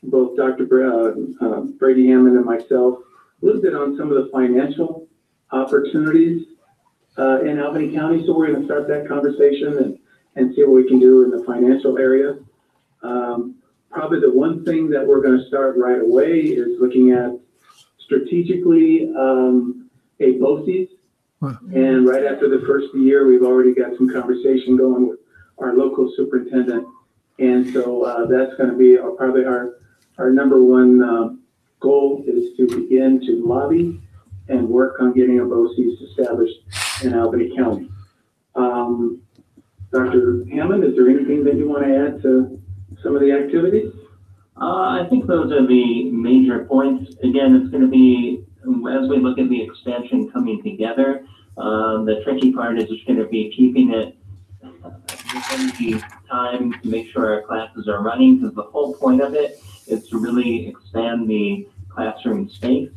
both Dr. Brady Hammond and myself a little bit on some of the financial opportunities in Albany County. So we're going to start that conversation and see what we can do in the financial area. Probably the one thing that we're going to start right away is looking at strategically a BOCES. And right after the first year, we've already got some conversation going with our local superintendent. And so that's going to be probably our number one goal is to begin to lobby and work on getting a BOCES established in Albany County. Dr. Hammond, is there anything that you want to add to some of the activities? I think those are the major points. Again, it's going to be, as we look at the expansion coming together, the tricky part is just going to be keeping it within the time to make sure our classes are running, because the whole point of it is to really expand the classroom space.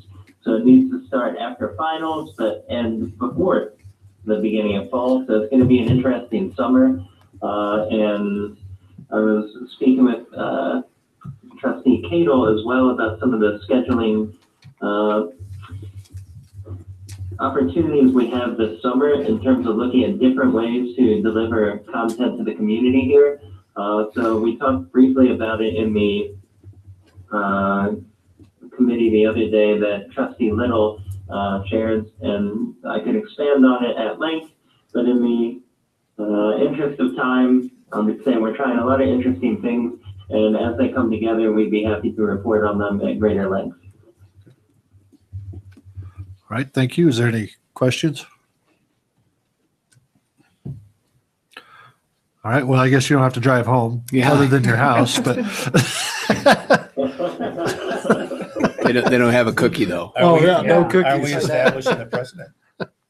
So it needs to start after finals, and before the beginning of fall. So it's going to be an interesting summer. And I was speaking with Trustee Cadle as well about some of the scheduling opportunities we have this summer in terms of looking at different ways to deliver content to the community here. So we talked briefly about it in the committee the other day that Trustee Little chairs, and I can expand on it at length, but in the interest of time, I'm saying we're trying a lot of interesting things, and as they come together, we'd be happy to report on them at greater length. All right, thank you. Is there any questions? All right, well, I guess you don't have to drive home other than your house, but. They don't have a cookie though. No cookies. Are we establishing a precedent?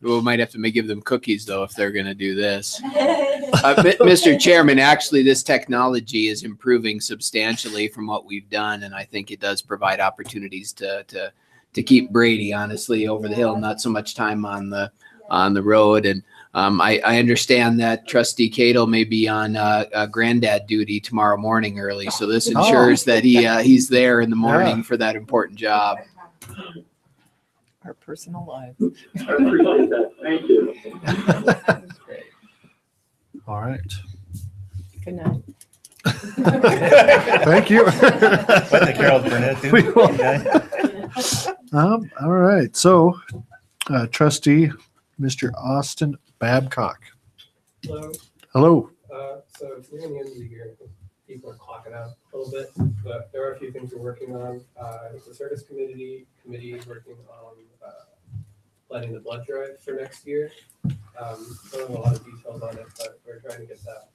We might have to give them cookies though if they're going to do this. Mr. Chairman, actually, this technology is improving substantially from what we've done, and I think it does provide opportunities to keep Brady honestly over the hill, not so much time on the road. And I understand that Trustee Cadle may be on granddad duty tomorrow morning early, so this ensures that he's there in the morning for that important job. Our personal lives. I appreciate that. Thank you. All right. Good night. Thank you. What the Carol Burnett do? We will. All right. So, Trustee, Mr. Austin Babcock. Hello. Hello. So it's near the end of the year. I think people are clocking out a little bit, but there are a few things we're working on. I think the service committee is working on planning the blood drive for next year. Don't have a lot of details on it, but we're trying to get that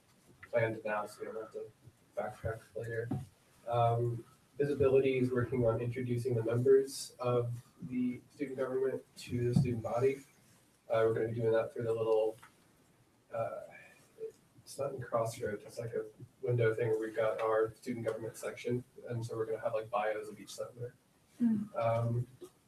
planned now so we don't have to backtrack later. Visibility is working on introducing the members of the student government to the student body. We're going to be doing that through the little, it's not in Crossroads, it's like a window thing where we've got our student government section. And so we're going to have like bios of each member.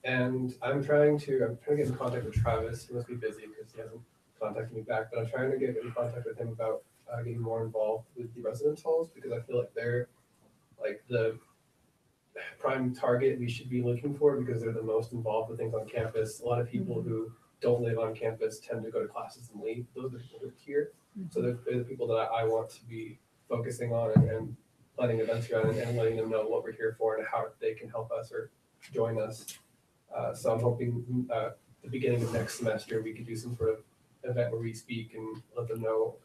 And I'm trying to get in contact with Travis. He must be busy because he hasn't contacted me back, but I'm trying to get in contact with him about getting more involved with the residence halls, because I feel like they're like the prime target we should be looking for, because they're the most involved with things on campus. A lot of people who don't live on campus tend to go to classes and leave. Those are the people who are here. So they're the people that I want to be focusing on and planning events around and letting them know what we're here for and how they can help us or join us. So I'm hoping the beginning of next semester, we could do some sort of event where we speak and let them know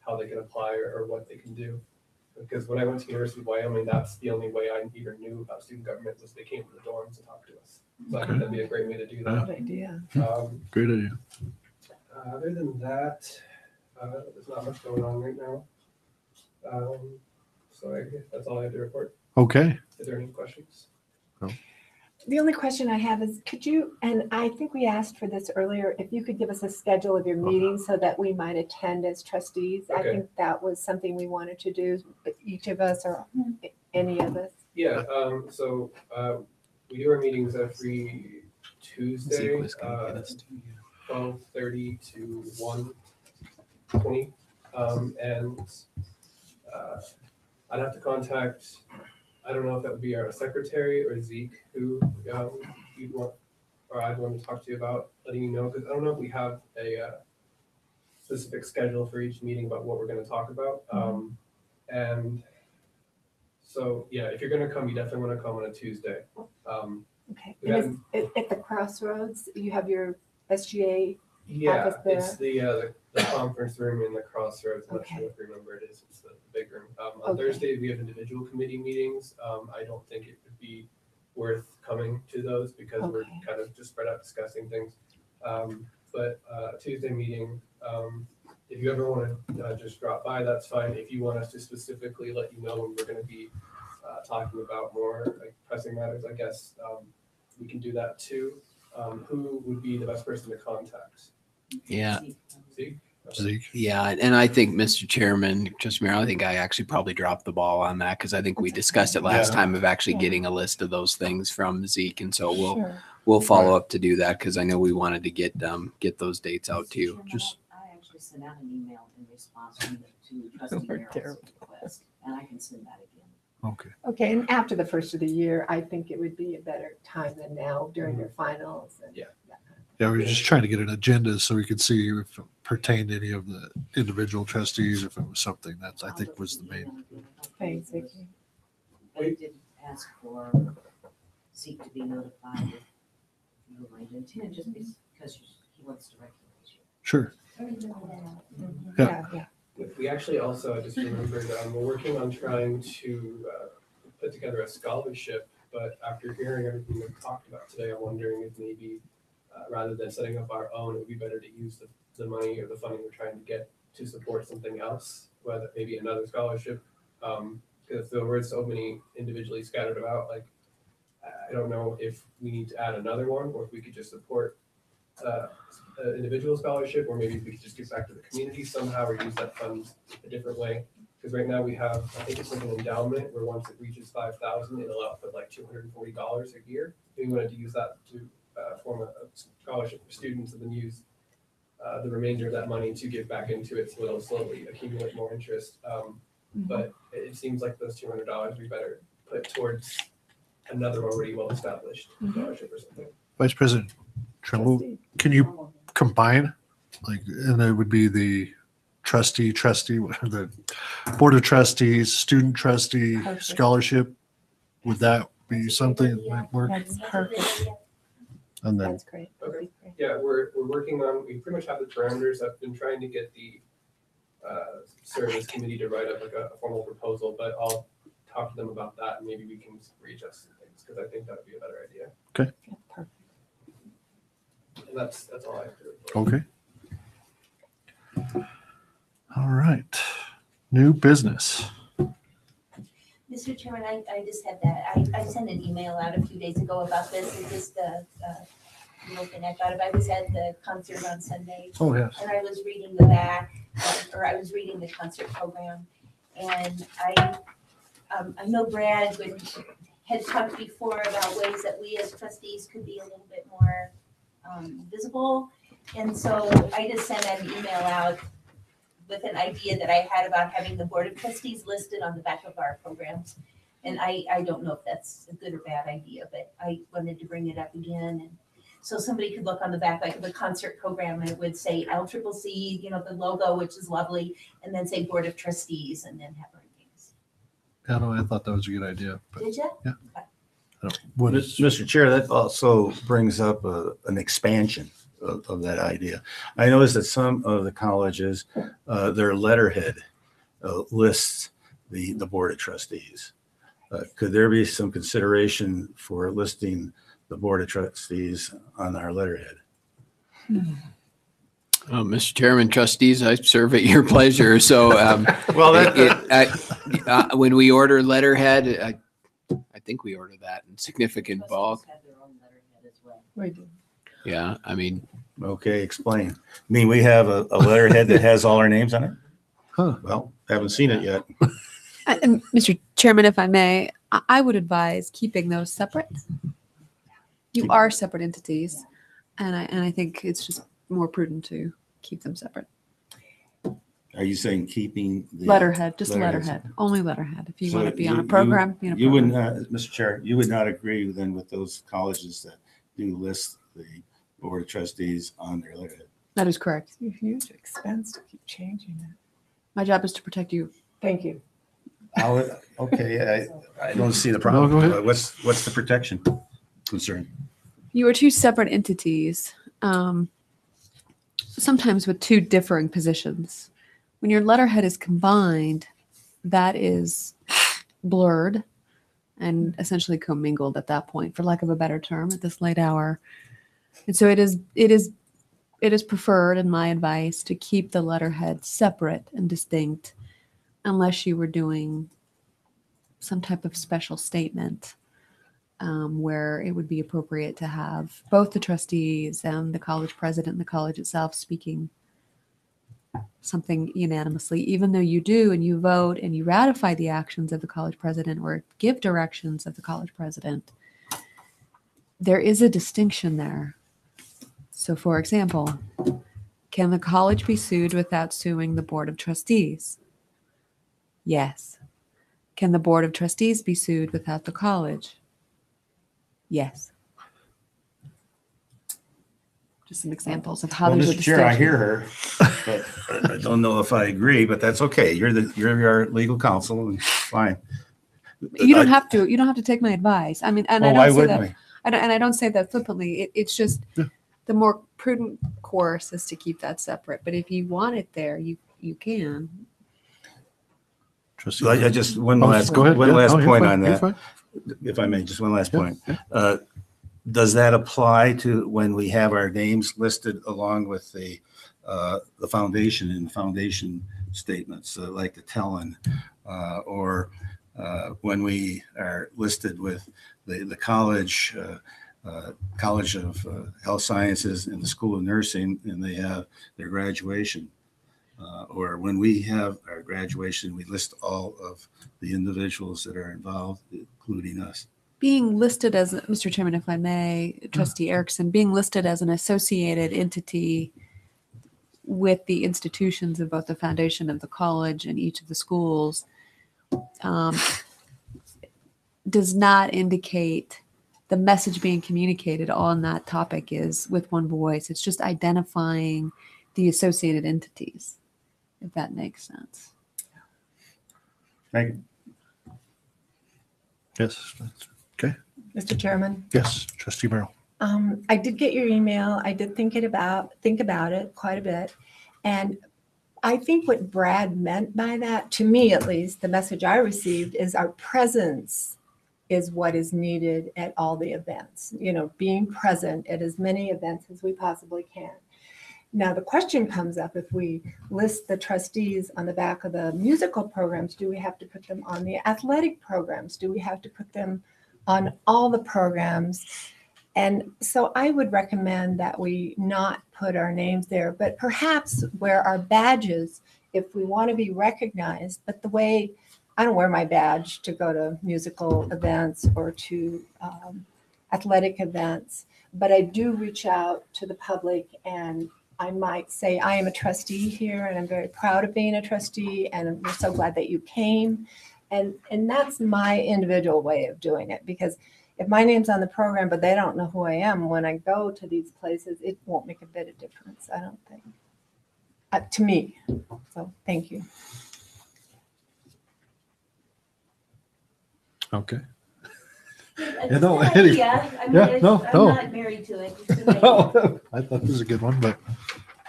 how they can apply or what they can do. Because when I went to University of Wyoming, that's the only way I even knew about student government was they came to the dorms and talked to us. So I think that'd be a great way to do that. Good idea. Great idea. Other than that, there's not much going on right now. So I guess that's all I have to report. Okay. Is there any questions? No. The only question I have is, could you, and I think we asked for this earlier, if you could give us a schedule of your meetings so that we might attend as trustees. I Okay. think that was something we wanted to do, each of us or any of us. Yeah, so we do our meetings every Tuesday, 12:30 to 1:20. And I'd have to contact, I don't know if that would be our secretary or Zeke, who you'd want, or I'd want to talk to you about letting you know, because I don't know if we have a specific schedule for each meeting about what we're going to talk about. And so, yeah, if you're going to come, you definitely want to come on a Tuesday. Okay. And at the Crossroads, you have your SGA Yeah, office there? it's the conference room in the Crossroads. I'm not sure if you remember it is. It's the big room. On Okay. Thursday, we have individual committee meetings. I don't think it would be worth coming to those because we're Okay. kind of just spread out discussing things. But Tuesday meeting, if you ever want to just drop by, that's fine. If you want us to specifically let you know when we're going to be talking about more like pressing matters, I guess we can do that too. Who would be the best person to contact? Yeah. Zeke? Zeke. Yeah, and I think, Mr. Chairman, Trustee Merrill, I think I actually probably dropped the ball on that because I think we discussed it last Yeah. time of actually Yeah. getting a list of those things from Zeke, and so Sure. we'll follow up to do that because I know we wanted to get those dates out to you. Just I actually sent out an email in response to Trustee We're Merrill's terrible. request, and I can send that again. Okay. Okay, and after the first of the year, I think it would be a better time than now during your finals. And Yeah. Yeah, we were just trying to get an agenda so we could see if it pertained to any of the individual trustees, if it was something that I think was the main. Thanks, Vicki. I did ask for Zeke to be notified if you were going to attend, just because he wants to recognize you. Sure. Yeah. We actually also, I just remembered, we're working on trying to put together a scholarship, but after hearing everything we've talked about today, I'm wondering if maybe rather than setting up our own, it would be better to use the money or the funding we're trying to get to support something else, whether maybe another scholarship. Because there were so many individually scattered about, like, I don't know if we need to add another one or if we could just support an individual scholarship, or maybe if we could just give back to the community somehow or use that fund a different way. Because right now we have, I think it's like an endowment where once it reaches 5,000, it'll output like $240 a year. We wanted to use that to form a scholarship for students and then use the remainder of that money to give back into it so it'll slowly accumulate more interest. But it seems like those $200 we better put towards another already well-established scholarship or something. Vice President Trimble, can you combine, like, and it would be the trustee, the board of trustees, student trustee, Perfect. scholarship? Would that be something that might work? That's perfect. And then, That's great. Okay. Yeah, we're working on, we pretty much have the parameters. I've been trying to get the service committee to write up like a formal proposal, but I'll talk to them about that and maybe we can readjust some things because I think that would be a better idea. okay, Perfect. And that's all I have to report. okay. All right, new business. Mr. Chairman, I just had that, I sent an email out a few days ago about this, and just little thing I thought of. I was at the concert on Sunday. Oh, yes. And I was reading the back, or I was reading the concert program, and I know Brad had talked before about ways that we as trustees could be a little bit more visible, and so I just sent an email out with an idea that I had about having the Board of Trustees listed on the back of our programs. And I don't know if that's a good or bad idea, but I wanted to bring it up again. And so somebody could look on the back, like of the concert program, and it would say LCCC, the logo, which is lovely, and then say Board of Trustees, and then have our Yeah, no, I thought that was a good idea. Did you? Mr. Chair, that also brings up an expansion of that idea. I noticed that some of the colleges, their letterhead lists the Board of Trustees. Could there be some consideration for listing the Board of Trustees on our letterhead? Mr. Chairman, trustees, I serve at your pleasure. So, well, when we order letterhead, I think we order that in significant bulk. We do. Yeah, I mean. Okay, explain. I mean, we have a letterhead that has all our names on it? Huh. Well, haven't seen it yet. And Mr. Chairman, if I may, I would advise keeping those separate. You are separate entities, and I think it's just more prudent to keep them separate. Are you saying keeping the Letterhead, just letterheads? letterhead, only letterhead. If you So want to be on a program, be on a you would program. not, Mr. Chair, you would not agree then with those colleges that do list the Board of Trustees on their letterhead? That is correct. It's a huge expense to keep changing it. My job is to protect you. Thank you. Okay, I don't see the problem. No, go ahead. What's the protection concern? You are two separate entities, sometimes with two differing positions. When your letterhead is combined, that is blurred and essentially commingled at that point, for lack of a better term, at this late hour. And so it is preferred, in my advice, to keep the letterhead separate and distinct, unless you were doing some type of special statement where it would be appropriate to have both the trustees and the college president and the college itself speaking something unanimously, even though you do and you vote and you ratify the actions of the college president or give directions of the college president. There is a distinction there. So, for example, can the college be sued without suing the Board of Trustees? Yes. Can the Board of Trustees be sued without the college? Yes. Just some examples of how Well, there's a Mr. Chair, I distinction. hear her, but I don't know if I agree, but that's okay. You're our legal counsel, and fine. You don't have to. You don't have to take my advice. I mean, and I why don't say wouldn't that. we? I don't say that flippantly. It's just the more prudent course is to keep that separate. But if you want it there, you can. I just one Oh, last go ahead. one Yeah, last no, you're point fine. on You're that, fine. if I may, just one last Yeah, point. Does that apply to when we have our names listed along with the foundation and foundation statements, like the Tellin, or when we are listed with the college, College of Health Sciences and the School of Nursing, and they have their graduation? Or when we have our graduation, we list all of the individuals that are involved, including us. Being listed as, Mr. Chairman, if I may, Trustee Erickson, being listed as an associated entity with the institutions of both the foundation of the college and each of the schools does not indicate the message being communicated on that topic is with one voice. It's just identifying the associated entities, if that makes sense. Thank you. Yes. Okay. Mr. Chairman, Yes, Trustee Merrill. I did get your email. I did think about it quite a bit. And I think what Brad meant by that, to me at least, the message I received is our presence is what is needed at all the events. You know, being present at as many events as we possibly can. Now, the question comes up, if we list the trustees on the back of the musical programs, do we have to put them on the athletic programs? Do we have to put them on all the programs? And so I would recommend that we not put our names there, but perhaps wear our badges if we want to be recognized. But the way, I don't wear my badge to go to musical events or to athletic events, but I do reach out to the public, and I might say, I am a trustee here and I'm very proud of being a trustee, and we're so glad that you came. And that's my individual way of doing it, because if my name's on the program, but they don't know who I am, when I go to these places, it won't make a bit of difference, I don't think, to me. So thank you. Okay. It's Yeah, no, an idea. I mean, yeah, I'm no, no. not married to it. It's an idea. Oh, I thought this was a good one, but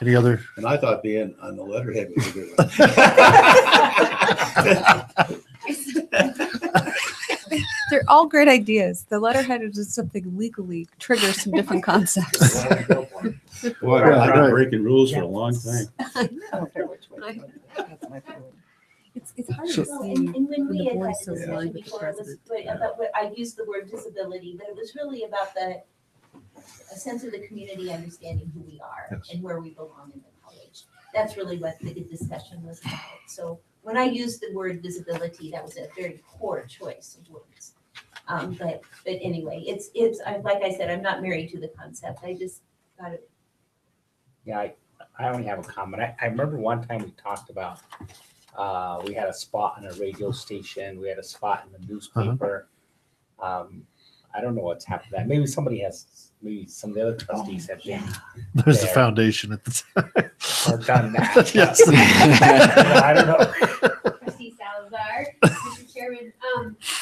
any other? And I thought being on the letterhead was a good one. They're all great ideas. The letterhead is just something legally triggers some different concepts. Boy, I've been breaking rules for a long time. I know. It's hard So- to see And when when we the had board had is so the discussion aligned with the before, it was, president. about what I used the word visibility, but it was really about a sense of the community understanding who we are Yes. and where we belong in the college. That's really what the discussion was about. So when I used the word visibility, that was a very poor choice of words. But anyway, like I said, I'm not married to the concept. I just got it. Yeah, I only have a comment. I remember one time we talked about, we had a spot on a radio station, we had a spot in the newspaper. I don't know what's happened to that. Maybe somebody has, maybe some of the other trustees have been. There's the there foundation at the time. Or done that. Yes. I don't know. Trustee Salazar, Mr. Chairman.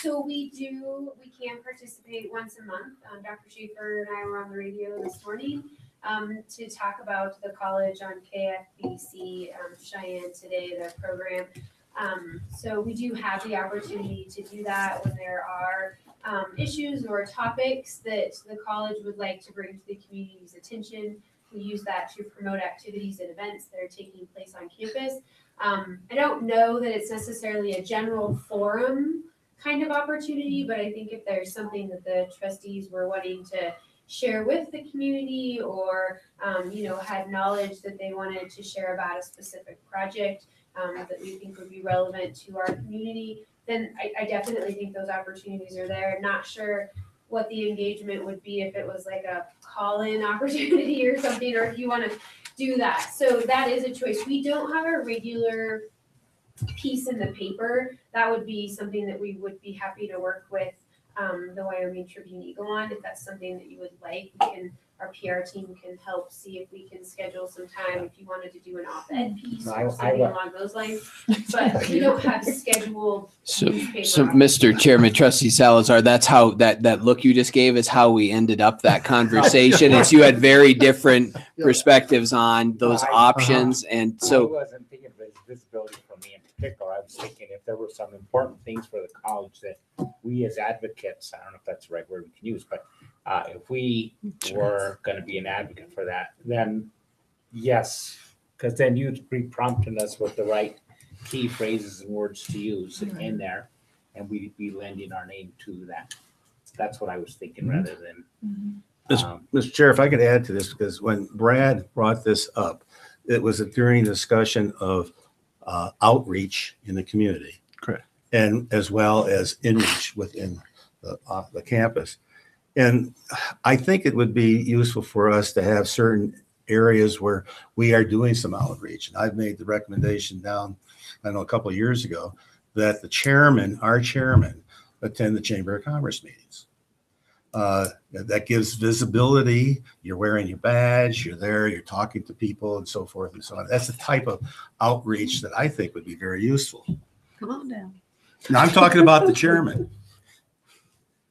So we can participate once a month. Dr. Schaefer and I were on the radio this morning to talk about the college on KFBC Cheyenne Today, their program. So we do have the opportunity to do that when there are issues or topics that the college would like to bring to the community's attention. We use that to promote activities and events that are taking place on campus. I don't know that it's necessarily a general forum kind of opportunity, but I think if there's something that the trustees were wanting to share with the community or, had knowledge that they wanted to share about a specific project that we think would be relevant to our community, then I definitely think those opportunities are there. Not sure what the engagement would be if it was like a call-in opportunity or something, or if you want to do that. So that is a choice. We don't have a regular piece in the paper. That would be something that we would be happy to work with the Wyoming Tribune Eagle on. If that's something that you would like, our PR team can help see if we can schedule some time if you wanted to do an op-ed piece or something along those lines. But we don't have scheduled newspaper. So Mr. Chairman, Trustee Salazar, that's how that look you just gave is how we ended up that conversation. Is you had very different perspectives on those options, and I so wasn't thinking of visibility for me in particular. I was thinking if there were some important things for the college that we as advocates, I don't know if that's the right word we can use, but if we were going to be an advocate for that, then yes, because then you'd be prompting us with the right key phrases and words to use in there, and we'd be lending our name to that. That's what I was thinking rather than. Mr. Chair, if I could add to this, because when Brad brought this up, it was during discussion of outreach in the community. Correct. And as well as inreach within the campus. And I think it would be useful for us to have certain areas where we are doing some outreach. And I've made the recommendation down, I don't know, a couple of years ago, that our chairman, attend the Chamber of Commerce meetings. That gives visibility. You're wearing your badge, you're there, you're talking to people and so forth and so on. That's the type of outreach that I think would be very useful. Come on down. Now, I'm talking about the chairman.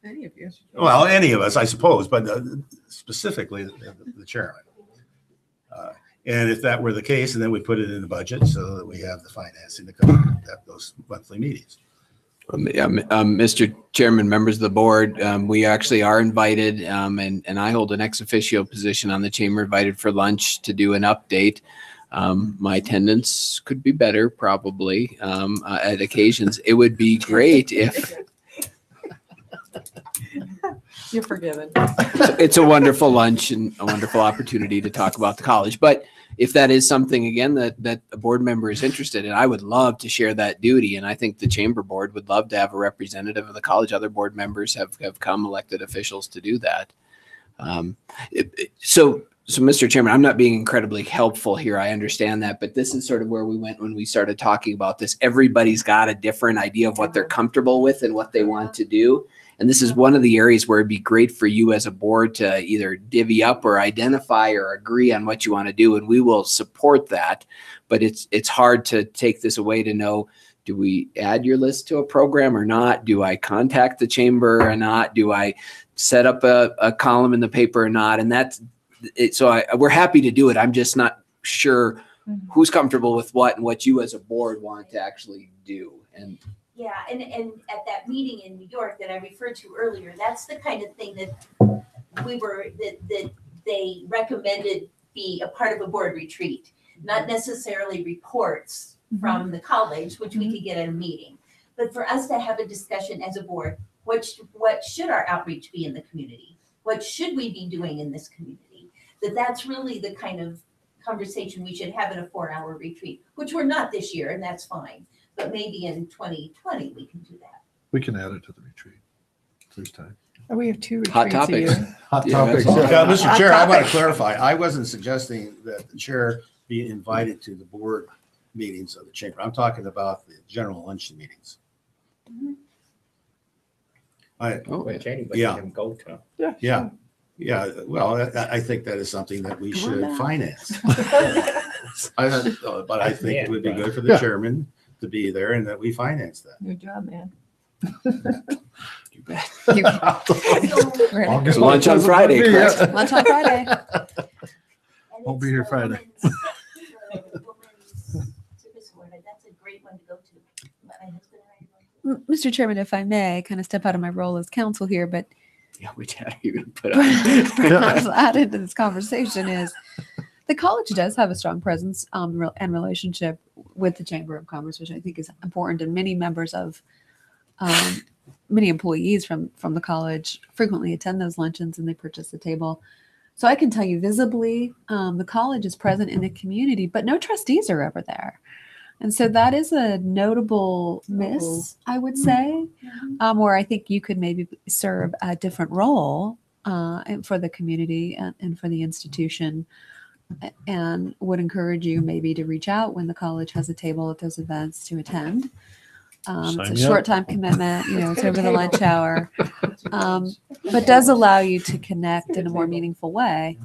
Any of you. Well, any of us, I suppose, but specifically the chairman. And if that were the case, and then we put it in the budget so that we have the financing to cover those monthly meetings. Mr. Chairman, members of the board, we actually are invited, and I hold an ex officio position on the chamber, invited for lunch to do an update. My attendance could be better, probably, at occasions. It would be great if. You're forgiven. It's a wonderful lunch and a wonderful opportunity to talk about the college. But if that is something, again, that a board member is interested in, I would love to share that duty. And I think the chamber board would love to have a representative of the college. Other board members have come, elected officials, to do that. So, Mr. Chairman, I'm not being incredibly helpful here. I understand that, but this is sort of where we went when we started talking about this. Everybody's got a different idea of what they're comfortable with and what they want to do. And this is one of the areas where it'd be great for you as a board to either divvy up or identify or agree on what you want to do. And we will support that. But it's hard to take this away to know, do we add your list to a program or not? Do I contact the chamber or not? Do I set up a column in the paper or not? And that's it. So we're happy to do it. I'm just not sure who's comfortable with what and what you as a board want to actually do. And Yeah, and at that meeting in New York that I referred to earlier, that's the kind of thing that that they recommended be a part of a board retreat, not necessarily reports from the college, which we could get at a meeting, but for us to have a discussion as a board, what should our outreach be in the community? What should we be doing in this community? That's really the kind of conversation we should have in a 4-hour retreat, which we're not this year, and that's fine. But maybe in 2020, we can do that. We can add it to the retreat. If there's time. Oh, we have 2 retreats hot a topics. year. Hot Yeah, topics. that's all. Yeah, Mr. Chair, I want to topic. clarify. I wasn't suggesting that the chair be invited to the board meetings of the chamber. I'm talking about the general luncheon meetings. Which anybody Yeah. can go to. Yeah. Yeah. Well, I think that is something that we should finance. But I think it would be good for the chairman to be there and that we finance that. Good job, man. So lunch on Friday, correct? Lunch on Friday. Won't be here Friday. That's a great one to go to. My husband and I are going to. Mr. Chairman, if I may, kind of step out of my role as counsel here, but Yeah, which hat are you going to put on? perhaps add into this conversation is the college does have a strong presence and relationship with the Chamber of Commerce, which I think is important. And many members of many employees from the college frequently attend those luncheons and they purchase a table. So I can tell you visibly, the college is present in the community, but no trustees are ever there. And so that is a notable miss, I would say, where I think you could maybe serve a different role for the community and for the institution, and would encourage you maybe to reach out when the college has a table at those events to attend. It's a short time commitment, it's over the lunch hour, but does allow you to connect in a more meaningful way.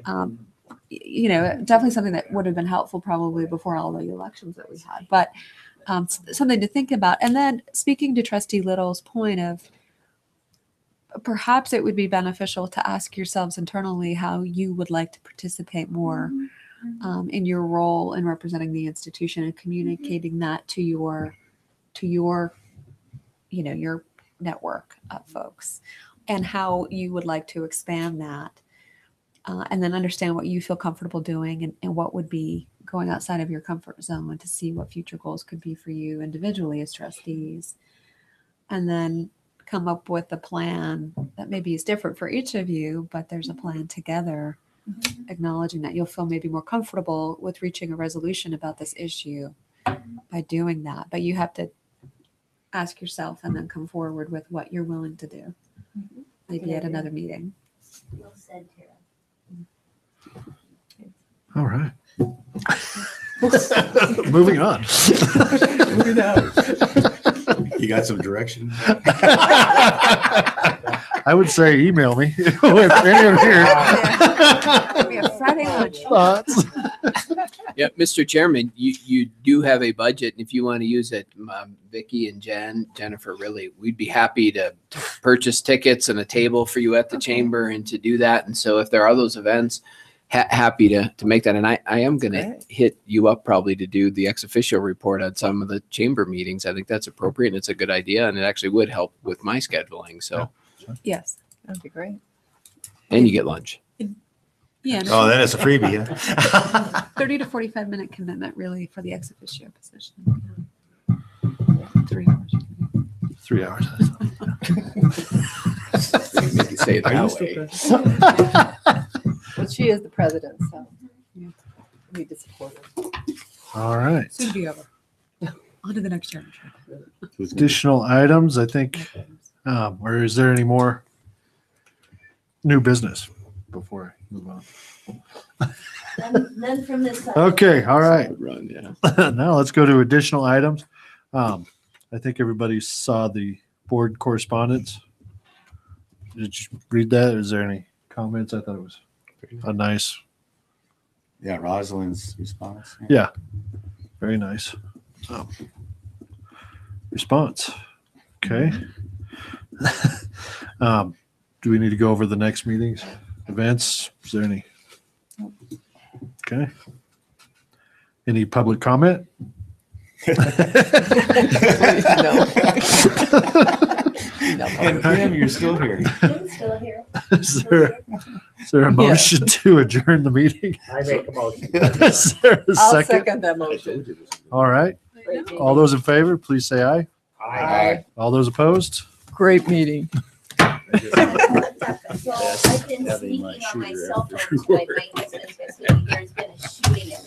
Definitely something that would have been helpful probably before all the elections that we had, but something to think about. And then speaking to Trustee Little's point of perhaps it would be beneficial to ask yourselves internally how you would like to participate more in your role in representing the institution and communicating that to your network of folks, and how you would like to expand that. And then understand what you feel comfortable doing and what would be going outside of your comfort zone to see what future goals could be for you individually as trustees. And then come up with a plan that maybe is different for each of you, but there's a plan together, acknowledging that you'll feel maybe more comfortable with reaching a resolution about this issue by doing that. But you have to ask yourself and then come forward with what you're willing to do, maybe at another meeting. Well said, Tara. All right. Moving on. You got some direction? I would say email me if anyone here. We have Friday lunch. Thoughts? Yeah, Mr. Chairman, you do have a budget, and if you want to use it, Vicki and Jennifer, really, we'd be happy to purchase tickets and a table for you at the chamber and to do that. And so if there are those events, happy to make that. And I am going to hit you up probably to do the ex officio report on some of the chamber meetings. I think that's appropriate and it's a good idea, and it actually would help with my scheduling. So yes, that'd be great. And you get lunch. Yeah. Oh, then it's a freebie. Huh? 30 to 45 minute commitment really for the ex officio position. 3 hours. 3 hours. Make you say it that way. Well, she is the president, so you need to support her. All right. Soon to be over. On to the next chairman. Additional items, I think, or is there any more new business before I move on? None from this side. Okay, all right. Run, yeah. Now let's go to additional items. I think everybody saw the board correspondence. Did you read that? Is there any comments? I thought it was a nice. Yeah, Rosalind's response. Yeah, very nice. response. Okay. Do we need to go over the next meetings, events? Is there any? Okay. Any public comment? And Kim, you're still here. Kim's still here. Is there a motion to adjourn the meeting? I make a motion. Is there a I'll second? second that motion. All right. Great All those in favor, please say aye. Aye. All those opposed? Great meeting. So I've been having my sneaking on my shooter cell after phone tonight. My husband's been sneaking. There's been a shooting at